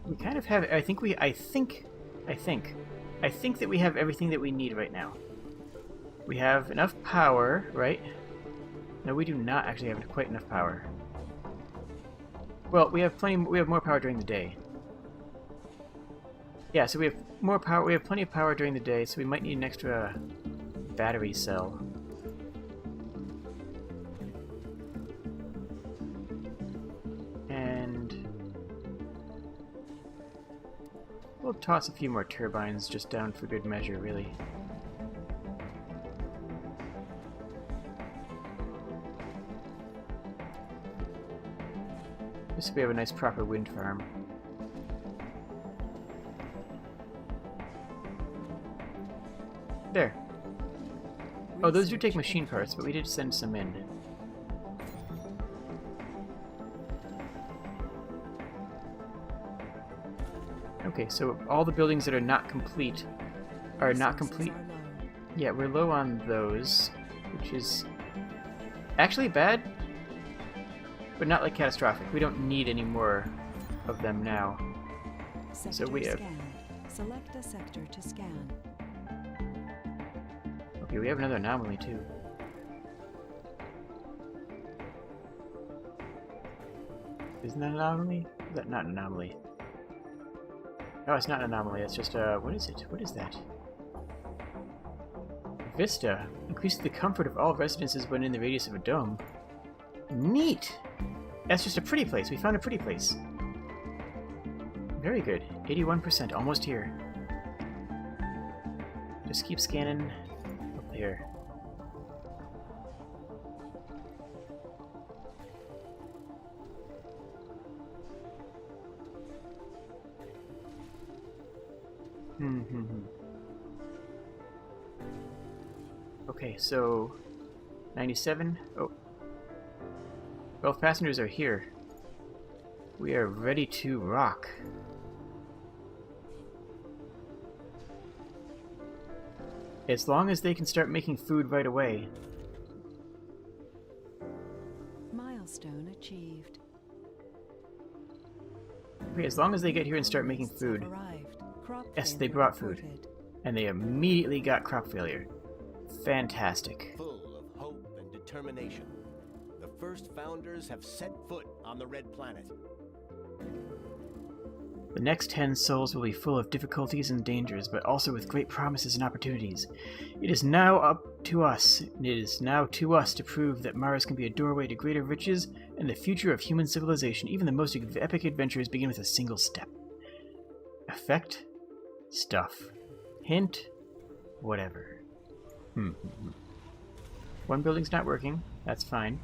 We kind of have... I think that we have everything that we need right now. We have enough power, right? No, we do not actually have quite enough power. Well, we have more power during the day. Yeah, so we have more power. We have plenty of power during the day, so we might need an extra battery cell. And we'll toss a few more turbines just down for good measure, really. Just so we have a nice proper wind farm. There. Oh, those do take machine parts, but we did send some in. Okay, so all the buildings that are not complete are not complete. Yeah, we're low on those, which is actually bad, but not like catastrophic. We don't need any more of them now. Sector So we have... scanned. Select a sector to scan. Okay, we have another anomaly too. Isn't that an anomaly? Is that not an anomaly? No, it's not an anomaly. It's just what is it? What is that? Vista increases the comfort of all residences when in the radius of a dome. Neat! That's just a pretty place. We found a pretty place. Very good. 81%, almost here. Just keep scanning up there. Okay, so 97. Oh, 12 passengers are here. We are ready to rock. As long as they can start making food right away. Milestone achieved. Okay, as long as they get here and start making food. Yes, they brought food. And they immediately got crop failure. Fantastic. Full of hope and determination, the first founders have set foot on the Red Planet. The next 10 souls will be full of difficulties and dangers, but also with great promises and opportunities. It is now up to us. It is now to us to prove that Mars can be a doorway to greater riches and the future of human civilization. Even the most epic adventures begin with a single step. Effect? Stuff. Hint? Whatever. One building's not working. That's fine.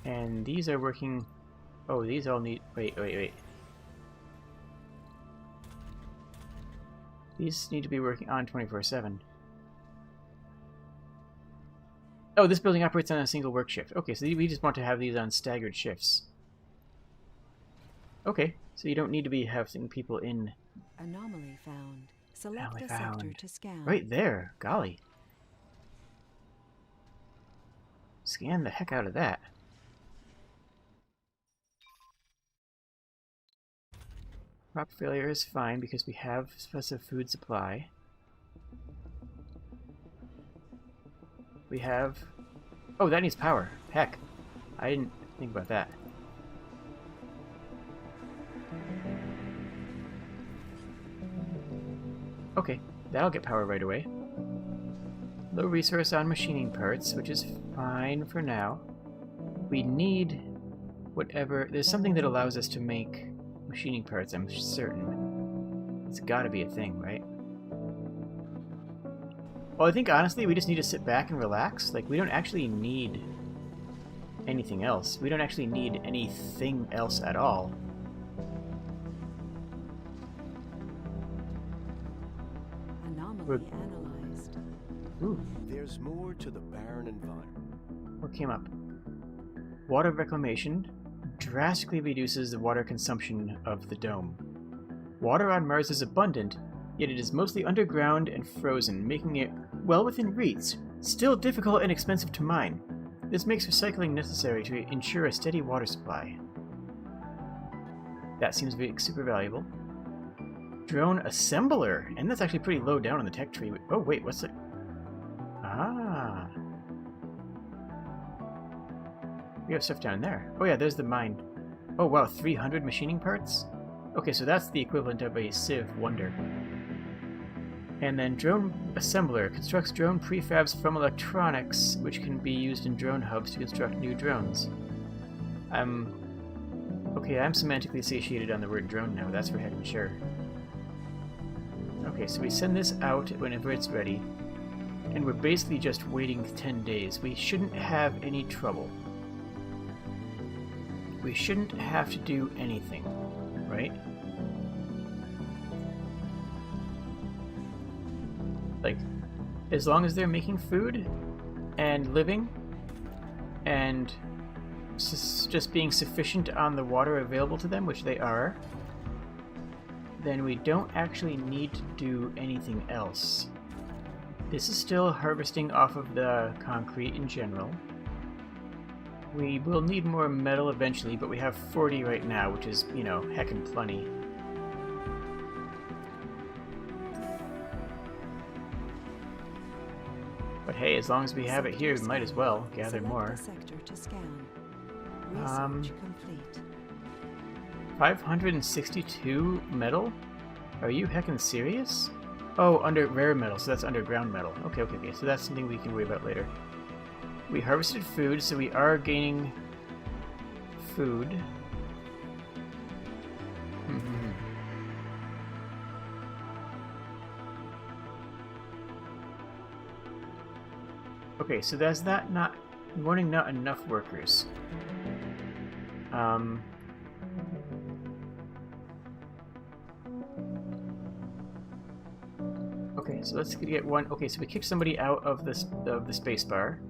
And these are working... Oh, these all need... Wait. These need to be working on 24/7. Oh, this building operates on a single work shift. Okay, so we just want to have these on staggered shifts. Okay, so you don't need to be having people in... Anomaly found. Select a sector to scan. Right there. Golly. Scan the heck out of that. Crop failure is fine because we have specific food supply. We have... Oh, that needs power. Heck. I didn't think about that. Okay, that'll get power right away. Low resource on machining parts, which is fine for now. We need whatever... There's something that allows us to make machining parts, I'm certain. It's gotta be a thing, right? Well, I think honestly we just need to sit back and relax. Like, we don't actually need anything else. We don't actually need anything else at all. Anomaly analyzed. Ooh. There's more to the barren environment. What came up? Water reclamation drastically reduces the water consumption of the dome. Water on Mars is abundant, yet it is mostly underground and frozen, making it well within reach, still difficult and expensive to mine. This makes recycling necessary to ensure a steady water supply. That seems super valuable. Drone assembler, and that's actually pretty low down on the tech tree. Oh wait, what's it? Ah. We have stuff down there. Oh yeah, there's the mine. Oh wow, 300 machining parts? Okay, so that's the equivalent of a Civ Wonder. And then drone assembler constructs drone prefabs from electronics, which can be used in drone hubs to construct new drones. Okay, I'm semantically satiated on the word drone now, that's for heck and sure. Okay, so we send this out whenever it's ready, and we're basically just waiting 10 days. We shouldn't have any trouble. We shouldn't have to do anything, right? Like, as long as they're making food and living and just being sufficient on the water available to them, which they are, then we don't actually need to do anything else. This is still harvesting off of the concrete in general. We will need more metal eventually, but we have 40 right now, which is, you know, heckin' plenty. But hey, as long as we have it here, we might as well gather more. Sector to scan. Research complete. 562 metal? Are you heckin' serious? Oh, under rare metal, so that's underground metal. Okay, so that's something we can worry about later. We harvested food, so we are gaining food. Okay, so that's that not warning not enough workers. Okay, so let's get one. Okay, so we kicked somebody out of the space bar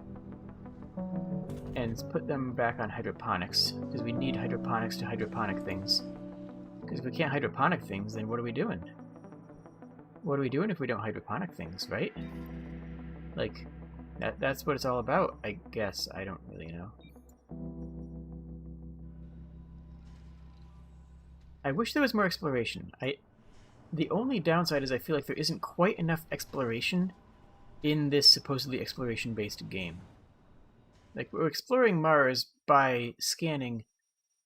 and put them back on hydroponics because we need hydroponics to hydroponic things. Because if we can't hydroponic things, then what are we doing? What are we doing if we don't hydroponic things, right? Like, that's what it's all about, I guess. I don't really know. I wish there was more exploration. The only downside is I feel like there isn't quite enough exploration in this supposedly exploration-based game. Like, we're exploring Mars by scanning,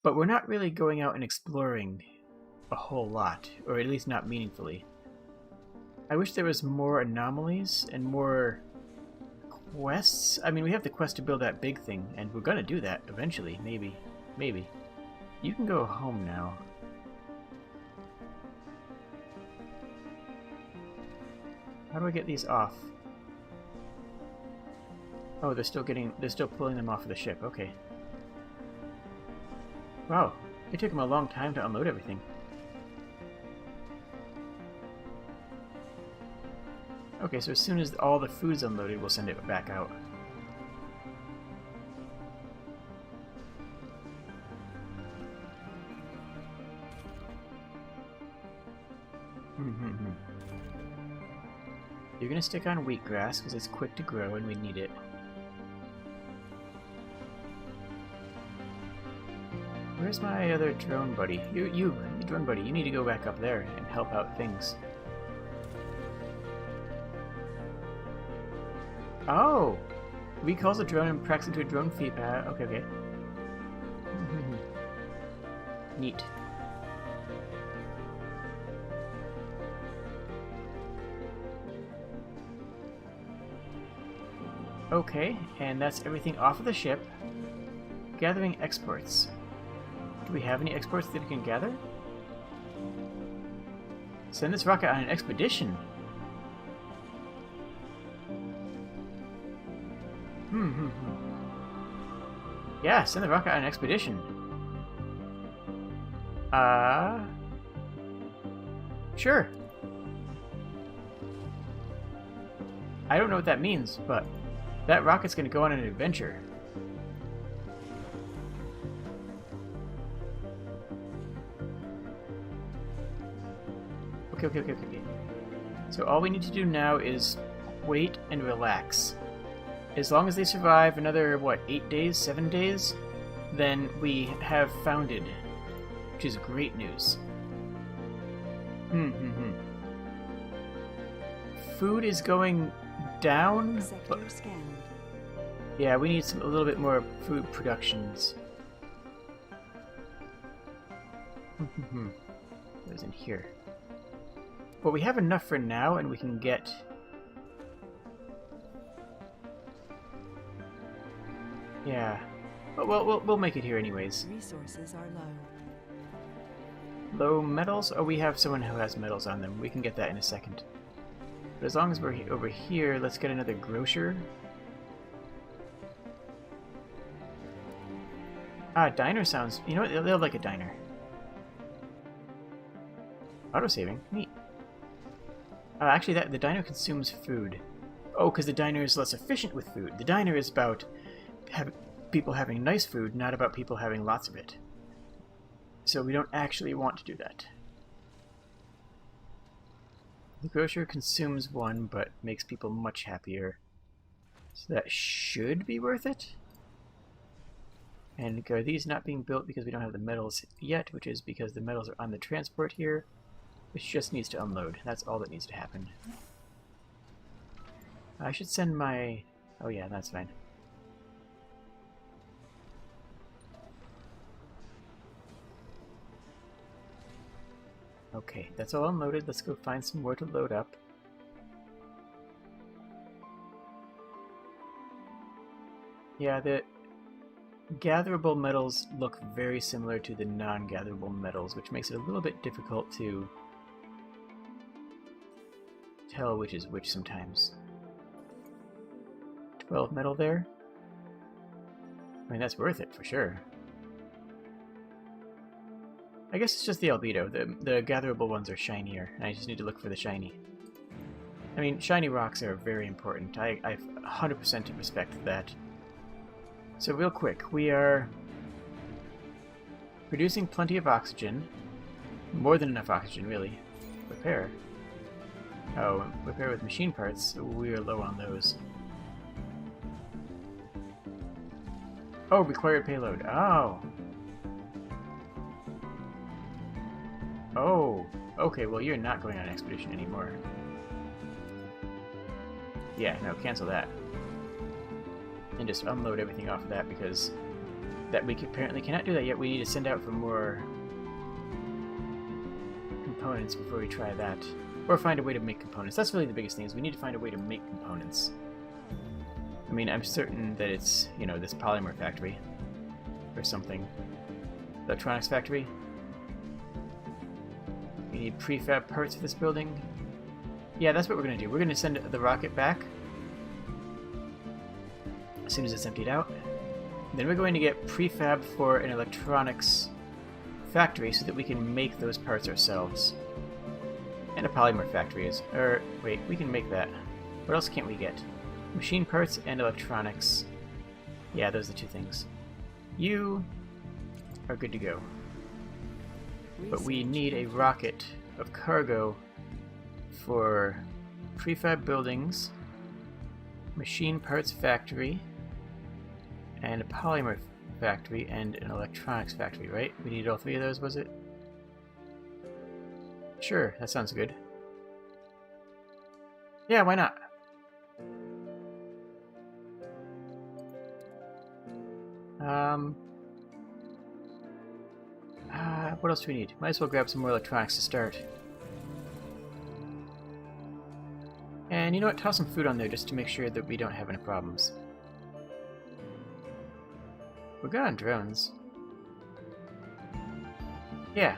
but we're not really going out and exploring a whole lot, or at least not meaningfully. I wish there was more anomalies and more quests. I mean, we have the quest to build that big thing, and we're gonna do that eventually, maybe. Maybe. You can go home now. How do I get these off? Oh, they're still pulling them off of the ship. Okay. Wow, it took them a long time to unload everything. Okay, so as soon as all the food's unloaded, we'll send it back out. You're gonna stick on wheatgrass because it's quick to grow and we need it. Where's my other drone buddy? You drone buddy, you need to go back up there and help out things. Oh! Recalls a drone and tracks into a drone feed pad. Okay. Neat. Okay, and that's everything off of the ship. Gathering exports. Do we have any exports that we can gather? Send this rocket on an expedition. Yeah, send the rocket on an expedition. Sure. I don't know what that means, but that rocket's gonna go on an adventure. Okay. So all we need to do now is wait and relax. As long as they survive another, what, 8 days, 7 days, then we have founded, which is great news. Food is going down. Sector scanned. Yeah, we need a little bit more food productions. What's in here? But we have enough for now, and we can get... Yeah. But we'll make it here anyways. Resources are low. Low metals? Oh, we have someone who has metals on them. We can get that in a second. But as long as we're over here, let's get another grocer. Ah, diner sounds... You know what? They'll like a diner. Auto-saving. Neat. Actually, the diner consumes food. Oh, because the diner is less efficient with food. The diner is about people having nice food, not about people having lots of it. So we don't actually want to do that. The grocer consumes 1, but makes people much happier. So that should be worth it. And are these not being built because we don't have the metals yet, which is because the metals are on the transport here, which just needs to unload. That's all that needs to happen. I should send my... Oh yeah, that's fine. Okay, that's all unloaded. Let's go find some more to load up. Yeah, the gatherable metals look very similar to the non-gatherable metals, which makes it a little bit difficult to tell which is which sometimes. 12 metal there? I mean, that's worth it for sure. I guess it's just the albedo. The gatherable ones are shinier, and I just need to look for the shiny. I mean, shiny rocks are very important. I 100% respect that. So real quick, we are producing plenty of oxygen. More than enough oxygen, really. Repair. Oh, repair with machine parts. We are low on those. Oh, required payload. Oh. Oh. Okay, well you're not going on an expedition anymore. Yeah, no, cancel that. And just unload everything off of that, because that we apparently cannot do that yet. We need to send out for more components before we try that. Or find a way to make components. That's really the biggest thing, is we need to find a way to make components. I mean, I'm certain that it's, you know, this polymer factory. Or something. Electronics factory. We need prefab parts for this building. Yeah, that's what we're going to do. We're going to send the rocket back as soon as it's emptied out. Then we're going to get prefab for an electronics factory so that we can make those parts ourselves. And a polymer factory is... wait, we can make that. What else can't we get? Machine parts and electronics. Yeah, those are the two things. You are good to go. But we need a rocket of cargo for prefab buildings, machine parts factory, and a polymer factory, and an electronics factory, right? We need all 3 of those, was it? Sure, that sounds good. Yeah, why not? What else do we need? Might as well grab some more electronics to start. And you know what? Toss some food on there just to make sure that we don't have any problems. We're good on drones. Yeah.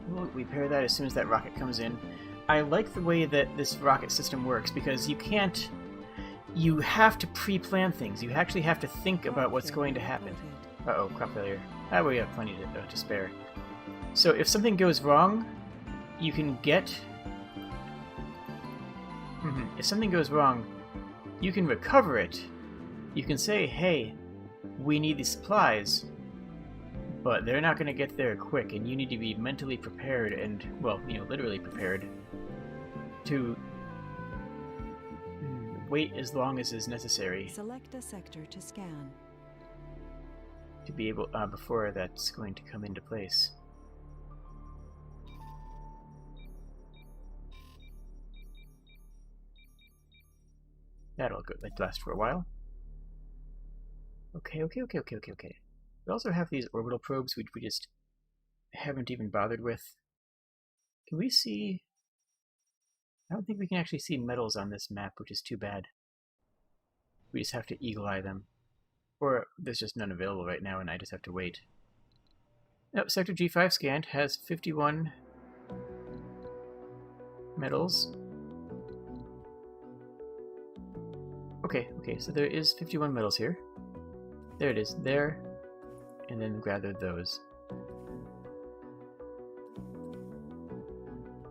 We'll repair that as soon as that rocket comes in. I like the way that this rocket system works, because you can't... You have to pre-plan things. You actually have to think about what's going to happen. Uh-oh, crop failure. Ah, we have plenty to spare. So if something goes wrong, you can get... If something goes wrong, you can recover it. You can say, hey, we need these supplies, but they're not going to get there quick, and you need to be mentally prepared and, well, you know, literally prepared to wait as long as is necessary. Select a sector to scan. To be able, before that's going to come into place. That'll go, like, last for a while. Okay. We also have these orbital probes which we just haven't even bothered with. Can we see... I don't think we can actually see metals on this map, which is too bad. We just have to eagle eye them. Or there's just none available right now and I just have to wait. Nope, Sector G5 scanned has 51 metals. Okay, so there is 51 metals here. There it is, there. And then gather those.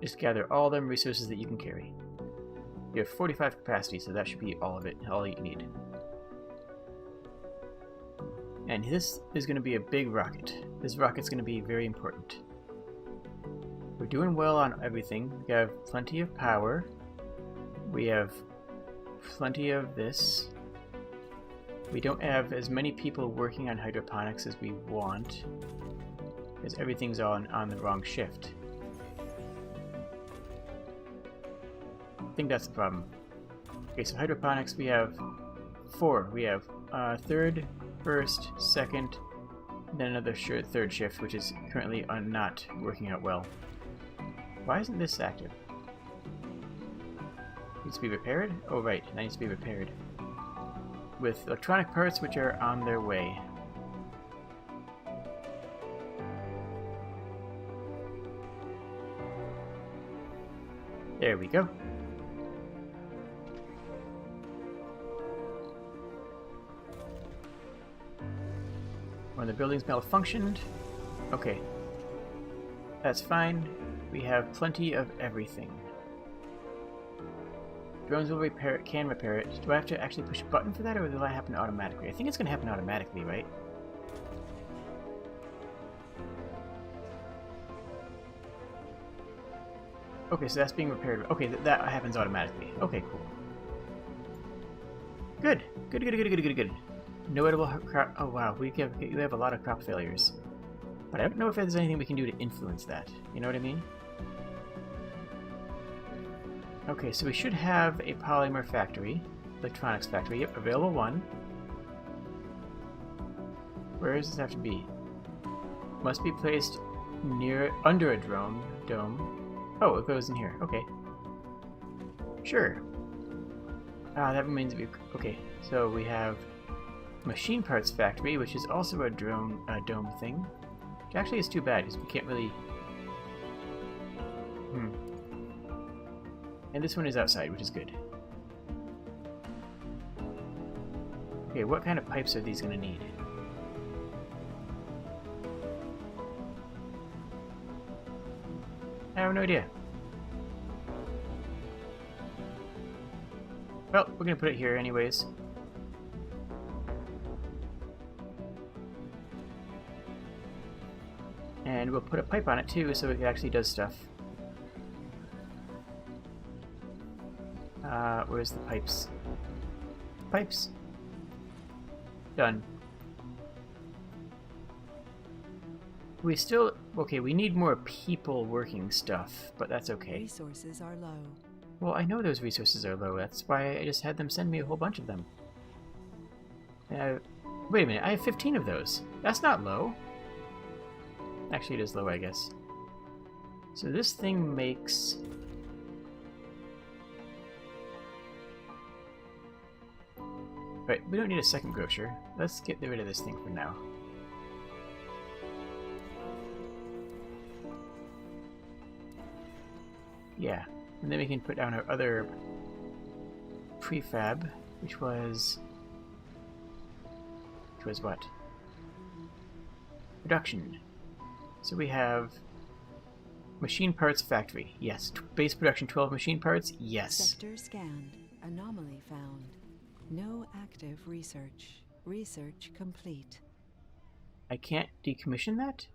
Just gather all them resources that you can carry. You have 45 capacity, so that should be all of it, all you need. And this is going to be a big rocket. This rocket's going to be very important. We're doing well on everything. We have plenty of power. We have plenty of this. We don't have as many people working on hydroponics as we want, because everything's on the wrong shift. I think that's the problem. Okay, so hydroponics, we have 4. We have third, first, second, then another third shift, which is currently not working out well. Why isn't this active? Needs to be repaired? Oh right, that needs to be repaired. With electronic parts which are on their way. There we go. One of the buildings malfunctioned. Okay. That's fine. We have plenty of everything. Drones will repair it, can repair it. Do I have to actually push a button for that, or will that happen automatically? I think it's going to happen automatically, right? Okay, so that's being repaired. Okay, that happens automatically. Okay, cool. Good. Good. Notable crop. Oh wow, we have a lot of crop failures. But I don't know if there's anything we can do to influence that. You know what I mean? Okay, so we should have a polymer factory, electronics factory. Yep, available 1. Where does this have to be? Must be placed under a dome. Oh, it goes in here. Okay. Sure. That means okay. So we have machine parts factory, which is also a dome thing. Which actually is too bad because we can't really. And this one is outside, which is good. Okay, what kind of pipes are these going to need? I have no idea. Well, we're going to put it here anyways. And we'll put a pipe on it too, so it actually does stuff. Where's the pipes? Pipes. Done. We still... Okay, we need more people working stuff, but that's okay. Resources are low. Well, I know those resources are low. That's why I just had them send me a whole bunch of them. Wait a minute, I have 15 of those. That's not low. Actually, it is low, I guess. So this thing makes... Right, we don't need a second grocer. Let's get rid of this thing for now. Yeah, and then we can put down our other prefab, which was what? Production. So we have machine parts factory. Yes. Base production 12 machine parts. Yes. Sector scanned. Anomaly found. No active research. Research complete. I can't decommission that?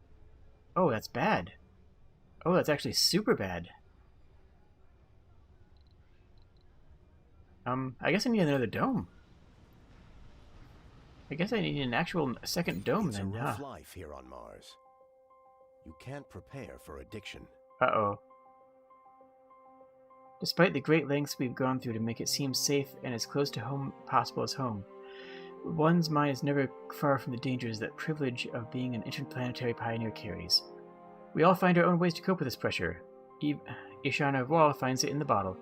Oh, that's bad. Oh, that's actually super bad. I guess I need another dome. I guess I need an actual second dome then, huh? It's a rough life here on Mars. You can't prepare for addiction. Uh-oh. Despite the great lengths we've gone through to make it seem safe and as close to home possible as home, one's mind is never far from the dangers that privilege of being an interplanetary pioneer carries. We all find our own ways to cope with this pressure. Ishana Wall finds it in the bottle.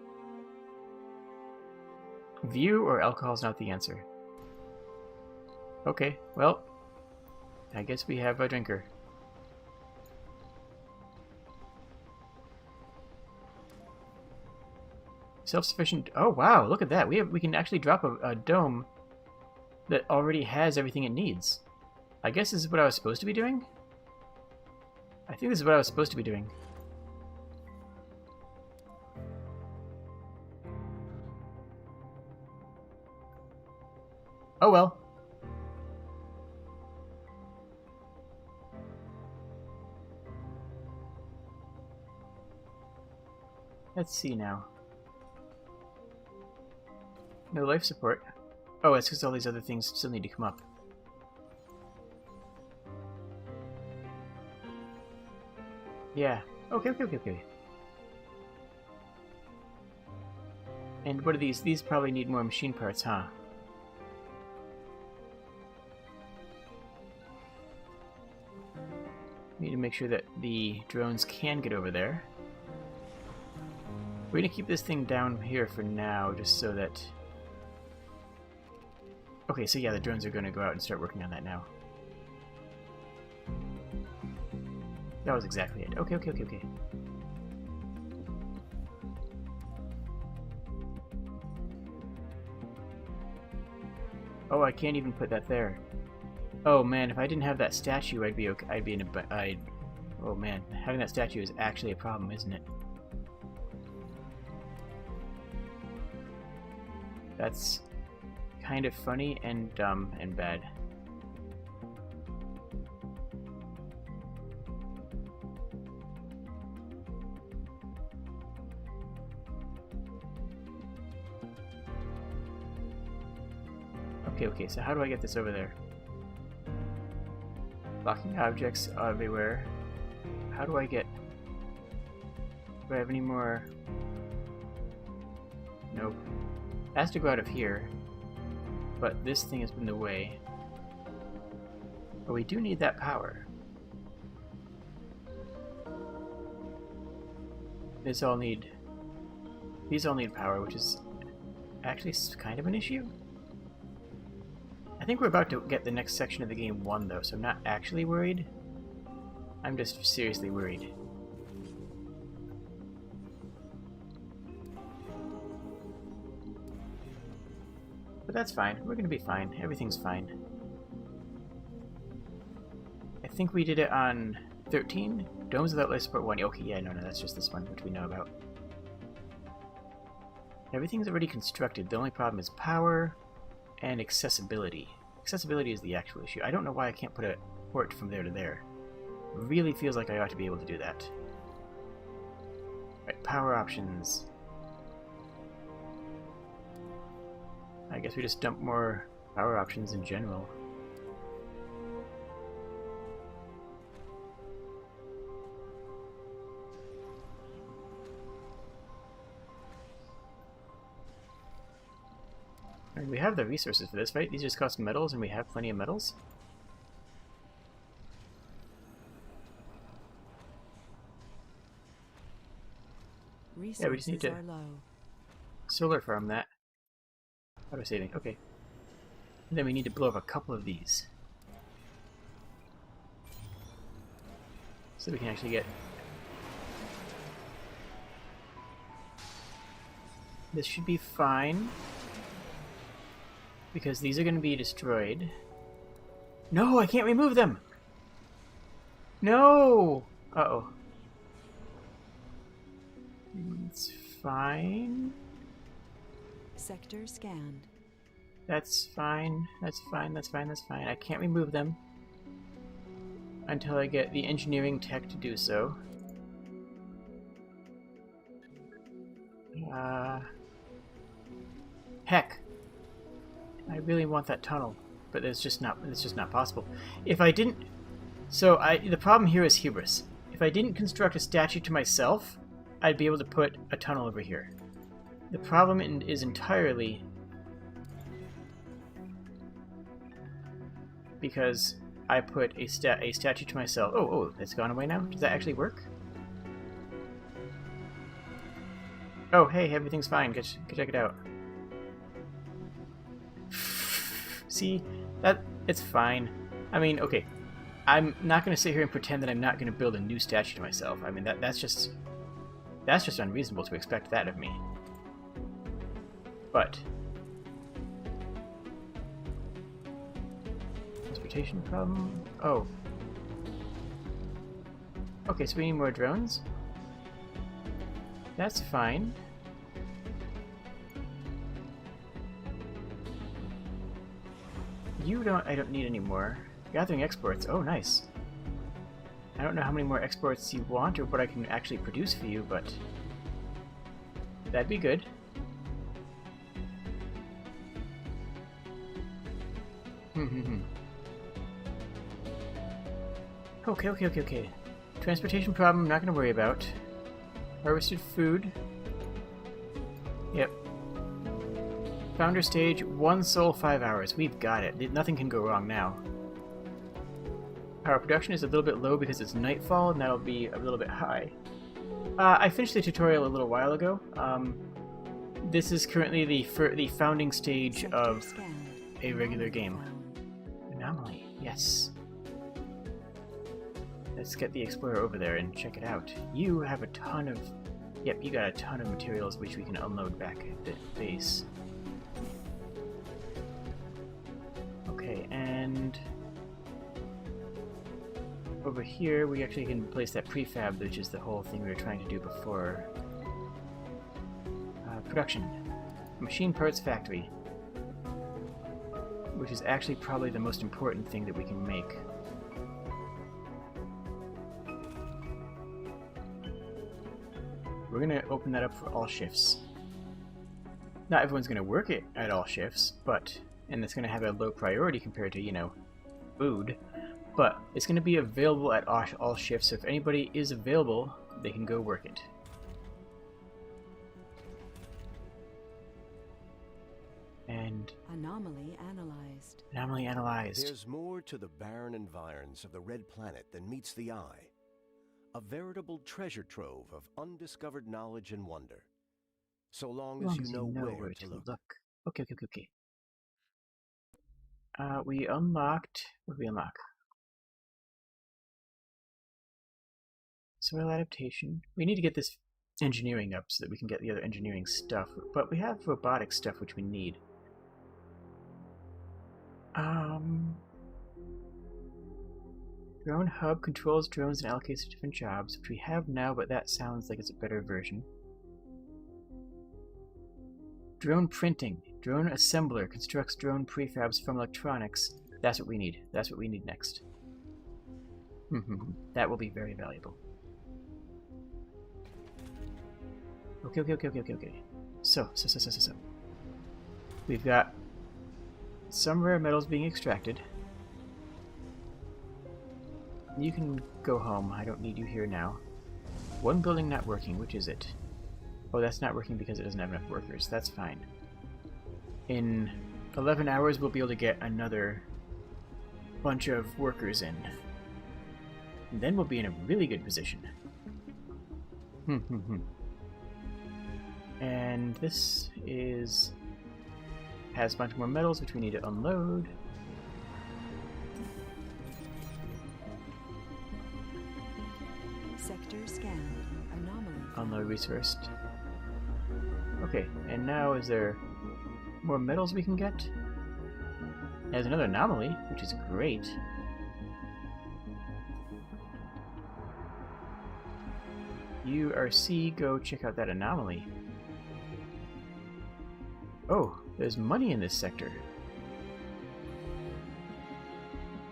View or alcohol is not the answer. Okay, well, I guess we have a drinker. Self-sufficient. Oh wow, look at that. We can actually drop a dome that already has everything it needs. I guess this is what I was supposed to be doing? I think this is what I was supposed to be doing. Oh well. Let's see now. No life support. Oh, it's because all these other things still need to come up. Yeah. Okay. And what are these? These probably need more machine parts, huh? Need to make sure that the drones can get over there. We're gonna keep this thing down here for now, just so that... Okay, so yeah, the drones are gonna go out and start working on that now. That was exactly it. Okay. Oh, I can't even put that there. Oh man, if I didn't have that statue, I'd be okay. I'd be in a... Oh man, having that statue is actually a problem, isn't it? That's kind of funny and dumb and bad. Okay, so how do I get this over there? Blocking objects everywhere. How do I get... Do I have any more... Nope. It has to go out of here. But this thing has been the way. But we do need that power. These all need power, which is actually kind of an issue. I think we're about to get the next section of the game won, though, so I'm not actually worried. I'm just seriously worried. But that's fine. We're gonna be fine. Everything's fine. I think we did it on 13? Domes without life support 1. Okay, yeah, no, that's just this one, which we know about. Everything's already constructed. The only problem is power and accessibility. Accessibility is the actual issue. I don't know why I can't put a port from there to there. It really feels like I ought to be able to do that. Right, power options. I guess we just dump more power options in general. And we have the resources for this, right? These just cost metals, and we have plenty of metals. Resources Yeah, we just need to are low. solar farm that. Auto saving, okay. And then we need to blow up a couple of these. So we can actually get... This should be fine. Because these are going to be destroyed. No, I can't remove them! No! Uh-oh. It's fine. Sector scanned. That's fine. That's fine. I can't remove them until I get the engineering tech to do so. Heck. I really want that tunnel, but it's just not possible. If I didn't... So, the problem here is hubris. If I didn't construct a statue to myself, I'd be able to put a tunnel over here. The problem is entirely because I put a statue to myself. Oh, it's gone away now? Does that actually work? Oh, hey, everything's fine. Go check it out. See, it's fine. I mean, okay, I'm not going to sit here and pretend that I'm not going to build a new statue to myself. I mean, that's just unreasonable to expect that of me. But transportation problem. Oh, okay, so we need more drones. That's fine. I don't need any more. Gathering exports. Oh, nice. I don't know how many more exports you want or what I can actually produce for you, but That'd be good. Okay. Transportation problem, not gonna worry about. Harvested food. Yep. Founder stage, 1 soul, 5 hours. We've got it. Nothing can go wrong now. Power production is a little bit low because it's nightfall, and that'll be a little bit high. I finished the tutorial a little while ago. This is currently the founding stage of a regular game. Anomaly, yes. Let's get the Explorer over there and check it out. You have a ton of... Yep, you got a ton of materials which we can unload back at the base. Okay, and... over here, we actually can place that prefab, which is the whole thing we were trying to do before. Production. Machine parts factory. Which is actually probably the most important thing that we can make. We're going to open that up for all shifts. Not everyone's going to work it at all shifts, but... and it's going to have a low priority compared to, you know, food. But it's going to be available at all shifts, so if anybody is available, they can go work it. And... anomaly analyzed. Anomaly analyzed. There's more to the barren environs of the Red Planet than meets the eye. A veritable treasure trove of undiscovered knowledge and wonder. So long as you know where to look. Okay. We unlocked... what did we unlock? Soil adaptation. We need to get this engineering up so that we can get the other engineering stuff. But we have robotic stuff which we need. Drone hub controls drones and allocates to different jobs, which we have now, but that sounds like it's a better version. Drone printing. Drone assembler constructs drone prefabs from electronics. That's what we need. That's what we need next. That will be very valuable. Okay. So. We've got some rare metals being extracted. You can go home. I don't need you here now. One building not working. Which is it? Oh, that's not working because it doesn't have enough workers. That's fine. In 11 hours, we'll be able to get another bunch of workers in. And then we'll be in a really good position. And this has a bunch more metals which we need to unload. Sector scanned. Anomaly. Unload resource. Okay, and now is there more metals we can get? There's another anomaly, which is great. URC, go check out that anomaly. Oh, there's money in this sector.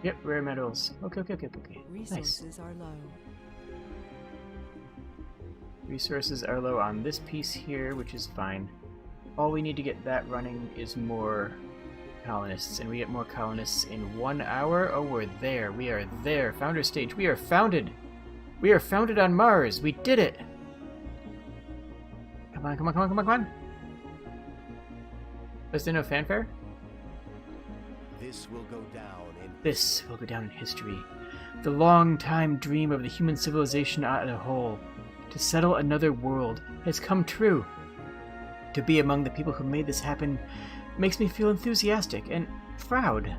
Yep, rare metals. Okay. Resources are low. Resources are low on this piece here, which is fine. All we need to get that running is more colonists, and we get more colonists in 1 hour. Oh, we're there. We are there. Founder stage. We are founded. We are founded on Mars. We did it. Come on. Was there no fanfare? This will go down in history. The long-time dream of the human civilization as a whole, to settle another world, has come true. To be among the people who made this happen makes me feel enthusiastic and proud.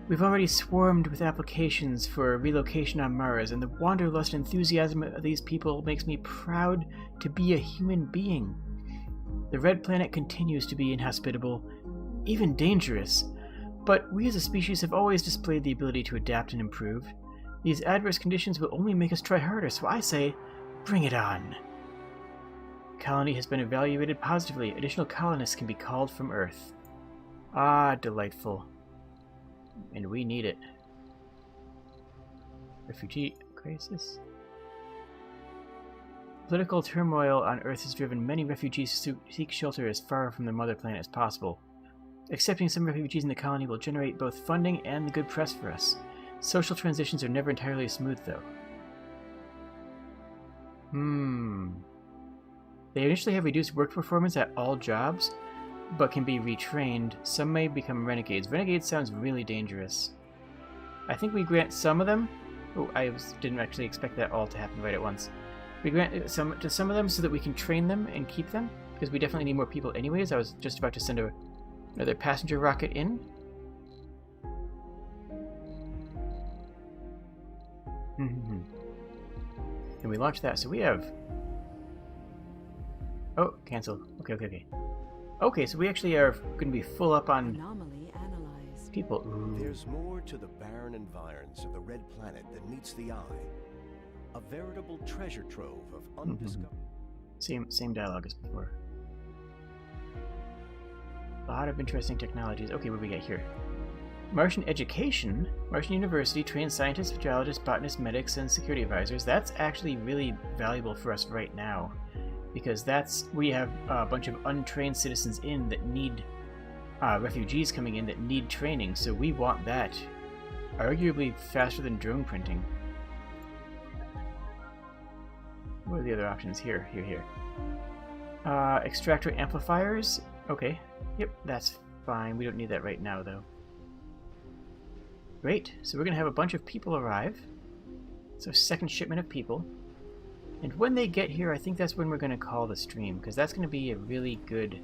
We've already swarmed with applications for relocation on Mars, and the wanderlust and enthusiasm of these people makes me proud to be a human being. The Red Planet continues to be inhospitable, even dangerous, but we as a species have always displayed the ability to adapt and improve. These adverse conditions will only make us try harder, so I say, bring it on. Colony has been evaluated positively. Additional colonists can be called from Earth. Ah, delightful. And we need it. Refugee crisis? Political turmoil on Earth has driven many refugees to seek shelter as far from their mother planet as possible. Accepting some refugees in the colony will generate both funding and the good press for us. Social transitions are never entirely smooth, though. They initially have reduced work performance at all jobs, but can be retrained. Some may become renegades. Renegades sounds really dangerous. I think we grant some of them. Oh, didn't actually expect that all to happen right at once. We grant some to some of them so that we can train them and keep them, because we definitely need more people anyways. I was just about to send another passenger rocket in. And we launch that, so we have... Oh, cancel. Okay. Okay, so we actually are going to be full up on Anomaly analyzed. people. Ooh. There's more to the barren environs of the Red Planet than meets the eye. A veritable treasure trove of undiscovered... Same dialogue as before. A lot of interesting technologies. Okay, what do we get here? Martian education. Martian University trains scientists, geologists, botanists, medics, and security advisors. That's actually really valuable for us right now, because we have a bunch of untrained citizens in that need refugees coming in that need training. So we want that, arguably faster than drone printing. What are the other options here? Here. Extractor amplifiers. Okay. Yep, that's fine. We don't need that right now, though. Great. So we're going to have a bunch of people arrive. So second shipment of people. And when they get here, I think that's when we're going to call the stream, because that's going to be a really good,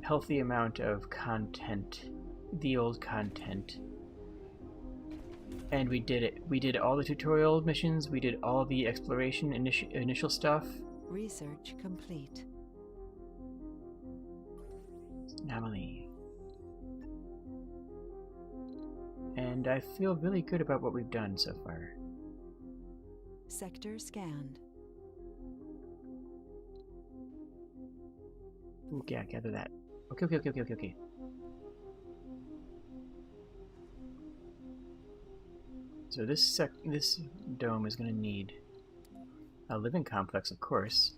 healthy amount of content. The old content. And we did it. We did all the tutorial missions. We did all the exploration initial stuff. Research complete. Anomaly. And I feel really good about what we've done so far. Sector scanned. Ooh, yeah, gather that. Okay. So this dome is going to need a living complex, of course.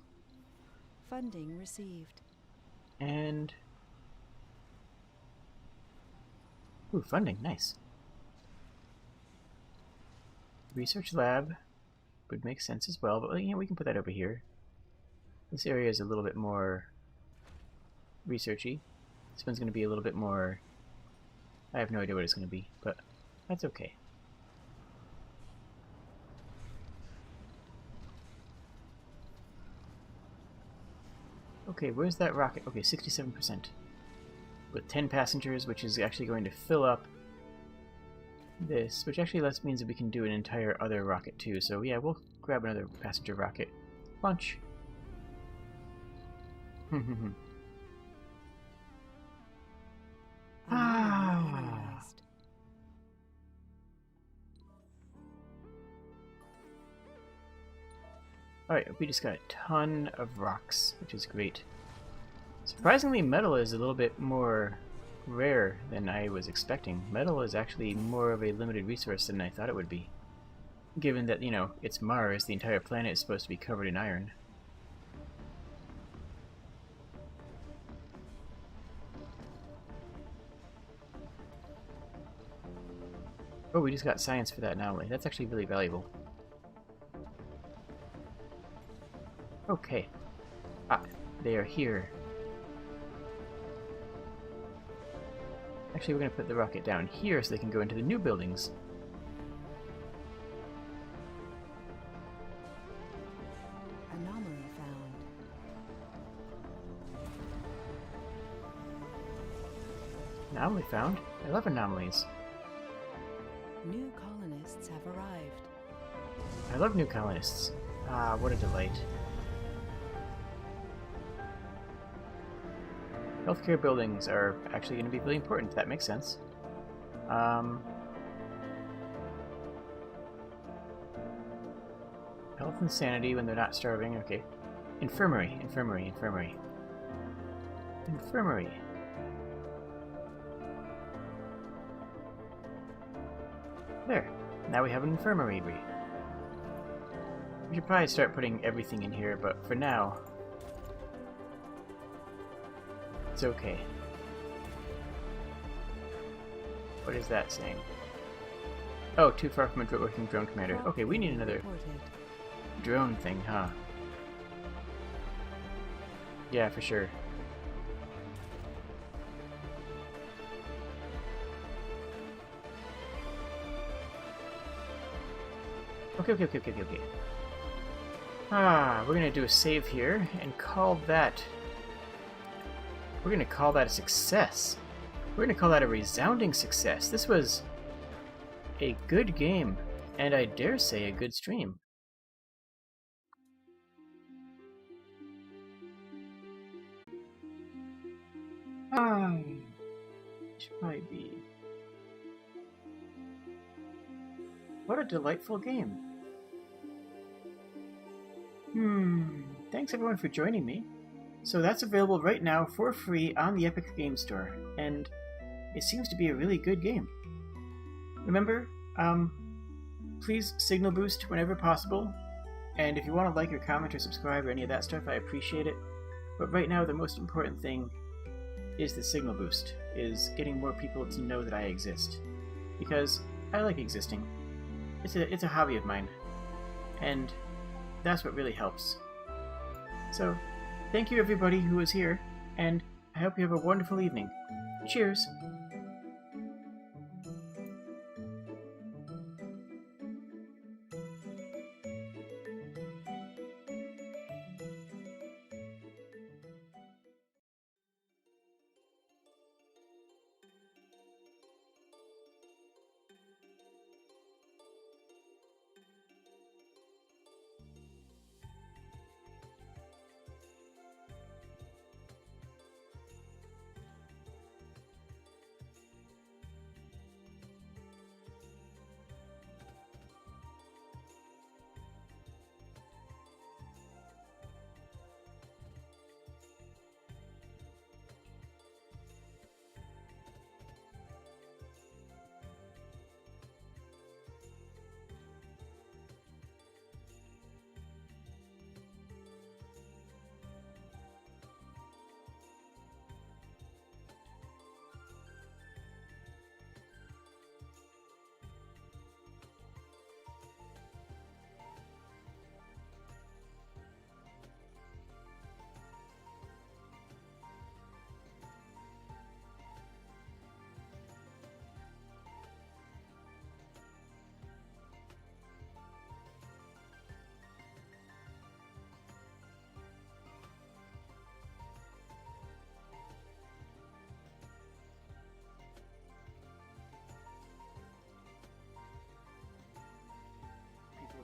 Funding received. And... Ooh, funding, nice. Research lab would make sense as well, but we can put that over here. This area is a little bit more researchy. This one's going to be a little bit more... I have no idea what it's going to be, but that's okay. Okay, where's that rocket? Okay, 67%. With 10 passengers, which is actually going to fill up this, which actually means that we can do an entire other rocket too. So yeah, we'll grab another passenger rocket. Launch. Alright, we just got a ton of rocks, which is great. Surprisingly, metal is a little bit more rare than I was expecting. Metal is actually more of a limited resource than I thought it would be. Given that, it's Mars, the entire planet is supposed to be covered in iron. Oh, we just got science for that anomaly. That's actually really valuable. Okay. They are here. Actually, we're going to put the rocket down here so they can go into the new buildings. Anomaly found. Anomaly found? I love anomalies. New colonists have arrived. I love new colonists. Ah, what a delight. Healthcare buildings are actually going to be really important. That makes sense. Health and sanity when they're not starving. Okay. Infirmary. There. Now we have an infirmary. We should probably start putting everything in here, but for now, it's okay. What is that saying? Oh, too far from a working drone commander. Okay, we need another drone thing, huh? Yeah, for sure. Okay. We're gonna do a save here and call that... We're gonna call that a success. We're gonna call that a resounding success. This was a good game, and I dare say a good stream. Should probably be... What a delightful game. Thanks everyone for joining me. So that's available right now for free on the Epic Game Store, and it seems to be a really good game. Remember, please signal boost whenever possible, and if you want to like or comment or subscribe or any of that stuff, I appreciate it. But right now, the most important thing is the signal boost, is getting more people to know that I exist. Because I like existing. It's a hobby of mine, and that's what really helps. So, thank you everybody who was here, and I hope you have a wonderful evening. Cheers!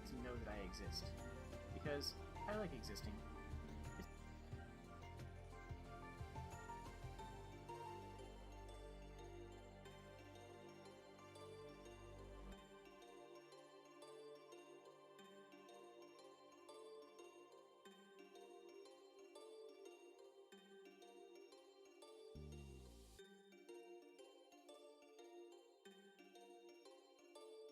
To know that I exist. Because I like existing.